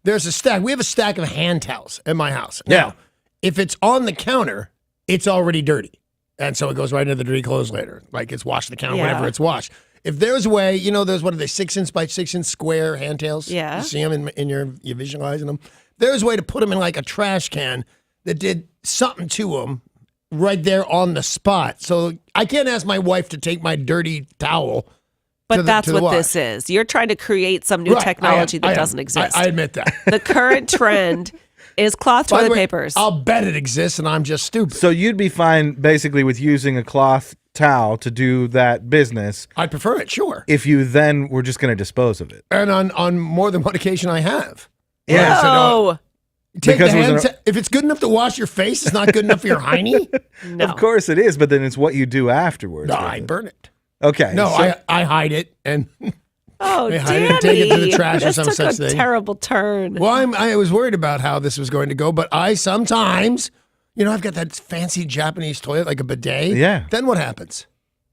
there's a stack. We have a stack of hand towels at my house. Now, if it's on the counter, it's already dirty. And so it goes right into the dirty clothes later. Like it's washed the counter whenever it's washed. If there's a way, those, what are they, 6-inch by 6-inch square hand tails? Yeah. You see them you're visualizing them. There's a way to put them in like a trash can that did something to them right there on the spot. So I can't ask my wife to take my dirty towel. But that's what this is. You're trying to create some new technology that doesn't exist. I admit that. The current trend is cloth By the toilet way, papers. I'll bet it exists, and I'm just stupid. So you'd be fine basically with using a cloth towel to do that business. I'd prefer it, sure. If you then were just going to dispose of it. And on more than one occasion, I have. Yeah. So take Because the it was hand if it's good enough to wash your face, it's not good enough for your hiney? No. Of course it is, but then it's what you do afterwards. No, with I it. burn it. Okay. No, so- I hide it and Oh, I Danny. didn't take it to the trash or this some took such a thing. terrible turn. Well, I was worried about how this was going to go, but I sometimes, I've got that fancy Japanese toilet like a bidet. Yeah. Then what happens?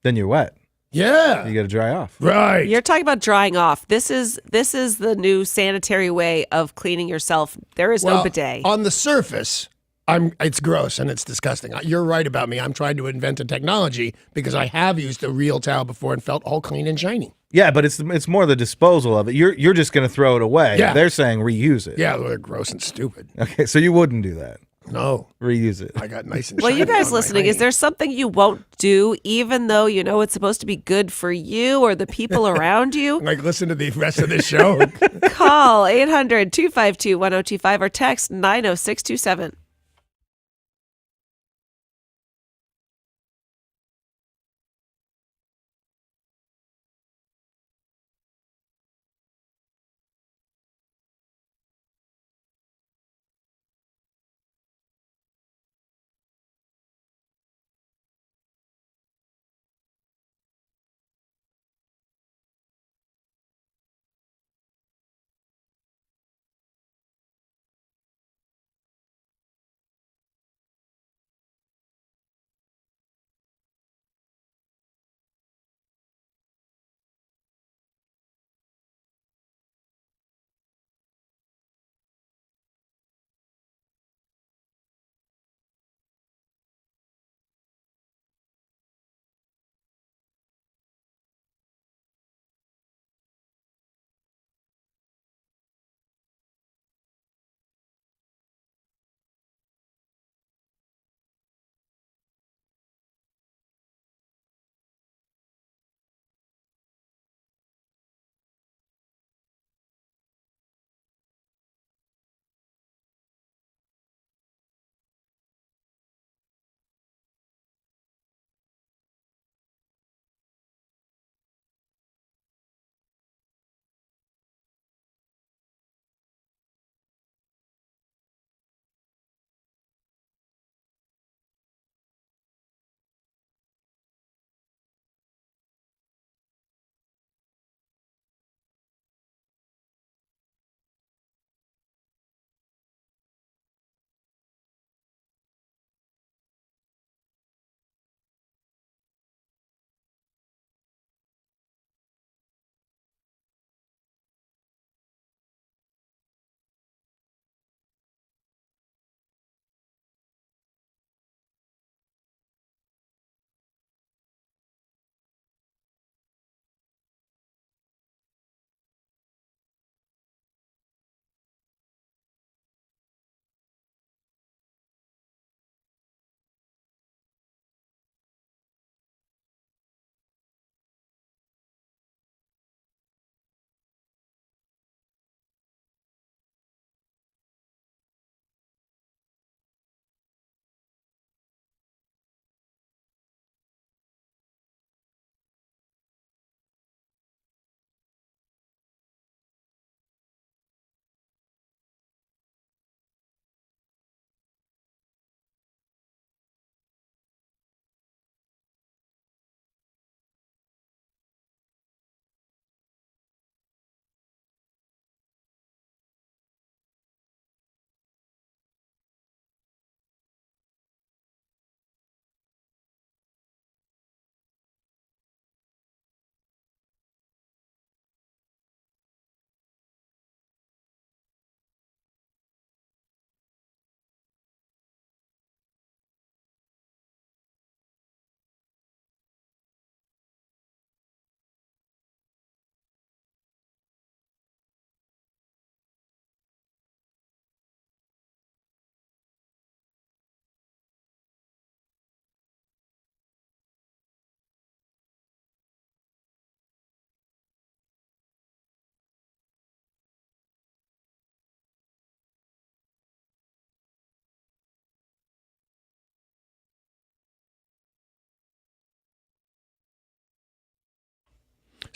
Then you're wet. Yeah. You got to dry off. Right. You're talking about drying off. This is the new sanitary way of cleaning yourself. There is no bidet. On the surface, it's gross and it's disgusting. You're right about me. I'm trying to invent a technology because I have used a real towel before and felt all clean and shiny. Yeah, but it's more the disposal of it. You're just going to throw it away. Yeah. They're saying reuse it. Yeah, they're gross and stupid. Okay, so you wouldn't do that. No. Reuse it. I got nice and Well, shiny you guys on my listening, is hiney. there something you won't do even though you know it's supposed to be good for you or the people around you? Like, listen to the rest of this show. Call 800-252-1025 or text 90627.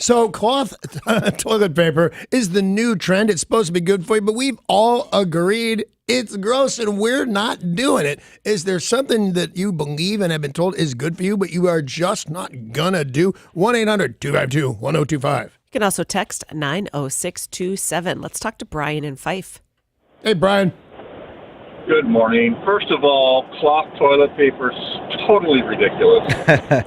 So cloth toilet paper is the new trend. It's supposed to be good for you, but we've all agreed it's gross and we're not doing it. Is there something that you believe and have been told is good for you, but you are just not gonna do? 1-800-252-1025. You can also text 90627. Let's talk to Brian in Fife. Hey, Brian. Good morning. First of all, cloth toilet paper is totally ridiculous.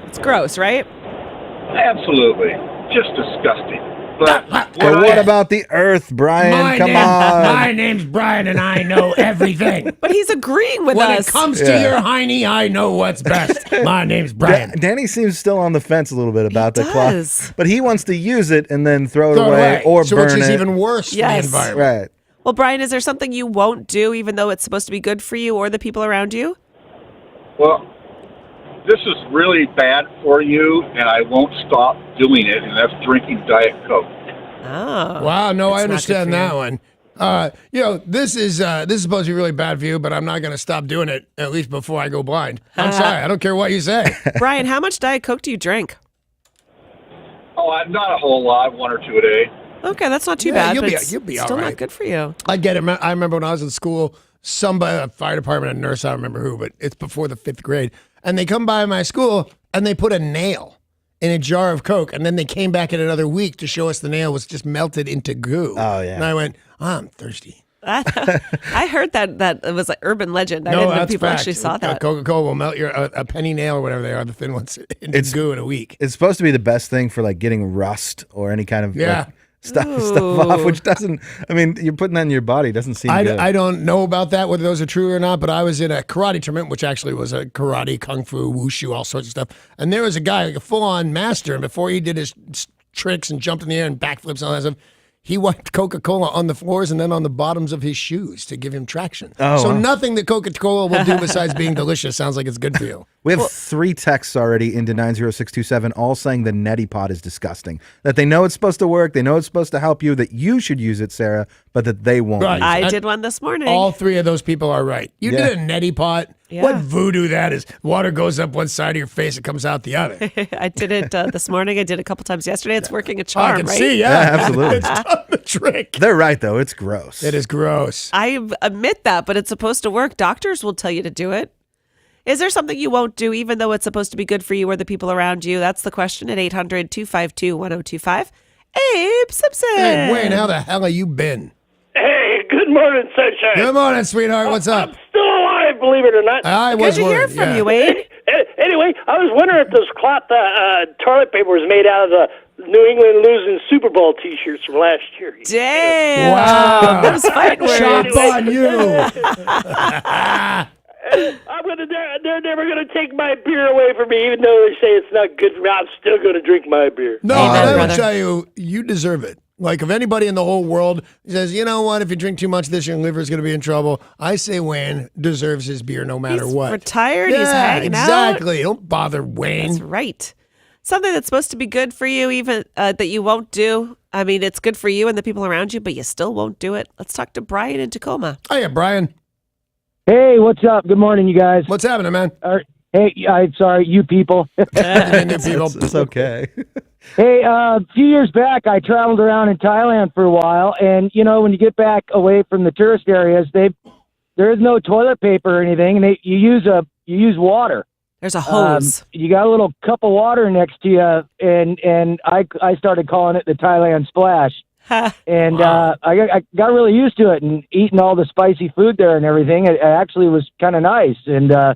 It's gross, right? Absolutely. Just disgusting. But what about the earth, Brian? Come on. My name's Brian and I know everything. But he's agreeing with When us. it comes to your hiney, I know what's best. My name's Brian. Danny seems still on the fence a little bit about the does. cloth. But he wants to use it and then throw it away or so burn which is it. even worse for the Yes. environment. Right. Well, Brian, is there something you won't do even though it's supposed to be good for you or the people around you? Well, this is really bad for you, and I won't stop doing it, and that's drinking Diet Coke. Oh. Wow, no, I That's not understand good for that you. one. This is supposed to be really bad for you, but I'm not going to stop doing it at least before I go blind. I'm sorry, I don't care what you say. Brian, how much Diet Coke do you drink? Oh, not a whole lot, 1 or 2 a day. Okay, that's not too Yeah, bad, you'll but be- it's you'll be still all right. not good for you. I get it. I remember when I was in school, somebody, a fire department, a nurse, I don't remember who, but it's before the 5th grade, and they come by my school and they put a nail in a jar of Coke, and then they came back in another week to show us the nail was just melted into goo. Oh, yeah. And I went, I'm thirsty. I heard that it was an urban legend. I No, didn't know that's people fact. actually saw that. Coca-Cola will melt your a penny nail or whatever they are, the thin ones, into goo in a week. It's supposed to be the best thing for like getting rust or any kind of stuff off, which doesn't. I mean, you're putting that in your body. Doesn't seem good. I don't know about that, whether those are true or not, but I was in a karate tournament, which actually was a karate, kung fu, wushu, all sorts of stuff. And there was a guy, like a full-on master, and before he did his tricks and jumped in the air and backflips and all that stuff, he wiped Coca-Cola on the floors and then on the bottoms of his shoes to give him traction. So nothing that Coca-Cola will do besides being delicious sounds like it's good for you. We have 3 texts already into 90627, all saying the neti pot is disgusting. That they know it's supposed to work, they know it's supposed to help you, that you should use it, Sarah, but that they won't. Right. Use it. I did one this morning. All 3 of those people are right. You did a neti pot. Yeah. What voodoo that is. Water goes up one side of your face, it comes out the other. I did it this morning. I did it a couple times yesterday. It's working a I charm, can right? see, Yeah, absolutely. It's done the trick. They're right, though. It's gross. It is gross. I admit that, but it's supposed to work. Doctors will tell you to do it. Is there something you won't do even though it's supposed to be good for you or the people around you? That's the question at 800-252-1025. Abe Simpson. Hey, Wayne, how the hell have you been? Hey, good morning, sunshine. Good morning, sweetheart. What's up? I'm still alive, believe it or not. I was Good to hear worried. from yeah. you, Wayne. Anyway, I was wondering if this cloth toilet paper was made out of the New England losing Super Bowl T-shirts from last year. Damn. Wow. Those fighting words. Chop on you. They're never going to take my beer away from me, even though they say it's not good for me. I'm still going to drink my beer. No, Amen, I will brother. tell you, you deserve it. Like, if anybody in the whole world says, you know what, if you drink too much of this, your liver's going to be in trouble, I say Wayne deserves his beer no matter He's what. retired. Yeah, He's hanging out. exactly. Don't bother Wayne. That's right. Something that's supposed to be good for you, even that you won't do. I mean, it's good for you and the people around you, but you still won't do it. Let's talk to Brian in Tacoma. Oh, yeah, Brian. Hey, what's up? Good morning, you guys. What's happening, man? Hey, I'm sorry, you people. New people. It's okay. Hey, a few years back, I traveled around in Thailand for a while, and you know, when you get back away from the tourist areas, there is no toilet paper or anything, and you use water. There's a hose. You got a little cup of water next to you, and I started calling it the Thailand splash. And I got really used to it, and eating all the spicy food there and everything. It actually was kind of nice. And then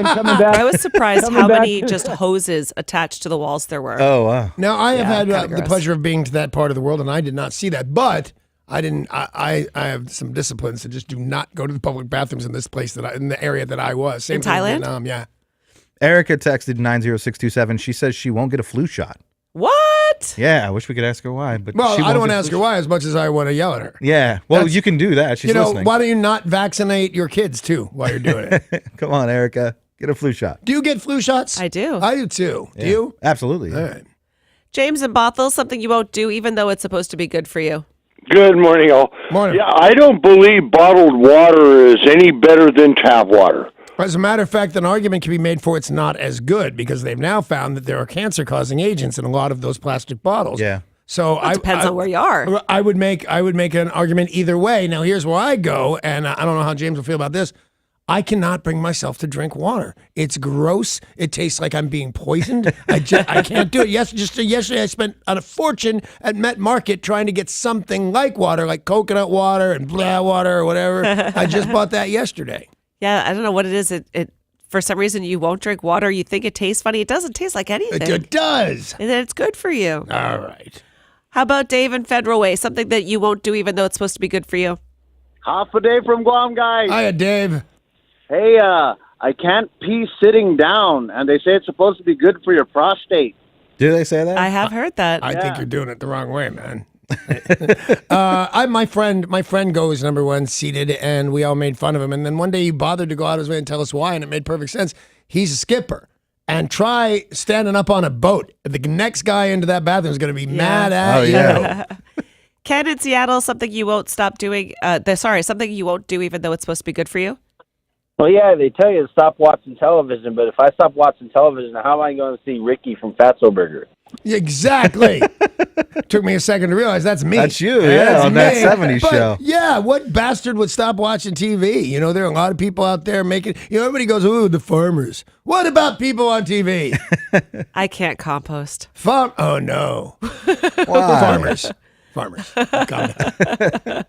coming back, I was surprised coming how back many to- just hoses attached to the walls there were. Oh, wow. Now, I have had kinda the gross. pleasure of being to that part of the world, and I did not see that. But I didn't. I have some disciplines to just do not go to the public bathrooms in this place in the area that I was. Same In thing Thailand? Vietnam, yeah. Erica texted 90627. She says she won't get a flu shot. What? Yeah, I wish we could ask her why. But Well, she I won't don't want to get ask flu her why as much as I want to yell at her. Yeah, well, That's- you can do that. She's listening. Why don't you not vaccinate your kids too while you're doing it? Come on, Erica. Get a flu shot. Do you get flu shots? I do. I do too. Yeah, Do you? Absolutely. Yeah. All right. James and Bothell, something you won't do even though it's supposed to be good for you. Good morning, all. Morning. Yeah, I don't believe bottled water is any better than tap water. As a matter of fact, an argument can be made for it's not as good because they've now found that there are cancer-causing agents in a lot of those plastic bottles. Yeah. So It depends on where you are. I would make an argument either way. Now, here's where I go, and I don't know how James will feel about this. I cannot bring myself to drink water. It's gross. It tastes like I'm being poisoned. I can't do it. Yesterday I spent a fortune at Met Market trying to get something like water, like coconut water and blah water or whatever. I just bought that yesterday. Yeah, I don't know what it is. It for some reason you won't drink water. You think it tastes funny. It doesn't taste like anything. It does. And it's good for you. All right. How about Dave in Federal Way? Something that you won't do even though it's supposed to be good for you. Half a day from Guam, guys. Hiya, Dave. Hey, I can't pee sitting down, and they say it's supposed to be good for your prostate. Do they say that? I have heard that. I think you're doing it the wrong way, man. My friend goes number one seated, and we all made fun of him. And then one day he bothered to go out his way and tell us why, and it made perfect sense. He's a skipper, and try standing up on a boat. The next guy into that bathroom is going to be mad at you. Yeah. Ken in Seattle, something you won't stop doing. Something you won't do even though it's supposed to be good for you. Well, yeah, they tell you to stop watching television, but if I stop watching television, how am I going to see Ricky from Fatso Burger? Exactly. Took me a second to realize that's me. That's you, on that 70s show. Yeah, what bastard would stop watching TV? You know, there are a lot of people out there making, everybody goes, ooh, the farmers. What about people on TV? I can't compost. Oh, no. Why? Farmers. Calm down.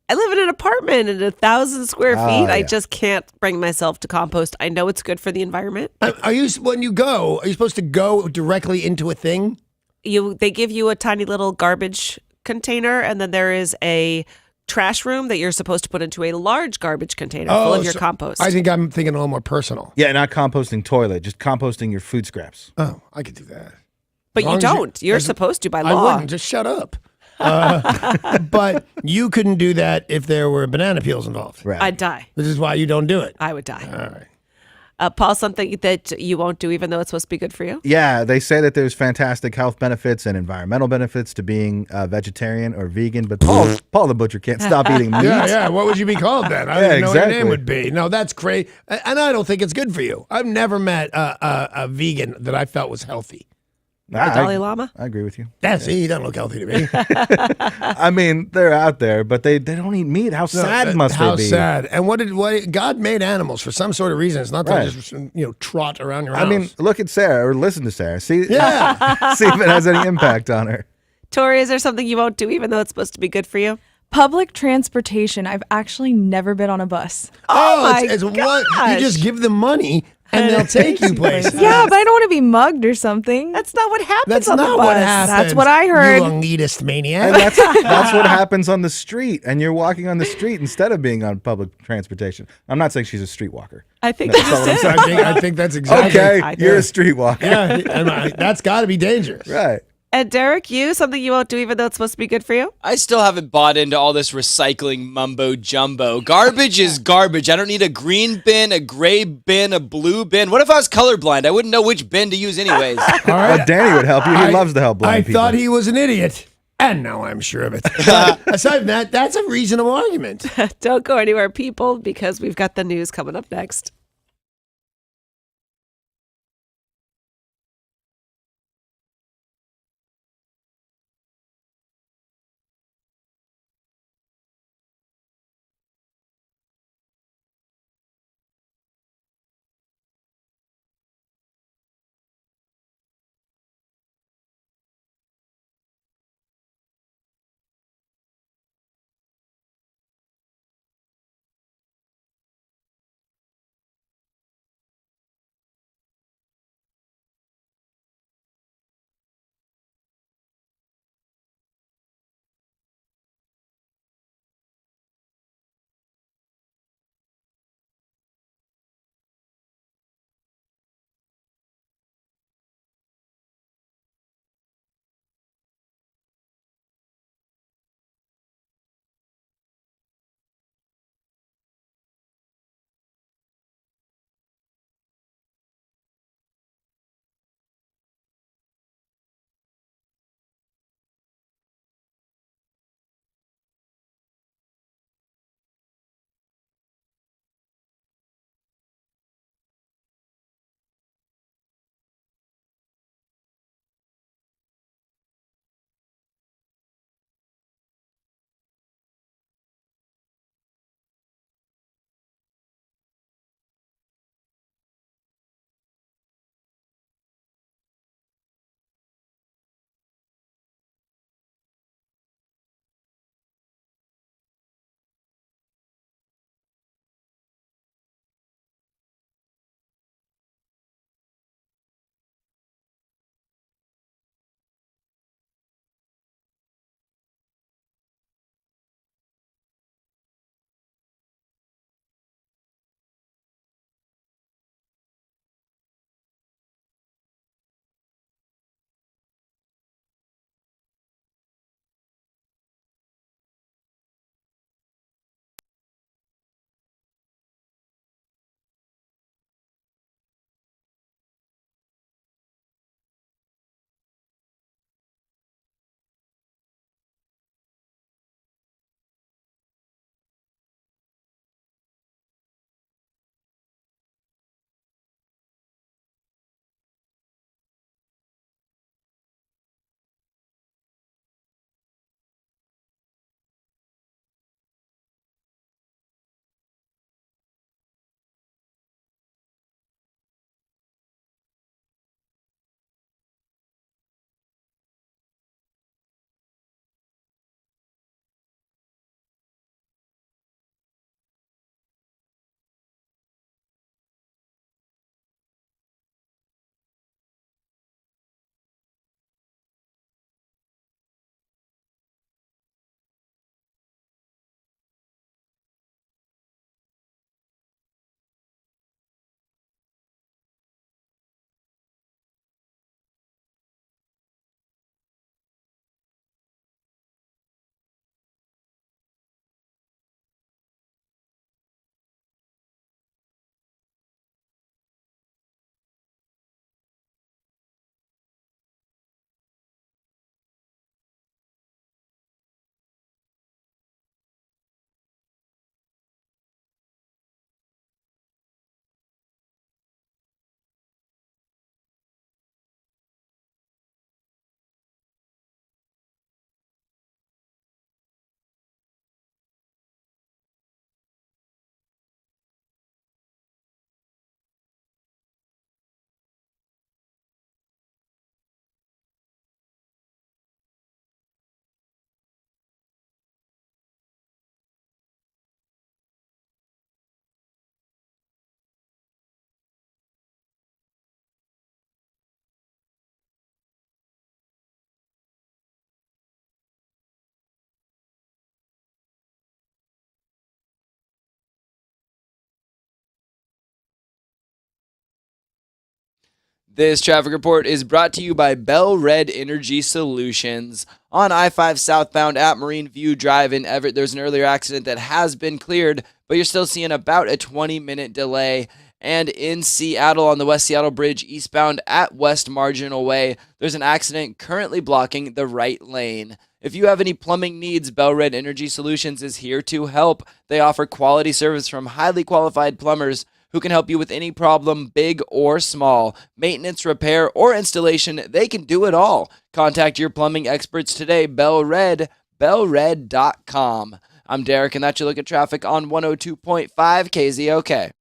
I live in an apartment in 1,000 square feet. I yeah. just can't bring myself to compost. I know it's good for the environment. When you go, are you supposed to go directly into a thing? They give you a tiny little garbage container, and then there is a trash room that you're supposed to put into a large garbage container full of your compost. I think I'm thinking a little more personal. Yeah, not composting toilet, just composting your food scraps. Oh, I could do that. But you don't. You're supposed to by law. I wouldn't. Just shut up. But you couldn't do that if there were banana peels involved. Right. I'd die. This is why you don't do it. I would die. All right. Paul, something that you won't do even though it's supposed to be good for you? Yeah, they say that there's fantastic health benefits and environmental benefits to being vegetarian or vegan, but Paul the Butcher can't stop eating meat. Yeah. What would you be called then? I Yeah, don't know what your exactly. name would be. No, that's crazy. And I don't think it's good for you. I've never met a vegan that I felt was healthy. The Dalai Lama? I agree with you. See, he doesn't look healthy to me. I mean, they're out there, but they don't eat meat. How sad must they be? How sad. And what God made animals for some sort of reason. It's not to Right. just trot around your house. I mean, look at Sarah or listen to Sarah. See, Yeah. see if it has any impact on her. Tori, is there something you won't do even though it's supposed to be good for you? Public transportation. I've actually never been on a bus. It's what you just give them money and they'll take you places. Yeah, but I don't want to be mugged or something. That's not what happens That's on the not bus. what happens. That's what I heard. You elitist maniac. And that's what happens on the street, and you're walking on the street instead of being on public transportation. I'm not saying she's a streetwalker. I think That's not what I'm saying. I think that's exactly. Okay, you're a streetwalker. Yeah, and that's got to be dangerous. Right. And Derek, something you won't do even though it's supposed to be good for you? I still haven't bought into all this recycling mumbo jumbo. Garbage is garbage. I don't need a green bin, a gray bin, a blue bin. What if I was colorblind? I wouldn't know which bin to use anyways. All right. Well, Danny would help you. He loves to help blind I people. thought he was an idiot. And now I'm sure of it. Aside from that, that's a reasonable argument. Don't go anywhere, people, because we've got the news coming up next. This traffic report is brought to you by Bell Red Energy Solutions. On I-5 southbound at Marine View Drive in Everett, there's an earlier accident that has been cleared, but you're still seeing about a 20-minute delay. And in Seattle on the West Seattle Bridge eastbound at West Marginal Way, there's an accident currently blocking the right lane. If you have any plumbing needs, Bell Red Energy Solutions is here to help. They offer quality service from highly qualified plumbers who can help you with any problem, big or small. Maintenance, repair, or installation, they can do it all. Contact your plumbing experts today, Bell Red, bellred.com. I'm Derek, and that's your look at traffic on 102.5 KZOK.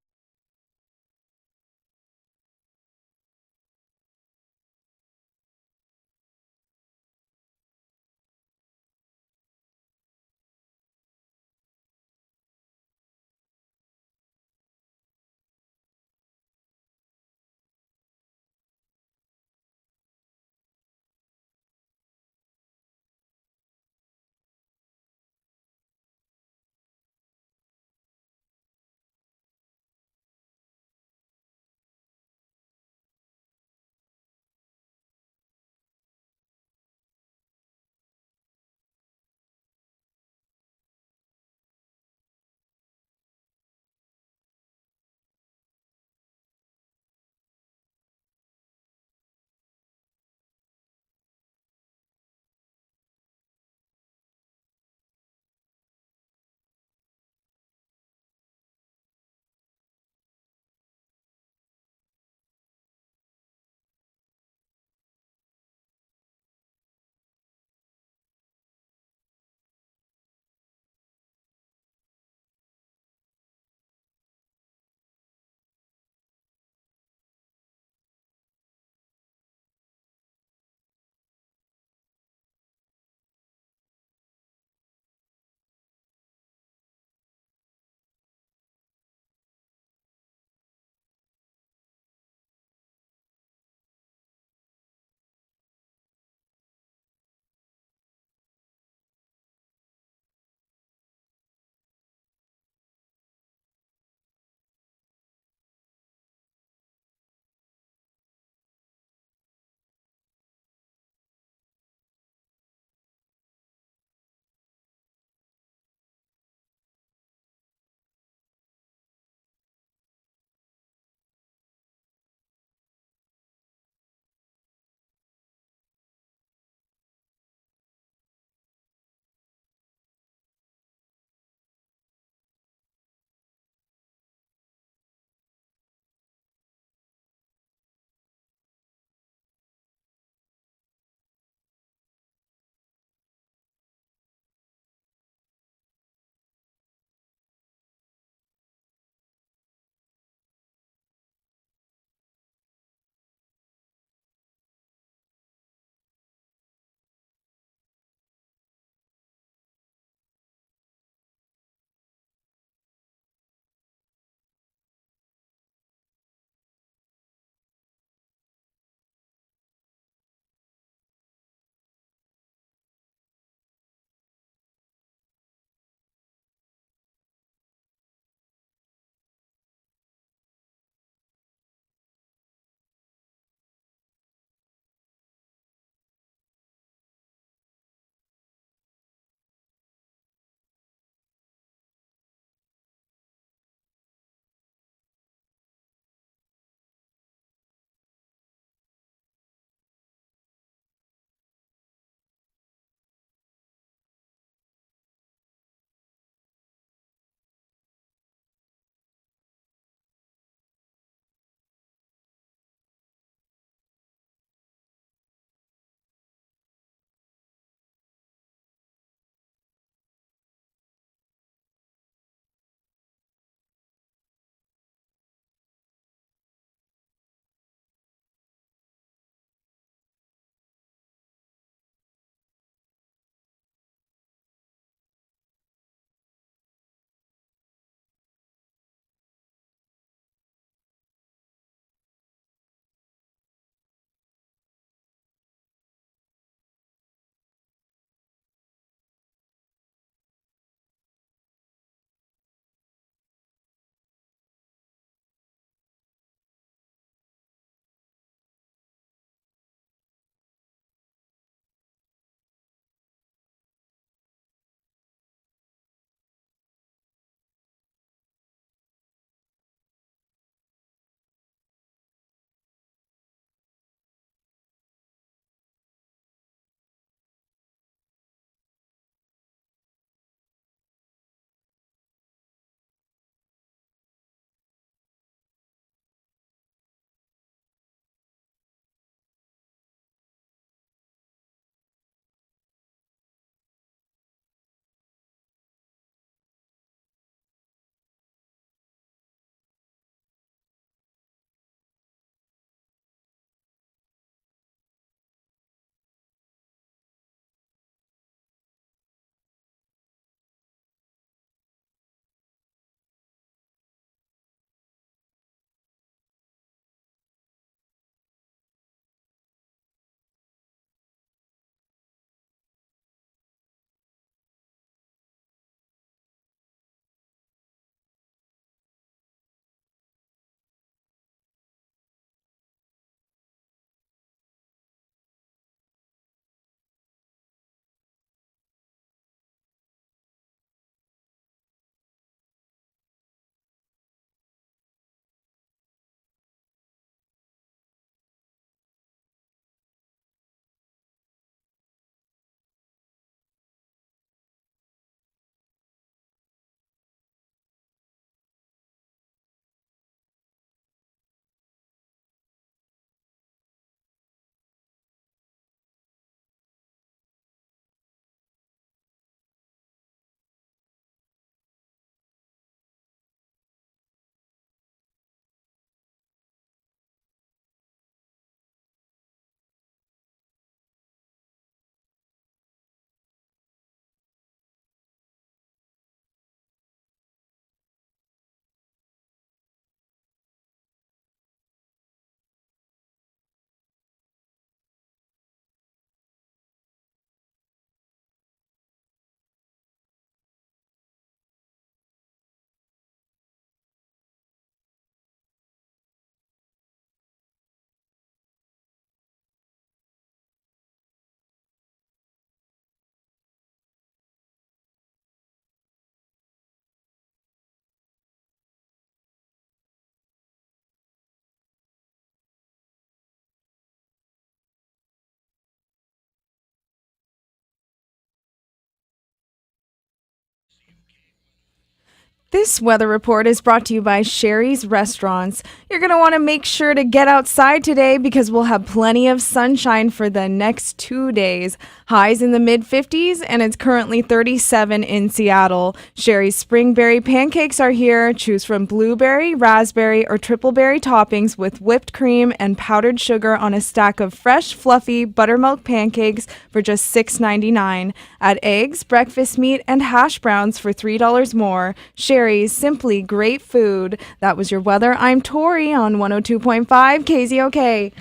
This weather report is brought to you by Sherry's Restaurants. You're going to want to make sure to get outside today because we'll have plenty of sunshine for the next 2 days. Highs in the mid-50s, and it's currently 37 in Seattle. Sherry's Spring Berry Pancakes are here. Choose from blueberry, raspberry, or triple berry toppings with whipped cream and powdered sugar on a stack of fresh, fluffy buttermilk pancakes for just $6.99. Add eggs, breakfast meat, and hash browns for $3 more. Sherry's, simply great food. That was your weather. I'm Tori on 102.5 KZOK.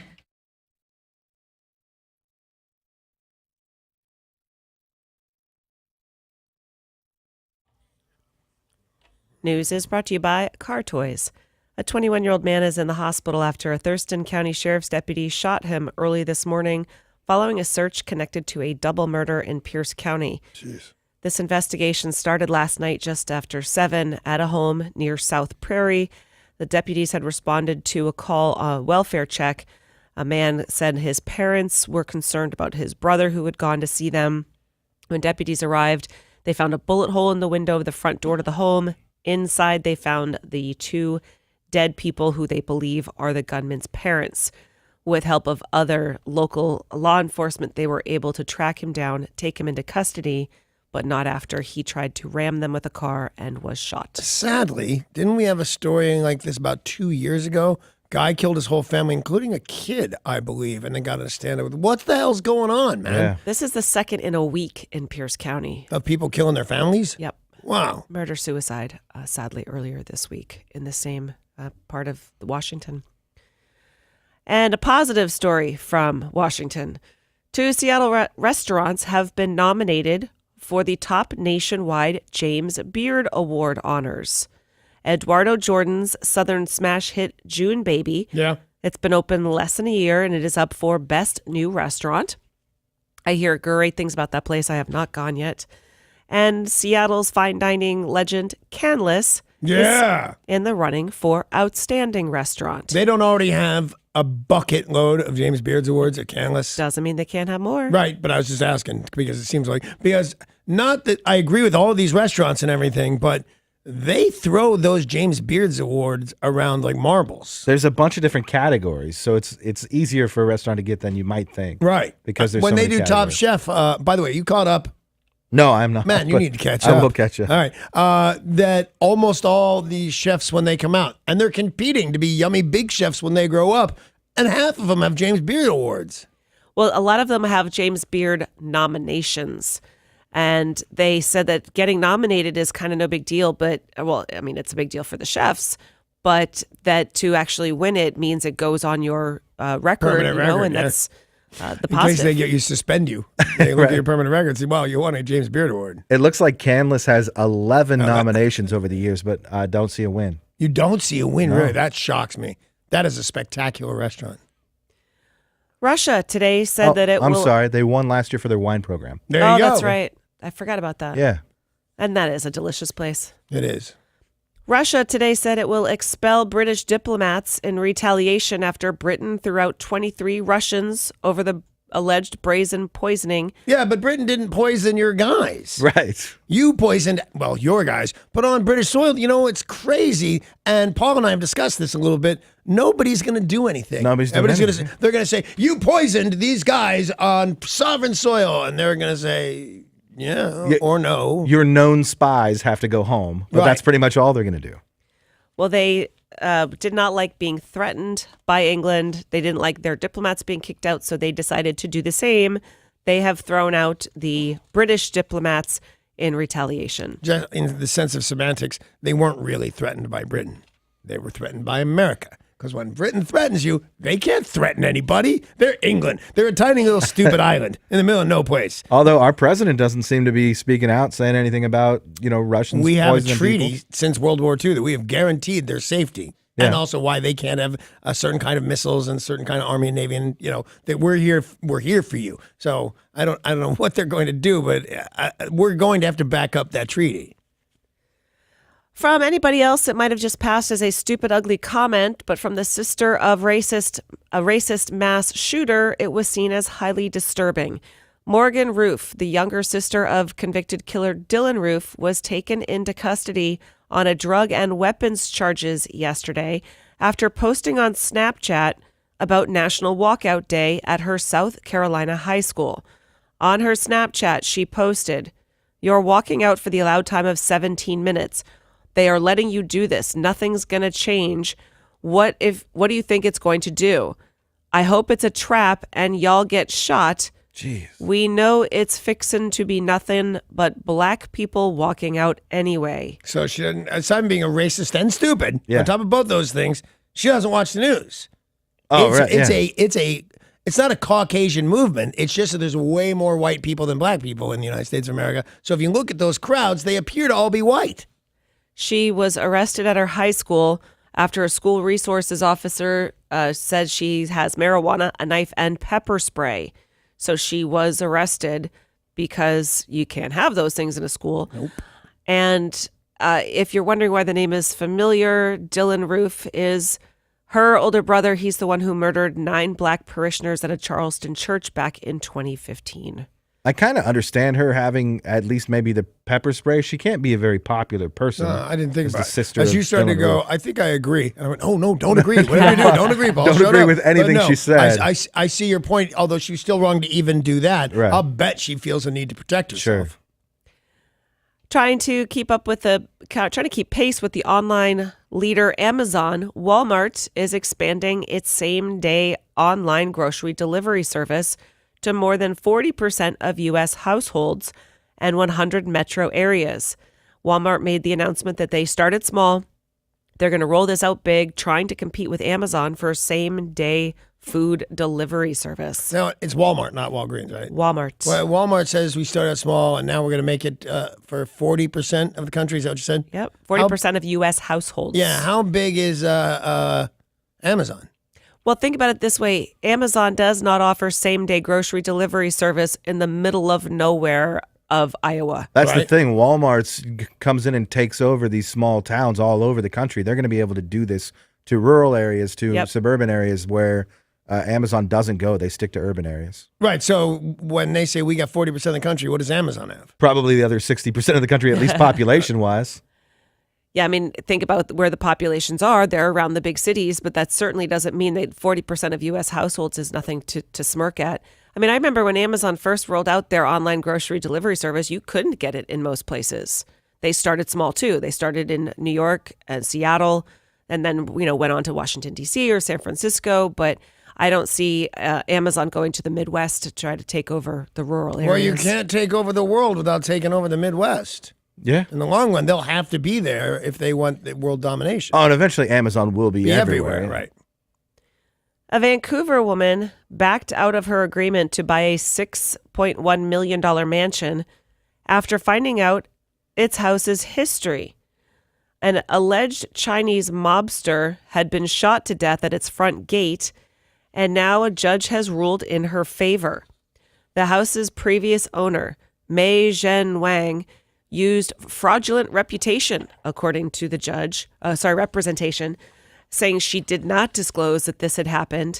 News is brought to you by Car Toys. A 21-year-old man is in the hospital after a Thurston County Sheriff's deputy shot him early this morning following a search connected to a double murder in Pierce County. Jeez. This investigation started last night just after 7 at a home near South Prairie. The deputies had responded to a call, a welfare check. A man said his parents were concerned about his brother who had gone to see them. When deputies arrived, they found a bullet hole in the window of the front door to the home. Inside, they found the 2 dead people who they believe are the gunman's parents. With help of other local law enforcement, they were able to track him down, take him into custody, but not after he tried to ram them with a car and was shot. Sadly, didn't we have a story like this about 2 years ago? Guy killed his whole family, including a kid, I believe, and then got in a stand-up with. What the hell's going on, man? Yeah. This is the second in a week in Pierce County. Of people killing their families? Yep. Wow. Murder-suicide, sadly, earlier this week in the same part of Washington. And a positive story from Washington. 2 Seattle restaurants have been nominated for the top nationwide James Beard Award honors. Eduardo Jordan's Southern smash hit June Baby. Yeah. It's been open less than a year, and it is up for Best New Restaurant. I hear great things about that place. I have not gone yet. And Seattle's fine dining legend, Canlis, is in the running for Outstanding Restaurant. They don't already have a bucket load of James Beard's awards at Canlis. Doesn't mean they can't have more. Right, but I was just asking because it seems like, because not that I agree with all of these restaurants and everything, but they throw those James Beard's awards around like marbles. There's a bunch of different categories, so it's easier for a restaurant to get than you might think. Right. Because there's when so they many do Top categories. Chef, by the way, you caught up? No, I'm not. Man, you but need to catch up. I will catch up. All right. That almost all these chefs, when they come out, and they're competing to be yummy big chefs when they grow up, and half of them have James Beard awards. Well, a lot of them have James Beard nominations. And they said that getting nominated is kind of no big deal, but, well, I mean, it's a big deal for the chefs, but that to actually win it means it goes on your record, Permanent record, and yeah. that's the In positive. case they get you suspend you. They look at your permanent record and say, well, you won a James Beard award. It looks like Canlis has 11 nominations over the years, but I don't see a win. You don't see a win, No. really? That shocks me. That is a spectacular restaurant. Russia today said that it I'm will... sorry. They won last year for their wine program. There you go. that's right. I forgot about that. Yeah. And that is a delicious place. It is. Russia today said it will expel British diplomats in retaliation after Britain threw out 23 Russians over the alleged brazen poisoning. Yeah, but Britain didn't poison your guys. Right. You poisoned, well, your guys, but on British soil. You know, it's crazy. And Paul and I have discussed this a little bit. Nobody's going to do anything. Nobody's doing anything. They're going to say, you poisoned these guys on sovereign soil. And they're going to say, yeah, or no. Your known spies have to go home, but Right. that's pretty much all they're going to do. Well, they did not like being threatened by England. They didn't like their diplomats being kicked out, so they decided to do the same. They have thrown out the British diplomats in retaliation. Just in the sense of semantics, they weren't really threatened by Britain. They were threatened by America. Because when Britain threatens you, they can't threaten anybody. They're England. They're a tiny little stupid island in the middle of no place. Although our president doesn't seem to be speaking out, saying anything about, Russians We have a poisoning treaty people. since World War II that we have guaranteed their safety. Yeah. And also why they can't have a certain kind of missiles and a certain kind of army and navy, and that we're here for you. So I don't know what they're going to do, but we're going to have to back up that treaty. From anybody else, it might have just passed as a stupid, ugly comment, but from the sister of a racist mass shooter, it was seen as highly disturbing. Morgan Roof, the younger sister of convicted killer Dylan Roof, was taken into custody on a drug and weapons charges yesterday after posting on Snapchat about National Walkout Day at her South Carolina high school. On her Snapchat, she posted, "You're walking out for the allowed time of 17 minutes. They are letting you do this. Nothing's going to change. What do you think it's going to do? I hope it's a trap and y'all get shot. Jeez. We know it's fixin' to be nothing but black people walking out anyway." So she doesn't, aside from being a racist and stupid, Yeah. on top of both those things, she doesn't watch the news. Oh, right. It's not a Caucasian movement. It's just that there's way more white people than black people in the United States of America. So if you look at those crowds, they appear to all be white. She was arrested at her high school after a school resources officer said she has marijuana, a knife, and pepper spray. So she was arrested because you can't have those things in a school. Nope. And if you're wondering why the name is familiar, Dylan Roof is her older brother. He's the one who murdered 9 black parishioners at a Charleston church back in 2015. I kind of understand her having at least maybe the pepper spray. She can't be a very popular person. No, I didn't think as about the it. sister As of you started to Dylan go, Roof. I think I agree. And I went, oh, no, don't agree. Whatever you do, don't agree, Paul. Don't Shut agree up. with anything But no, she said. I see your point, although she's still wrong to even do that. Right. I'll bet she feels a need to protect herself. Sure. Trying to keep pace with the online leader Amazon, Walmart is expanding its same-day online grocery delivery service to more than 40% of U.S. households and 100 metro areas. Walmart made the announcement that they started small. They're going to roll this out big, trying to compete with Amazon for same-day food delivery service. Now, it's Walmart, not Walgreens, right? Walmart. Well, Walmart says we started out small, and now we're going to make it for 40% of the country. Is that what you said? Yep, 40% of U.S. households. Yeah, how big is Amazon? Well, think about it this way. Amazon does not offer same-day grocery delivery service in the middle of nowhere of Iowa. That's the thing. Walmart comes in and takes over these small towns all over the country. They're going to be able to do this to rural areas, to suburban areas where Amazon doesn't go. They stick to urban areas. Right. So when they say we got 40% of the country, what does Amazon have? Probably the other 60% of the country, at least population-wise. Yeah, I mean, think about where the populations are. They're around the big cities, but that certainly doesn't mean that 40% of U.S. households is nothing to smirk at. I mean, I remember when Amazon first rolled out their online grocery delivery service, you couldn't get it in most places. They started small, too. They started in New York and Seattle, and then, went on to Washington, D.C. or San Francisco, but I don't see Amazon going to the Midwest to try to take over the rural areas. Well, you can't take over the world without taking over the Midwest. Yeah. In the long run, they'll have to be there if they want the world domination. Oh, and eventually Amazon will be everywhere. Right. A Vancouver woman backed out of her agreement to buy a $6.1 million mansion after finding out its house's history. An alleged Chinese mobster had been shot to death at its front gate, and now a judge has ruled in her favor. The house's previous owner, Mei Zhen Wang, used fraudulent representation, saying she did not disclose that this had happened.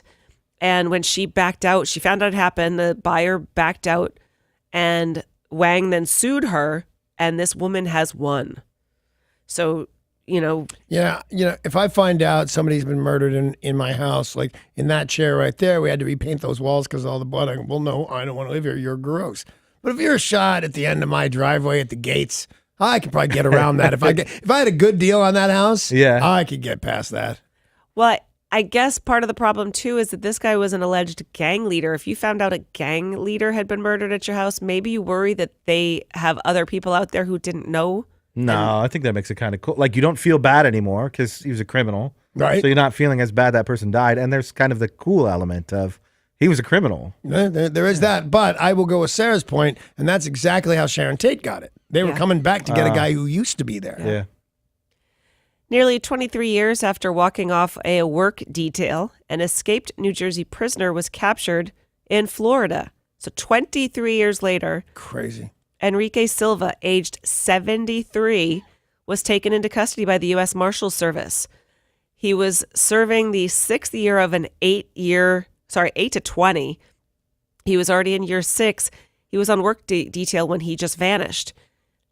And when she backed out, she found out it happened, the buyer backed out, and Wang then sued her, and this woman has won. So, Yeah, if I find out somebody's been murdered in my house, like in that chair right there, we had to repaint those walls because of all the blood. Well, no, I don't want to live here. You're gross. But if you're shot at the end of my driveway at the gates, I could probably get around that. If I had a good deal on that house, I could get past that. Well, I guess part of the problem, too, is that this guy was an alleged gang leader. If you found out a gang leader had been murdered at your house, maybe you worry that they have other people out there who didn't know. No, I think that makes it kind of cool. Like, you don't feel bad anymore because he was a criminal. Right. So you're not feeling as bad that person died. And there's kind of the cool element of he was a criminal. There is that. But I will go with Sarah's point, and that's exactly how Sharon Tate got it. They were coming back to get a guy who used to be there. Yeah. Nearly 23 years after walking off a work detail, an escaped New Jersey prisoner was captured in Florida. So 23 years later. Crazy. Enrique Silva, aged 73, was taken into custody by the U.S. Marshals Service. He was serving the 6th year of an 8 to 20. He was already in year 6. He was on work detail when he just vanished.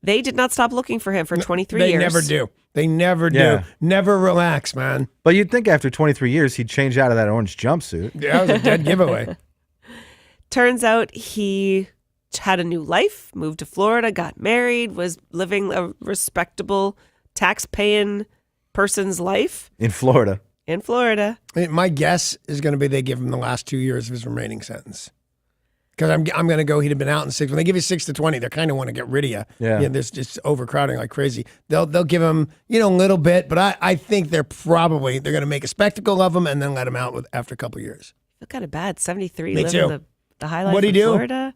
They did not stop looking for him for 23 They years. never do. They never do. Yeah. Never relax, man. But you'd think after 23 years he'd change out of that orange jumpsuit. Yeah, that was a dead giveaway. Turns out he had a new life, moved to Florida, got married, was living a respectable tax-paying person's life. In Florida. In Florida. My guess is going to be they give him the last 2 years of his remaining sentence. Because I'm going to go, he'd have been out in 6. When they give you 6 to 20, they kind of want to get rid of you. Yeah. There's just overcrowding like crazy. They'll give him, a little bit, but I think they're going to make a spectacle of him and then let him out after a couple years. I feel kind of bad. 73, Me living too. the high life What'd in he do? Florida.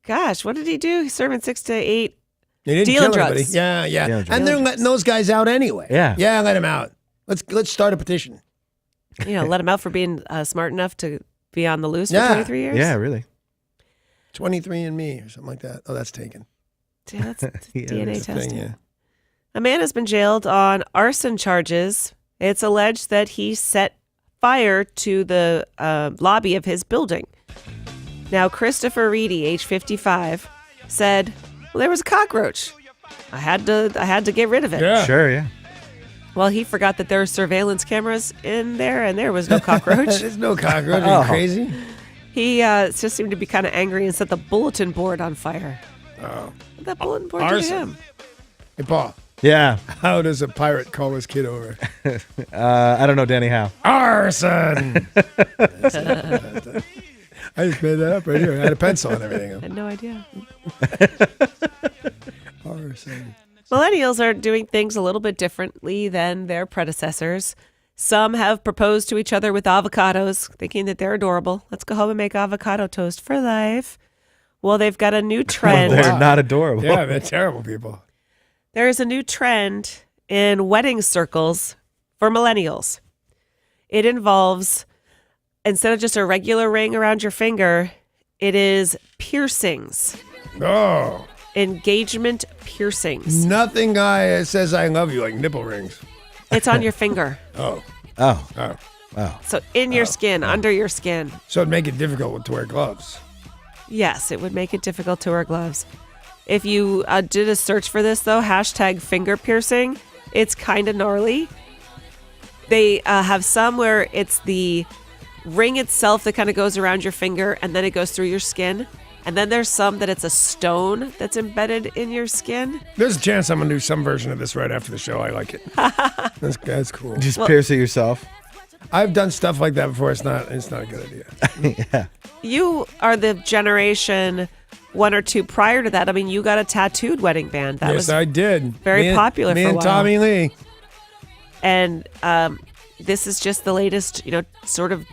Gosh, what did he do? He's serving 6 to 8. He didn't Dealing kill anybody. drugs. Yeah. Dealing And they're letting those guys out anyway. Yeah. Yeah, let him out. Let's start a petition. Let him out for being smart enough to be on the loose Yeah. for 23 years. Yeah, really. 23andMe or something like that. Oh, that's taken. Yeah, that's Yeah, DNA That's the testing. thing, yeah. A man has been jailed on arson charges. It's alleged that he set fire to the lobby of his building. Now, Christopher Reedy, age 55, said, "Well, there was a cockroach. I had to get rid of it." Yeah. Sure, yeah. Well, he forgot that there were surveillance cameras in there, and there was no cockroach. There's no cockroach. Are you Oh. crazy? He just seemed to be kind of angry and set the bulletin board on fire. Oh. What did that bulletin board do to Arson. him? Hey, Paul. Yeah. How does a pirate call his kid over? I don't know, Danny, how. Arson! I just made that up right here. I had a pencil and I everything. had no idea. Arson. Millennials are doing things a little bit differently than their predecessors. Some have proposed to each other with avocados, thinking that they're adorable. Let's go home and make avocado toast for life. Well, they've got a new trend. They're not adorable. Yeah, they're terrible people. There is a new trend in wedding circles for millennials. It involves, instead of just a regular ring around your finger, it is piercings. Oh. Engagement piercings. Nothing guy says I love you like nipple rings. It's on your finger. Oh. Oh. Oh. Oh. So in your skin, under your skin. So it'd make it difficult to wear gloves. Yes, it would make it difficult to wear gloves. If you did a search for this, though, hashtag finger piercing, it's kind of gnarly. They have some where it's the ring itself that kind of goes around your finger and then it goes through your skin. And then there's some that it's a stone that's embedded in your skin. There's a chance I'm going to do some version of this right after the show. I like it. That's cool. Just pierce it yourself. I've done stuff like that before. It's not a good idea. Yeah. You are the generation 1 or 2 prior to that. I mean, you got a tattooed wedding band. That yes, was I did. very popular Me for a and while. Tommy Lee. And this is just the latest, sort of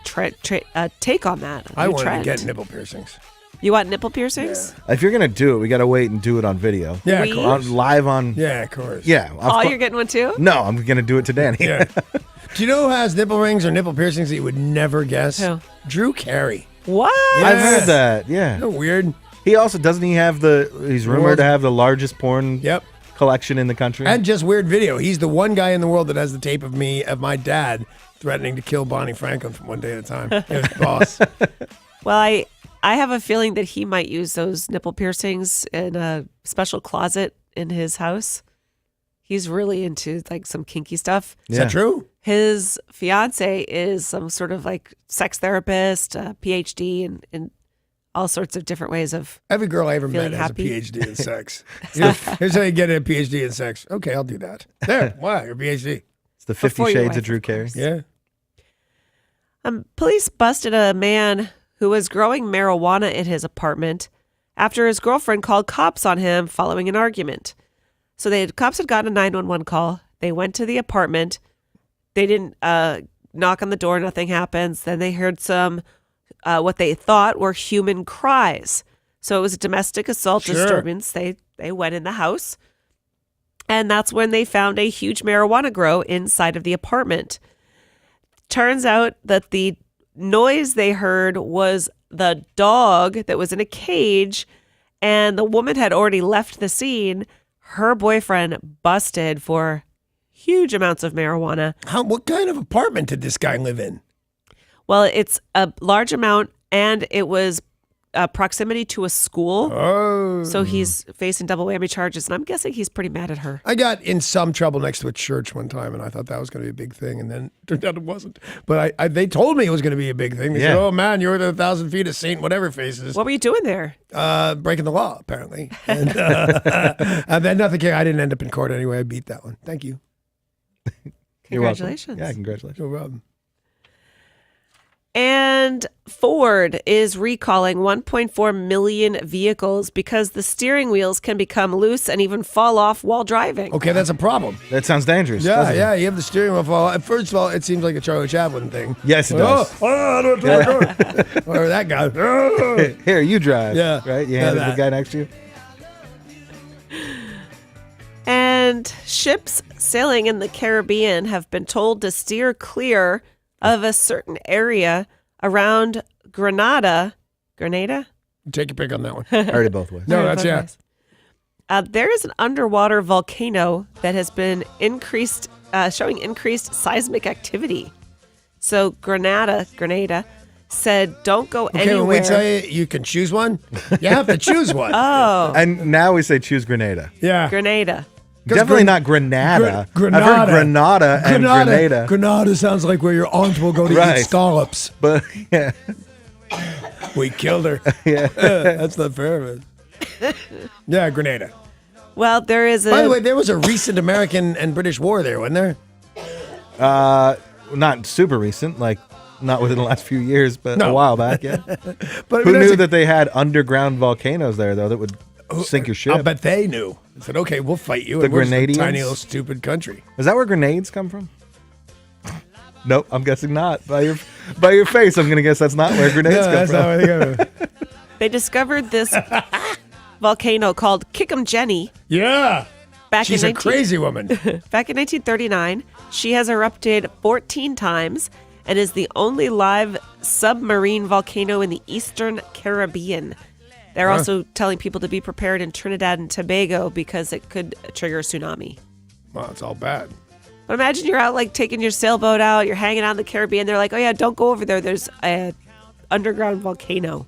take on that. I new wanted trend. to get nipple piercings. You want nipple piercings? If you're going to do it, we got to wait and do it on video. Yeah, We? of course. Live on. Yeah, of course. Yeah. Oh, you're getting one too? No, I'm going to do it to Danny. Yeah. Do you know who has nipple rings or nipple piercings that you would never guess? Who? Drew Carey. What? I've Yes. heard that. Yeah. Isn't that weird? He also, doesn't he have he's rumored to have the largest porn Yep. collection in the country? And just weird video. He's the one guy in the world that has the tape of my dad threatening to kill Bonnie Franklin from one day at a time. His boss. Well, I have a feeling that he might use those nipple piercings in a special closet in his house. He's really into like some kinky stuff. Is that true? His fiance is some sort of like sex therapist, PhD, and all sorts of different ways of Every girl I ever met feeling has happy. a PhD in sex. Here's how you get a PhD in sex. Okay, I'll do that. There. Why? Your PhD. It's the 50 Before your Shades wife, of Drew of Carey. course. Yeah. Police busted a man who was growing marijuana in his apartment after his girlfriend called cops on him following an argument. So cops had gotten a 911 call. They went to the apartment. They didn't knock on the door. Nothing happens. Then they heard some what they thought were human cries. So it was a domestic assault disturbance. They went in the house. And that's when they found a huge marijuana grow inside of the apartment. Turns out that the noise they heard was the dog that was in a cage, and the woman had already left the scene. Her boyfriend busted for huge amounts of marijuana. What kind of apartment did this guy live in? Well, it's a large amount, and it was proximity to a school. Oh. So he's facing double whammy charges, and I'm guessing he's pretty mad at her. I got in some trouble next to a church one time, and I thought that was going to be a big thing, and then it turned out it wasn't. But they told me it was going to be a big thing. They said, "Oh man, you're within 1,000 feet of Saint whatever faces." What were you doing there? Breaking the law, apparently. And, and then nothing came. I didn't end up in court anyway. I beat that one. Thank you. Congratulations. Yeah, congratulations. No problem. And Ford is recalling 1.4 million vehicles because the steering wheels can become loose and even fall off while driving. Okay, that's a problem. That sounds dangerous. Yeah, doesn't it? yeah. You have the steering wheel fall. First of all, it seems like a Charlie Chaplin thing. Yes, it does. Or that guy. Here, you drive. Yeah. Right? You hand it to the guy next to you. And ships sailing in the Caribbean have been told to steer clear of a certain area around Grenada. Grenada? Take your pick on that one. I heard it both ways. No, that's There is an underwater volcano that has been showing increased seismic activity. So Grenada said, "Don't go anywhere." Okay, when we tell you can choose one, you have to choose one. Oh, And now we say choose Grenada. Yeah. Grenada. Definitely not Grenada. Grenada. I've heard Grenada and Grenada. Grenada sounds like where your aunt will go to eat scallops. But yeah. We killed her. Yeah. That's not fair of it. Yeah, Grenada. Well, there is By the way, there was a recent American and British war there, wasn't there? Not super recent, like not within the last few years, but No. a while back, yeah. But Who knew that they had underground volcanoes there, though, that would sink your ship? I bet they knew. They said, okay, we'll fight you. The and we're just a Grenadians? tiny little stupid country. Is that where grenades come from? Nope, I'm guessing not. By your face, I'm going to guess that's not where grenades come that's from. not where they come from. They discovered this volcano called Kickham Jenny. Yeah. She's a crazy woman. Back in 1939, she has erupted 14 times and is the only live submarine volcano in the Eastern Caribbean. They're also telling people to be prepared in Trinidad and Tobago because it could trigger a tsunami. Well, it's all bad. But imagine you're out like taking your sailboat out, you're hanging out in the Caribbean. They're like, "Oh yeah, don't go over there. There's a underground volcano."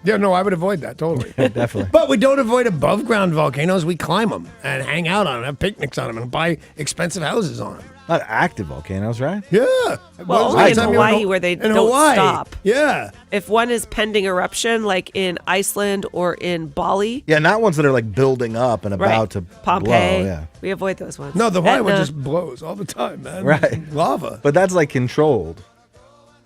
Yeah, no, I would avoid that, totally. Definitely. But we don't avoid above ground volcanoes. We climb them and hang out on them, have picnics on them, and buy expensive houses on them. Not active volcanoes, right? Yeah. Well, only in Hawaii where they don't stop. Yeah. If one is pending eruption, like in Iceland or in Bali. Yeah, not ones that are like building up and about to Pompeii. blow. Yeah. We avoid those ones. No, the Hawaii one Etna. just blows all the time, man. Right. Lava. But that's like controlled.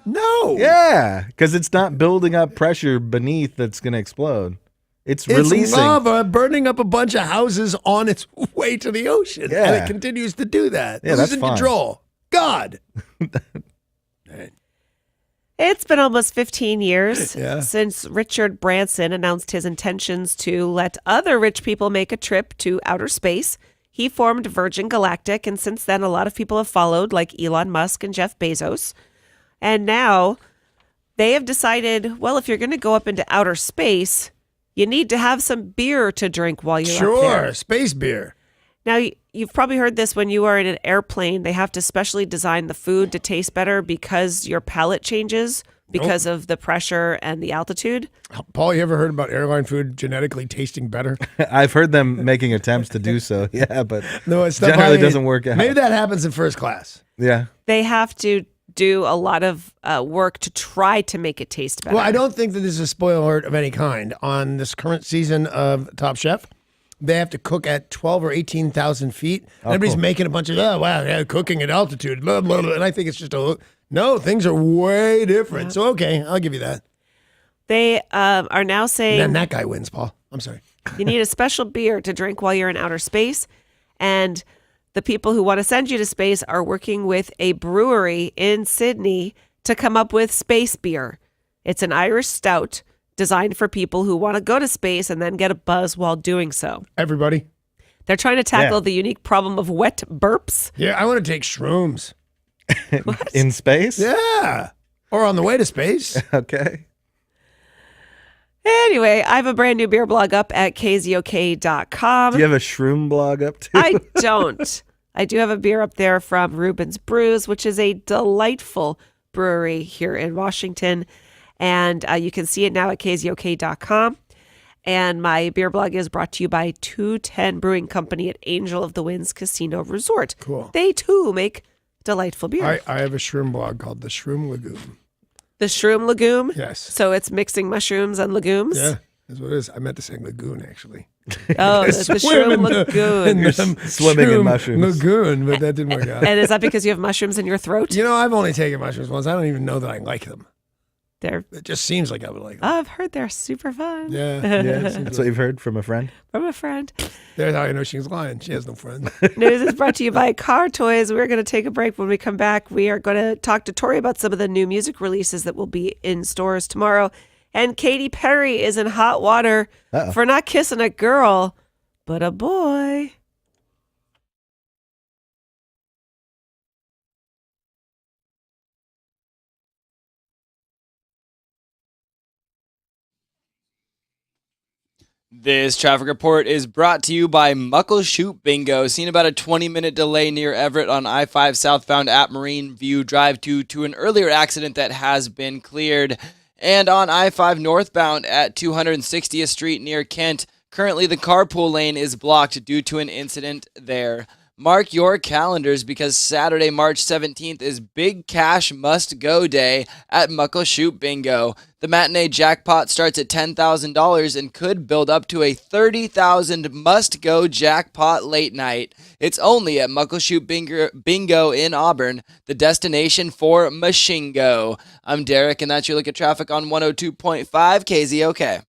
No. Yeah, because it's not building up pressure beneath that's going to explode. It's releasing. It's lava burning up a bunch of houses on its way to the ocean. Yeah. And it continues to do that. Yeah, Who's that's in fine. control? God. It's been almost 15 years Yeah. since Richard Branson announced his intentions to let other rich people make a trip to outer space. He formed Virgin Galactic, and since then, a lot of people have followed, like Elon Musk and Jeff Bezos. And now they have decided, well, if you're going to go up into outer space, you need to have some beer to drink while you're up there. Sure. Space beer. Now, you've probably heard this when you are in an airplane. They have to specially design the food to taste better because your palate changes because of the pressure and the altitude. Paul, you ever heard about airline food genetically tasting better? I've heard them making attempts to do so. Yeah, but No, it's generally doesn't work out. Maybe that happens in first class. Yeah. They have to do a lot of work to try to make it taste better. Well, I don't think that this is a spoiler alert of any kind. On this current season of Top Chef, they have to cook at 12 or 18,000 feet. Oh, Everybody's cool. making a bunch of, cooking at altitude, blah, blah, blah. And I think it's just no, things are way different. So, okay, I'll give you that. They are now saying And then that guy wins, Paul. I'm sorry. you need a special beer to drink while you're in outer space. And the people who want to send you to space are working with a brewery in Sydney to come up with space beer. It's an Irish stout designed for people who want to go to space and then get a buzz while doing so. Everybody. They're trying to tackle the unique problem of wet burps. Yeah, I want to take shrooms. In space? Yeah. Or on the way to space. Okay. Anyway, I have a brand new beer blog up at KZOK.com. Do you have a shroom blog up too? I don't. I do have a beer up there from Reuben's Brews, which is a delightful brewery here in Washington. And you can see it now at KZOK.com. And my beer blog is brought to you by 210 Brewing Company at Angel of the Winds Casino Resort. Cool. They, too, make delightful beer. I have a shroom blog called The Shroom Lagoon. The Shroom Lagoon? Yes. So it's mixing mushrooms and legumes? Yeah, that's what it is. I meant to say lagoon, actually. Oh, the Shroom Lagoon. You're swimming in mushrooms. Lagoon, but that didn't work out. And is that because you have mushrooms in your throat? You know, I've only taken mushrooms once. I don't even know that I like them. It just seems like I would like them. I've heard they're super fun. Yeah. That's what you've heard from a friend? From a friend. There's how I know she's lying. She has no friend. News is brought to you by Car Toys. We're going to take a break. When we come back, we are going to talk to Tori about some of the new music releases that will be in stores tomorrow. And Katy Perry is in hot water for not kissing a girl, but a boy. This traffic report is brought to you by Muckleshoot Bingo. Seen about a 20-minute delay near Everett on I-5 southbound at Marine View Drive due to an earlier accident that has been cleared. And on I-5 northbound at 260th Street near Kent, currently the carpool lane is blocked due to an incident there. Mark your calendars because Saturday, March 17th is Big Cash Must Go Day at Muckleshoot Bingo. The matinee jackpot starts at $10,000 and could build up to a $30,000 must-go jackpot late night. It's only at Muckleshoot Bingo in Auburn, the destination for Machingo. I'm Derek, and that's your look at traffic on 102.5 KZOK.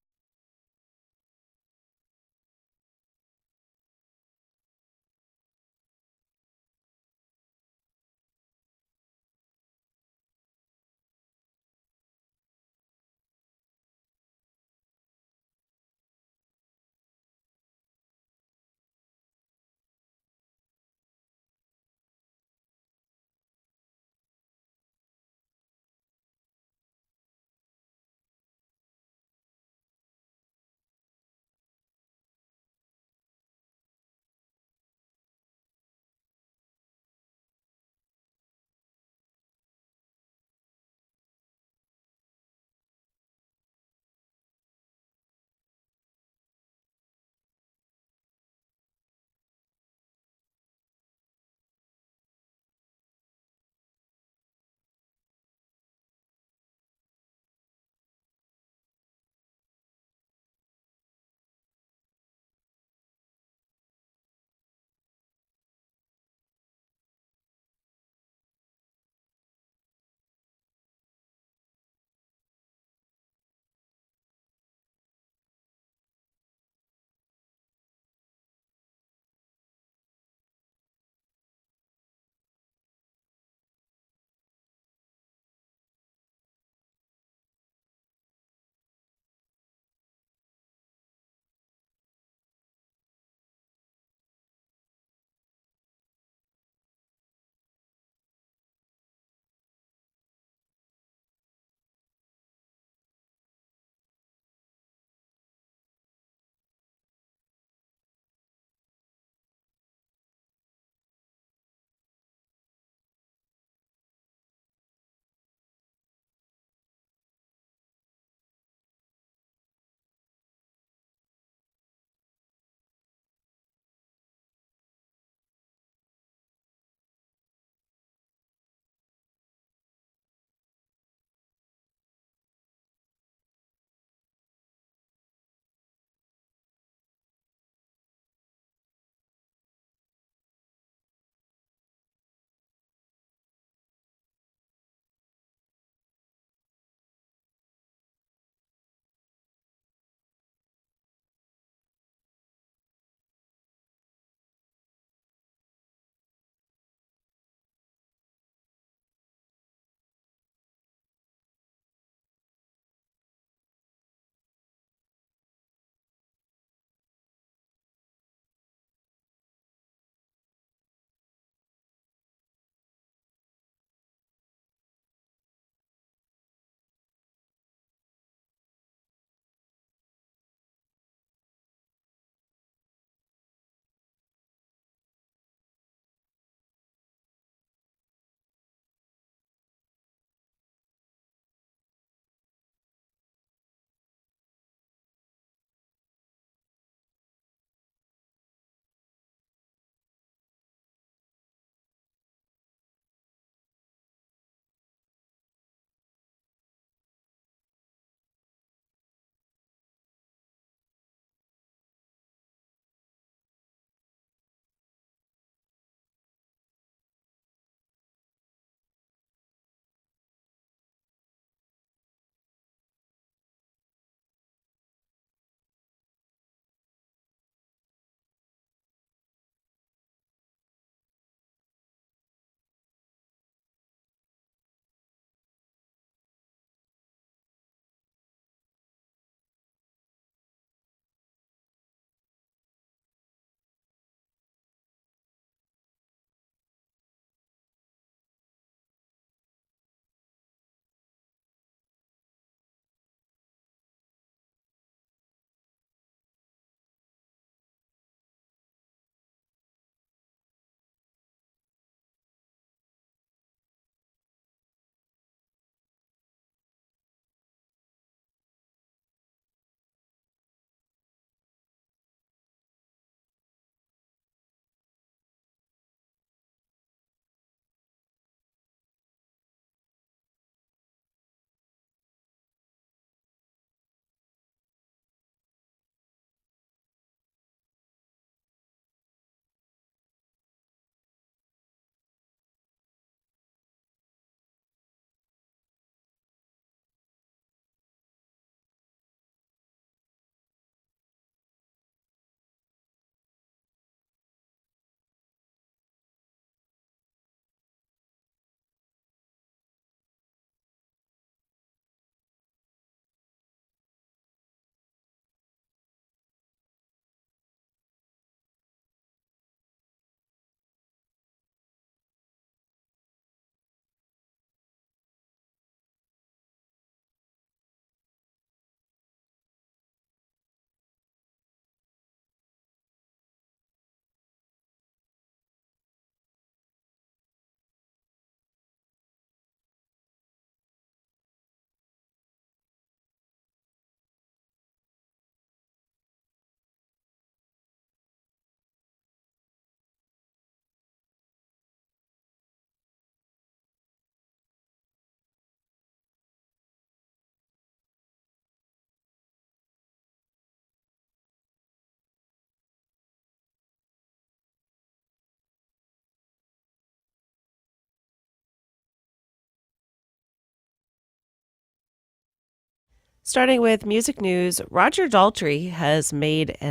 Starting with music news, Roger Daltrey has made he's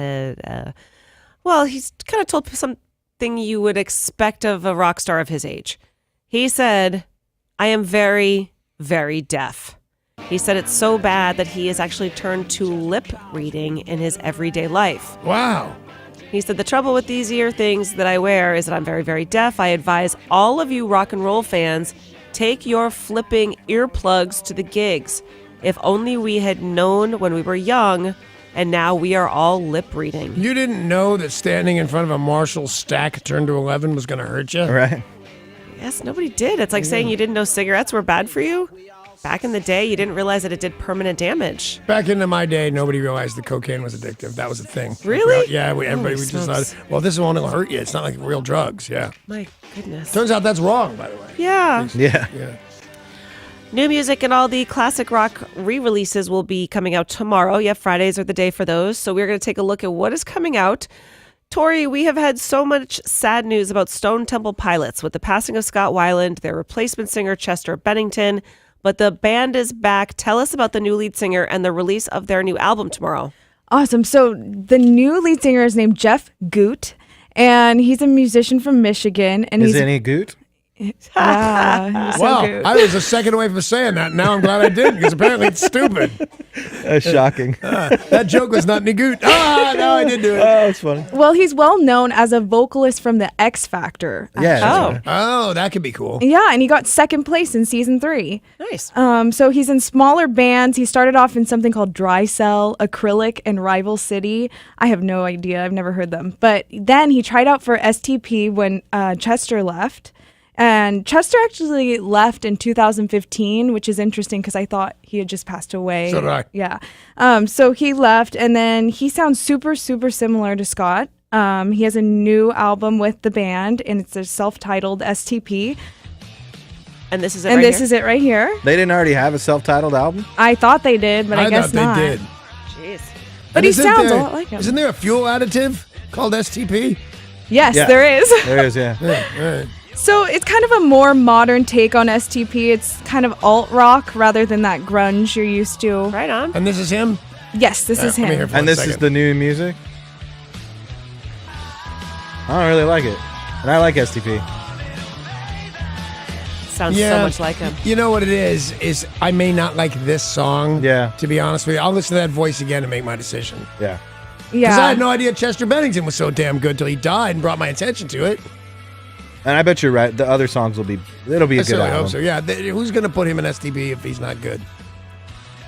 kind of told something you would expect of a rock star of his age. He said, "I am very, very deaf." He said it's so bad that he has actually turned to lip reading in his everyday life. Wow. He said, "The trouble with these ear things that I wear is that I'm very, very deaf. I advise all of you rock and roll fans, take your flipping earplugs to the gigs. If only we had known when we were young, and now we are all lip reading." You didn't know that standing in front of a Marshall stack turned to 11 was going to hurt you? Right. Yes, nobody did. It's like saying you didn't know cigarettes were bad for you. Back in the day, you didn't realize that it did permanent damage. Back into my day, nobody realized that cocaine was addictive. That was a thing. Really? Yeah, everybody we just thought, well, this won't hurt you. It's not like real drugs. Yeah. My goodness. Turns out that's wrong, by the way. Yeah. Yeah. New music and all the classic rock re-releases will be coming out tomorrow. Yeah, Fridays are the day for those. So we're going to take a look at what is coming out. Tori, we have had so much sad news about Stone Temple Pilots with the passing of Scott Weiland, their replacement singer Chester Bennington. But the band is back. Tell us about the new lead singer and the release of their new album tomorrow. Awesome. So the new lead singer is named Jeff Goot, and he's a musician from Michigan. And Is any Goot? Yeah, he's so Wow, good. I was a second away from saying that. Now I'm glad I did because apparently it's stupid. That's shocking. That joke was not any good. No, I did do it. Oh, it's funny. Well, he's well known as a vocalist from the X Factor. Yeah. Oh, that could be cool. Yeah, and he got second place in season 3. Nice. So he's in smaller bands. He started off in something called Dry Cell, Acrylic, and Rival City. I have no idea. I've never heard them. But then he tried out for STP when Chester left. And Chester actually left in 2015, which is interesting because I thought he had just passed away. So did I. Yeah. So he left, and then he sounds super, super similar to Scott. He has a new album with the band, and it's a self-titled STP. And this is it And right this here? is it right here. They didn't already have a self-titled album? I thought they did, but I guess thought not. they did. Jeez. But And he isn't sounds there- a lot like him. Isn't there a fuel additive called STP? Yes, Yeah. there is. There is, yeah. Yeah, all right. So it's kind of a more modern take on STP. It's kind of alt rock rather than that grunge you're used to. Right on. And this is him? Yes, this is Let me hear him. for one And this is second. the new music? I don't really like it. And I like STP. Sounds so much like him. You know what it is I may not like this song. Yeah. To be honest with you. I'll listen to that voice again and make my decision. Yeah. Because I Yeah. had no idea Chester Bennington was so damn good till he died and brought my attention to it. And I bet you're right. The other songs will be, it'll be I a good certainly album. hope so. Yeah. Who's going to put him in STP if he's not good?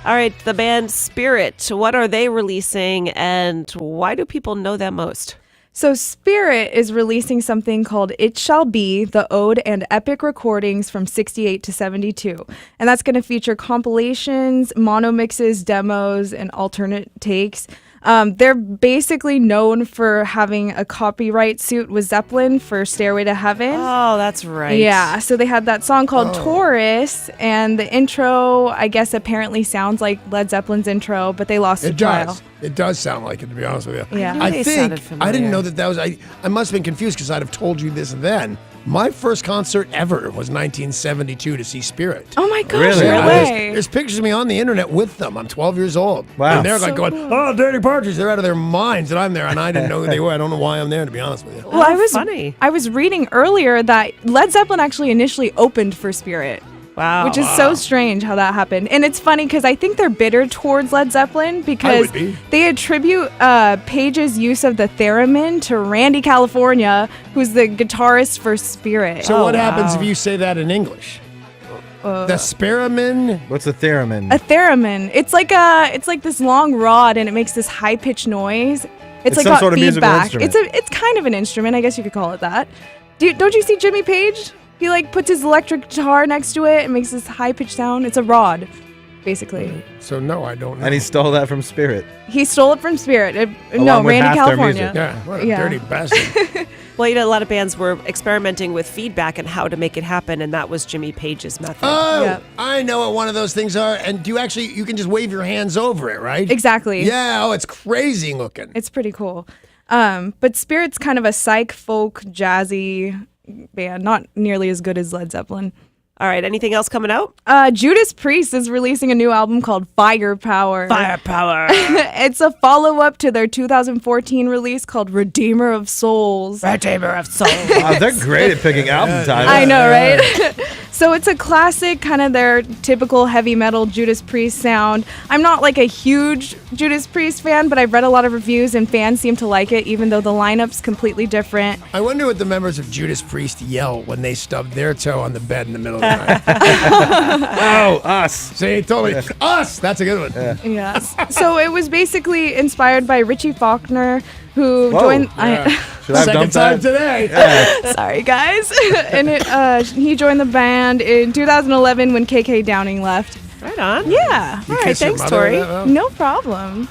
All right, the band Spirit. What are they releasing, and why do people know them most? So Spirit is releasing something called It Shall Be, the Ode and Epic Recordings from 68 to 72. And that's going to feature compilations, mono mixes, demos, and alternate takes. They're basically known for having a copyright suit with Zeppelin for Stairway to Heaven. Oh, that's right. Yeah, so they had that song called Taurus, and the intro, I guess, apparently sounds like Led Zeppelin's intro, but they lost the It trial. does. It does sound like it, to be honest with you. Yeah. I knew they sounded I didn't familiar. know that was. I must have been confused because I'd have told you this then. My first concert ever was 1972 to see Spirit. Oh my gosh, Really? no Yeah, way. there's pictures of me on the internet with them. I'm 12 years old. Wow. And they're like So going, cool. oh, Dirty Partridge. They're out of their minds that I'm there, and I didn't know who they were. I don't know why I'm there, to be honest with you. Well, I was funny. I was reading earlier that Led Zeppelin actually initially opened for Spirit. Wow. Which is so strange how that happened. And it's funny because I think they're bitter towards Led Zeppelin because would be. they attribute Page's use of the theremin to Randy California, who's the guitarist for Spirit. So what wow. happens if you say that in English? The Speramin? What's the theremin? A theremin. It's like this long rod and it makes this high pitched noise. It's like some got sort of musical feedback. instrument. It's kind of an instrument, I guess you could call it that. Don't you see Jimmy Page? He like puts his electric guitar next to it and makes this high pitched sound. It's a rod, basically. So no, I don't know. And he stole that from Spirit. He stole it from Spirit. No, Along with Randy half their California. music. Yeah, what a Yeah. dirty bastard. Well, you know, a lot of bands were experimenting with feedback and how to make it happen, and that was Jimmy Page's method. Oh, Yeah. I know what one of those things are. And you can just wave your hands over it, right? Exactly. Yeah, oh, it's crazy looking. It's pretty cool. But Spirit's kind of a psych folk jazzy band, not nearly as good as Led Zeppelin. All right. Anything else coming out? Judas Priest is releasing a new album called Firepower. Firepower. It's a follow-up to their 2014 release called Redeemer of Souls. Redeemer of Souls. Wow, they're great at picking album titles. I know, right? So it's a classic, kind of their typical heavy metal Judas Priest sound. I'm not like a huge Judas Priest fan, but I've read a lot of reviews and fans seem to like it, even though the lineup's completely different. I wonder what the members of Judas Priest yell when they stub their toe on the bed in the middle of the night. Oh, us. See, totally. Us! That's a good one. Yes. So it was basically inspired by Richie Faulkner, who Whoa. joined... Should I have Second dumped time that? today. Sorry, guys. And he joined the band in 2011 when KK Downing left. Right on. Yeah. All right. Thanks, mother Tori. with that, No problem.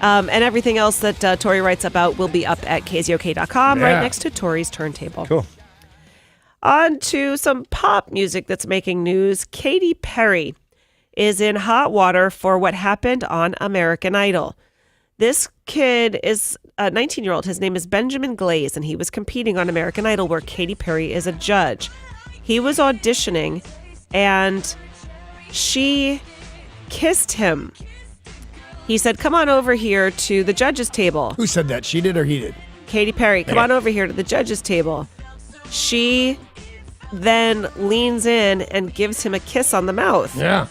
And everything else that Tori writes about will be up at KZOK.com right Yeah. next to Tori's turntable. Cool. On to some pop music that's making news. Katy Perry is in hot water for what happened on American Idol. This kid is a 19-year-old. His name is Benjamin Glaze, and he was competing on American Idol where Katy Perry is a judge. He was auditioning, and she kissed him. He said, "Come on over here to the judges' table." Who said that? She did or he did? Katy Perry, come Yeah. on over here to the judges' table. She then leans in and gives him a kiss on the mouth. Yeah.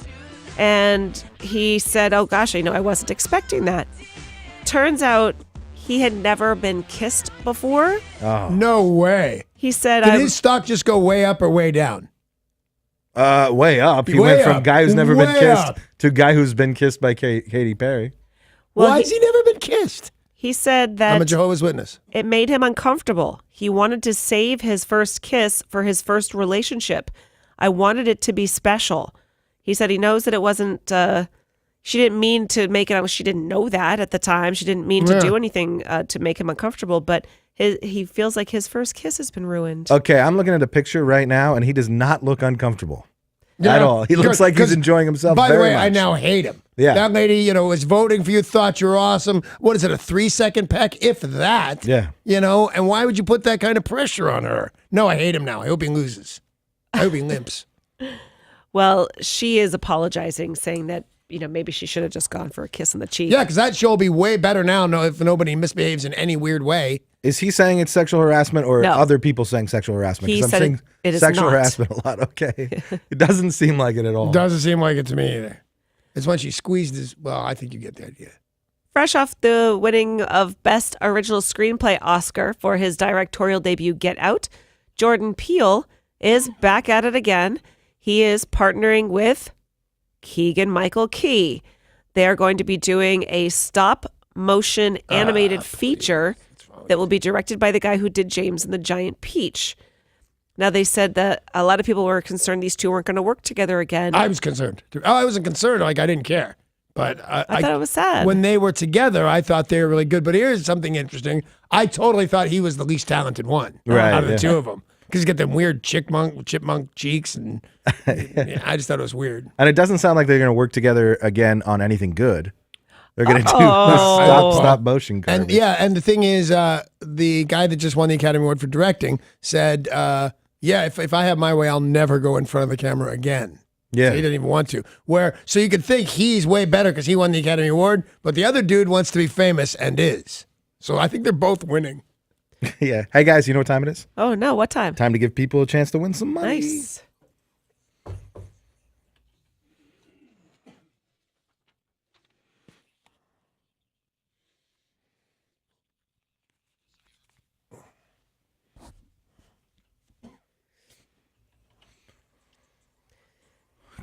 And he said, "Oh gosh, I wasn't expecting that." Turns out he had never been kissed before. Oh. No way. He said, Did his stock just go way up or way down? Way up. He Way went from up. guy who's never been Way kissed up. to guy who's been kissed by Katy Perry. Well, Why has he never been kissed? He said I'm a that Jehovah's Witness. it made him uncomfortable. He wanted to save his first kiss for his first relationship. I wanted it to be special. He said he knows that it wasn't, she didn't mean to make it, she didn't know that at the time. She didn't mean to Yeah. do anything to make him uncomfortable, but he feels like his first kiss has been ruined. Okay, I'm looking at a picture right now, and he does not look uncomfortable Yeah. at all. He looks Good, like he's 'cause, enjoying himself By the very way, I much. now hate him. Yeah. That lady, was voting for you, thought you were awesome. What is it, a 3-second peck? If that. Yeah. And why would you put that kind of pressure on her? No, I hate him now. I hope he loses. I hope he limps. Well, she is apologizing, saying that, maybe she should have just gone for a kiss on the cheek. Yeah, because that show will be way better now if nobody misbehaves in any weird way. Is he saying it's sexual harassment or No. other people saying sexual harassment? He 'Cause said I'm saying it is sexual not. harassment a lot. Okay. It doesn't seem like it at all. Doesn't seem like it to me either. It's when she squeezed his. Well, I think you get the idea. Fresh off the winning of Best Original Screenplay Oscar for his directorial debut Get Out, Jordan Peele is back at it again. He is partnering with Keegan-Michael Key. They are going to be doing a stop-motion animated feature that will be directed by the guy who did James and the Giant Peach. Now, they said that a lot of people were concerned these two weren't going to work together again. I was concerned. I wasn't concerned. I didn't care. But I thought it was sad. When they were together, I thought they were really good. But here's something interesting. I totally thought he was the least talented one out of the two of them. Because he's got them weird chipmunk cheeks. And I just thought it was weird. And it doesn't sound like they're going to work together again on anything good. They're going to do stop motion garbage. And the thing is, the guy that just won the Academy Award for directing said, if I have my way, I'll never go in front of the camera again. Yeah. So he didn't even want to. So you could think he's way better because he won the Academy Award, but the other dude wants to be famous and is. So I think they're both winning. Yeah. Hey, guys, you know what time it is? Oh, no. What time? Time to give people a chance to win some money. Nice.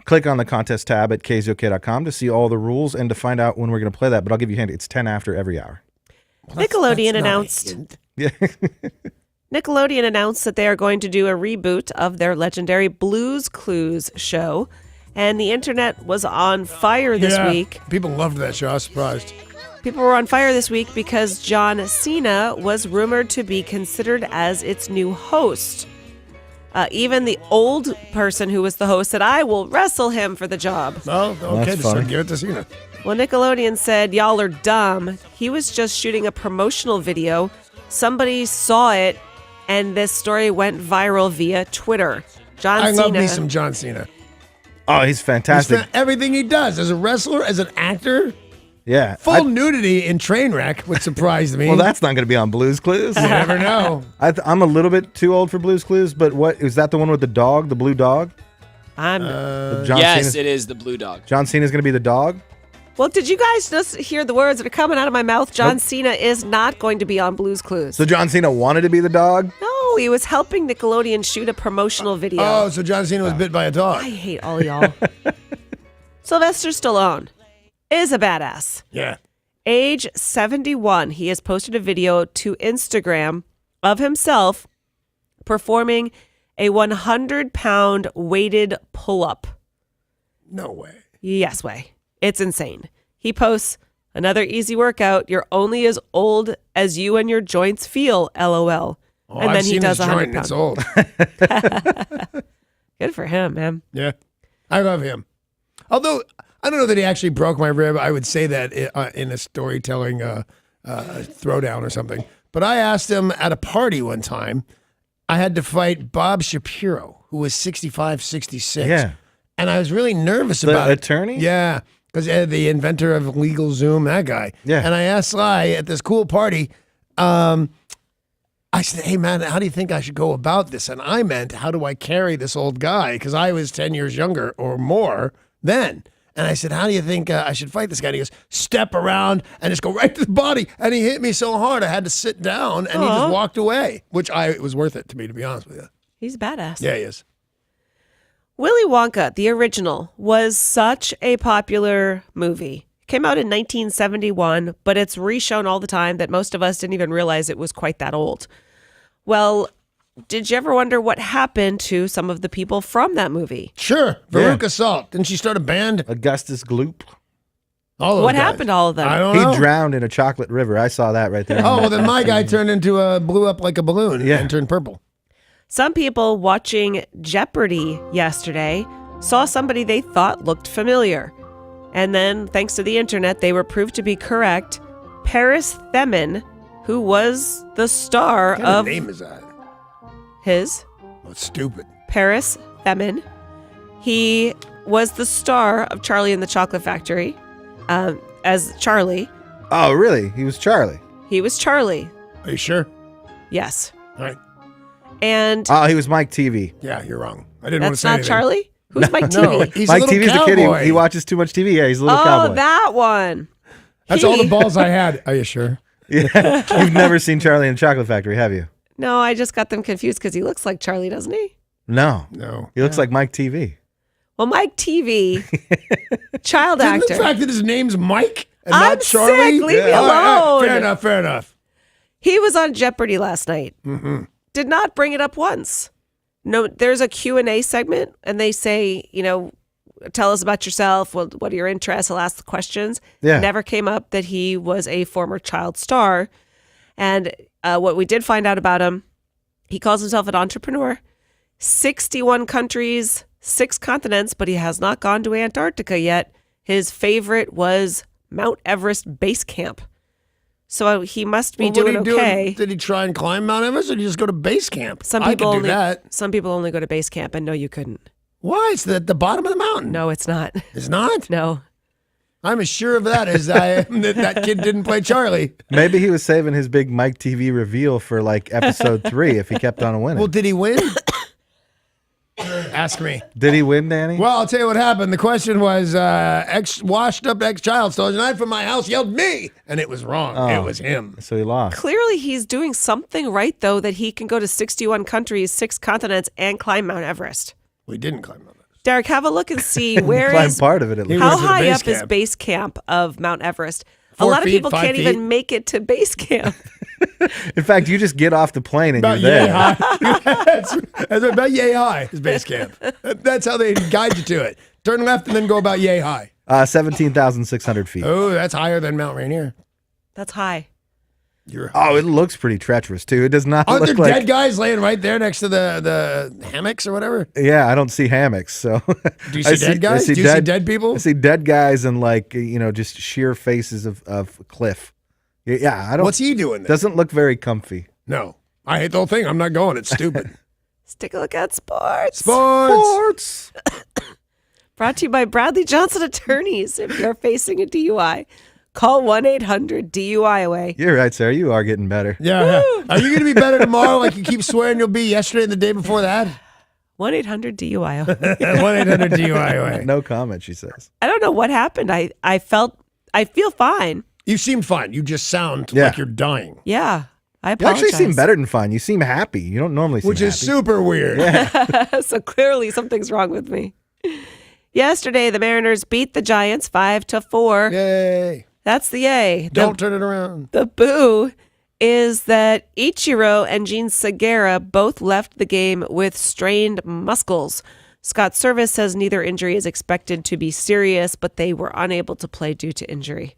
Click on the contest tab at KZOK.com to see all the rules and to find out when we're going to play that. But I'll give you a hint. It's 10 after every hour. Nickelodeon announced. Yeah. Nickelodeon announced that they are going to do a reboot of their legendary Blues Clues show, and the internet was on fire this week. People loved that show. I was surprised. People were on fire this week because John Cena was rumored to be considered as its new host. Even the old person who was the host said, "I will wrestle him for the job." Oh, okay. That's So funny. give it to Cena. Well, Nickelodeon said, "Y'all are dumb." He was just shooting a promotional video. Somebody saw it, and this story went viral via Twitter. John I Cena. love me some John Cena. Oh, he's fantastic. Everything he does as a wrestler, as an actor. Yeah. Full nudity in Trainwreck, which surprised me. Well, that's not going to be on Blue's Clues. You never know. I'm a little bit too old for Blue's Clues, but what is that the one with the dog, the blue dog? Yes, it is the blue dog. John Cena's going to be the dog? Well, did you guys just hear the words that are coming out of my mouth? John Cena is not going to be on Blue's Clues. So John Cena wanted to be the dog? No, he was helping Nickelodeon shoot a promotional video. Oh, so John Cena was bit by a dog. I hate all y'all. Sylvester Stallone is a badass. Yeah. Age 71, he has posted a video to Instagram of himself performing a 100-pound weighted pull-up. No way. Yes way. It's insane. He posts, another easy workout. You're only as old as you and your joints feel, LOL. Oh, and then I've he seen does his 100 joint, it's pounds. old. Good for him, man. Yeah. I love him. Although, I don't know that he actually broke my rib. I would say that in a storytelling throwdown or something. But I asked him at a party one time, I had to fight Bob Shapiro, who was 65, 66. Yeah. And I was really nervous The about it. attorney? Yeah. Because the inventor of LegalZoom, that guy. Yeah. And I asked Sly at this cool party, I said, hey, man, how do you think I should go about this? And I meant, how do I carry this old guy? Because I was 10 years younger or more then. And I said, how do you think I should fight this guy? And he goes, step around and just go right to the body. And he hit me so hard, I had to sit down, and he just walked away, which it was worth it to me, to be honest with you. He's badass. Yeah, he is. Willy Wonka, the original, was such a popular movie. It came out in 1971, but it's reshown all the time that most of us didn't even realize it was quite that old. Well, did you ever wonder what happened to some of the people from that movie? Sure. Veruca Salt. Didn't she start a band? Augustus Gloop. All those What guys. happened to all of them? I don't know. He drowned in a chocolate river. I saw that right there. Oh, well, then my guy turned into blew up like a balloon and turned purple. Some people watching Jeopardy yesterday saw somebody they thought looked familiar. And then, thanks to the internet, they were proved to be correct. Paris Themin, who was the star What kind of of name is that? his Oh, it's stupid. Paris Themin. He was the star of Charlie and the Chocolate Factory as Charlie. Oh, really? He was Charlie. He was Charlie. Are you sure? Yes. All right. And Oh, he was Mike TV. Yeah, you're wrong. I didn't want to that's say not anything. Charlie? Who's Mike No, TV? he's Mike a little TV's the kid. cowboy. He watches too much TV. Yeah, he's a little Oh, cowboy. that one. That's all the balls I had. Are you sure? Yeah. You've never seen Charlie and the Chocolate Factory, have you? No, I just got them confused because he looks like Charlie, doesn't he? No. No. He looks like Mike TV. Well, Mike TV, child Didn't actor. the fact that his name's Mike and I'm not Charlie? sick. Leave me All right, alone. fair enough, fair enough. He was on Jeopardy last night. Mm-hmm. Did not bring it up once. No, there's a Q&A segment, and they say, tell us about yourself. What are your interests? I'll ask the questions. Yeah. Never came up that he was a former child star. And what we did find out about him, he calls himself an entrepreneur. 61 countries, 6 continents, but he has not gone to Antarctica yet. His favorite was Mount Everest Base Camp. So he must be doing okay. Did he try and climb Mount Everest, or did he just go to base camp? Some I people could only do that. Some people only go to base camp, and no, you couldn't. Why? It's at the bottom of the mountain. No, it's not. It's not? No. I'm as sure of that as I am that kid didn't play Charlie. Maybe he was saving his big Mike TV reveal for like episode 3 if he kept on winning. Well, did he win? Ask me. Did he win, Danny? Well, I'll tell you what happened. The question was, washed-up ex-child stars, and I from my house yelled, me! And it was wrong. Oh. It was him. So he lost. Clearly, he's doing something right, though, that he can go to 61 countries, 6 continents, and climb Mount Everest. We didn't climb Mount Everest. Derek, have a look and see where Climb is part of it at least. how was at high base up is camp. base camp of Mount Everest. 4 a lot of feet, people 5 can't feet? even make it to base camp. In fact, you just get off the plane and About you're yay there. high. that's about yay high is base camp. That's how they guide you to it. Turn left and then go about yay high. 17,600 feet. Oh, that's higher than Mount Rainier. That's high. Oh, it looks pretty treacherous too. It does not Aren't there look like. dead guys laying right there next to the hammocks or whatever? Yeah, I don't see hammocks. So Do you see dead guys? Do you see dead people? I see dead guys and like just sheer faces of cliff. Yeah, I don't. What's he doing there? Doesn't look very comfy. No. I hate the whole thing. I'm not going. It's stupid. Let's take a look at sports. Sports. Brought to you by Bradley Johnson Attorneys. If you're facing a DUI, call 1-800-DUI-AWAY. You're right, Sarah. You are getting better. Yeah. Are you going to be better tomorrow like you keep swearing you'll be yesterday and the day before that? 1-800-DUI-AWAY. 1-800-DUI-AWAY. No comment, she says. I don't know what happened. I feel fine. You seem fine. You just sound like you're dying. Yeah. I You apologize. actually seem better than fine. You seem happy. You don't normally seem Which is happy. super weird. Yeah. So clearly something's wrong with me. Yesterday, the Mariners beat the Giants 5-4. Yay. That's the yay. Don't turn it around. The boo is that Ichiro and Gene Segura both left the game with strained muscles. Scott Service says neither injury is expected to be serious, but they were unable to play due to injury.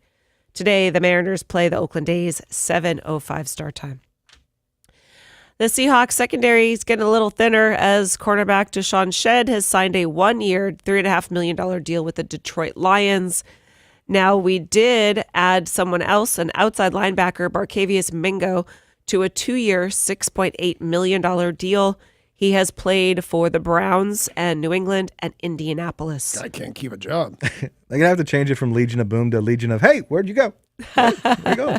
Today, the Mariners play the Oakland A's, 7:05 start time. The Seahawks secondary is getting a little thinner as cornerback Deshaun Shedd has signed a 1-year, $3.5 million deal with the Detroit Lions. Now, we did add someone else, an outside linebacker, Barkevious Mingo, to a 2-year, $6.8 million deal. He has played for the Browns and New England and Indianapolis. I can't keep a job. They're going to have to change it from Legion of Boom to Legion of, hey, where'd you go? Where'd you go?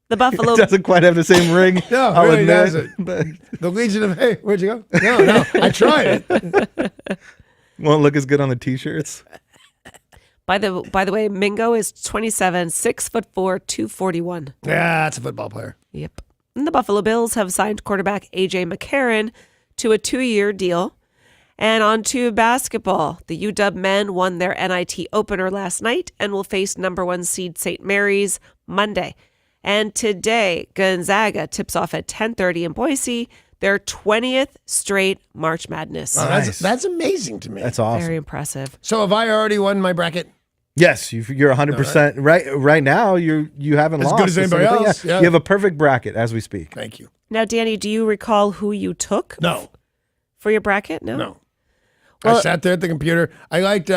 The Buffalo... It doesn't quite have the same ring. No, I'll really admit, doesn't. but The Legion of, hey, where'd you go? No, I tried it. won't look as good on the T-shirts. By the way, Mingo is 27, 6'4", 241. Yeah, that's a football player. Yep. And the Buffalo Bills have signed quarterback A.J. McCarron to a 2-year deal. And on to basketball. The UW men won their NIT opener last night and will face number 1 seed St. Mary's Monday. And today, Gonzaga tips off at 10:30 in Boise, their 20th straight March Madness. Oh, Nice. that's amazing to me. That's awesome. Very impressive. So have I already won my bracket? Yes, you're 100% right now. You haven't As lost good as a anybody single thing. else, yeah. You have a perfect bracket as we speak. Thank you. Now, Danny, do you recall who you took No. for your bracket? No. Well- I sat there at the computer. I liked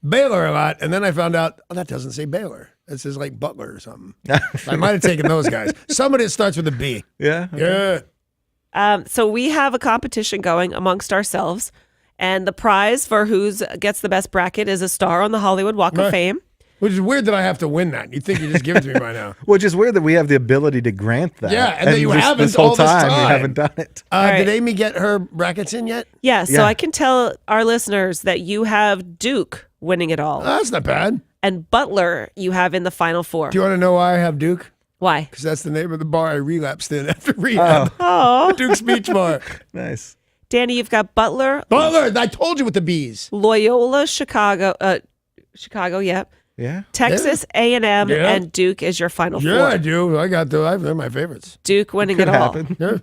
Baylor a lot, and then I found out, that doesn't say Baylor. It says like Butler or something. I might have taken those guys. Somebody that starts with a B. Yeah. Yeah. So we have a competition going amongst ourselves, and the prize for who gets the best bracket is a star on the Hollywood Walk of Right. Fame. Which is weird that I have to win that. You'd think you just give it to me by now. Which is weird that we have the ability to grant that. Yeah, and that you just haven't this whole all this time. We time. haven't done it. right. Did Amy get her brackets in yet? Yeah, so Yeah. I can tell our listeners that you have Duke winning it all, That's not bad. and Butler you have in the Final Four. Do you want to know why I have Duke? Why? Because that's the name of the bar I relapsed in after rehab. Oh, Duke's Beach Bar. Nice. Danny, you've got Butler, Butler, I told you with the bees. Loyola, Chicago, yep. Yeah. Texas A&M, Yeah. and Duke is your Final Yeah, Four. I do. I got they're my favorites. Duke winning Could it all. happen. Yeah.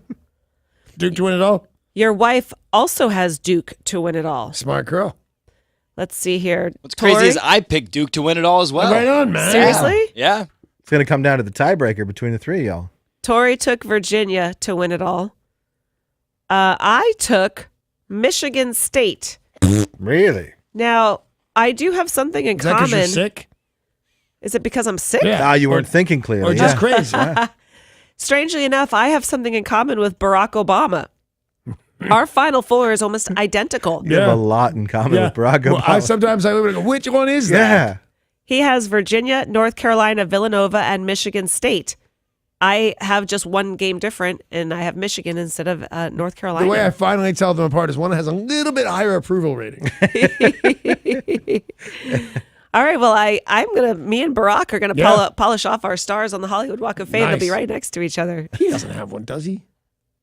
Duke to win it all. Your wife also has Duke to win it all. Smart girl. Let's see here. What's crazy Tori? is I picked Duke to win it all as well. Right on, man. Seriously? Yeah. It's going to come down to the tiebreaker between the three of y'all. Tori took Virginia to win it all. I took Michigan State. Really? Now, I do have something in Is that because common. you're sick? Is it because I'm sick? Yeah. Ah, you weren't thinking clearly. Or just yeah. crazy? Strangely enough, I have something in common with Barack Obama. Our Final Four is almost identical. You have a lot in common with Barack Obama. Well, sometimes I look and go, which one is that? yeah. He has Virginia, North Carolina, Villanova, and Michigan State. I have just one game different, and I have Michigan instead of North Carolina. The way I finally tell them apart is one that has a little bit higher approval rating. All right, well, me and Barack are going to polish off our stars on the Hollywood Walk of Fame. They'll be Nice. right next to each other. He doesn't have one, does he?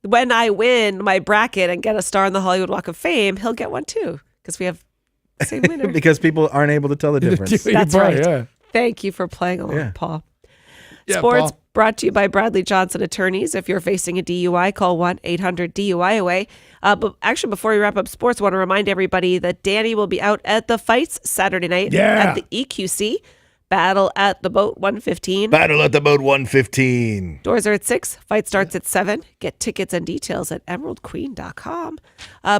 When I win my bracket and get a star on the Hollywood Walk of Fame, he'll get one too, because we have the same winner. Because people aren't able to tell the difference. That's Bar, right. Yeah. Thank you for playing along, Yeah. Paul. Yeah, Sports Paul. brought to you by Bradley Johnson Attorneys. If you're facing a DUI, call 1-800-DUI-AWAY. But actually, before we wrap up sports, I want to remind everybody that Danny will be out at the fights Saturday night Yeah. at the EQC. Battle at the Boat 115. Battle at the Boat 115. Doors are at 6. Fight starts at 7. Get tickets and details at emeraldqueen.com.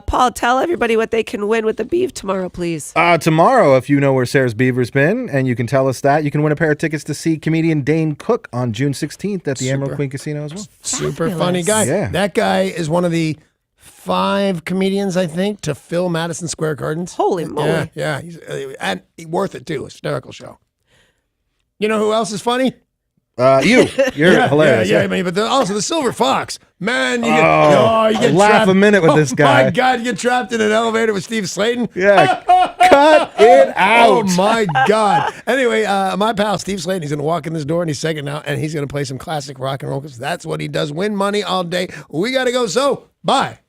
Paul, tell everybody what they can win with the beef tomorrow, please. Tomorrow, if you know where Sarah's Beaver's been and you can tell us that, you can win a pair of tickets to see comedian Dane Cook on June 16th at the Emerald Queen Casino as well. Super funny guy. Yeah. That guy is one of the 5 comedians, I think, to fill Madison Square Gardens. Holy moly. Yeah. And worth it, too. Hysterical show. You know who else is funny? You're hilarious. Yeah. I mean, but also the Silver Fox. Man, you get, you get laugh trapped. a minute with this guy. Oh, my God, you get trapped in an elevator with Steve Slayton. Yeah, cut it out. Oh, my God. Anyway, my pal Steve Slayton, he's going to walk in this door in a second now, and he's going to play some classic rock and roll because that's what he does. Win money all day. We got to go. So, bye.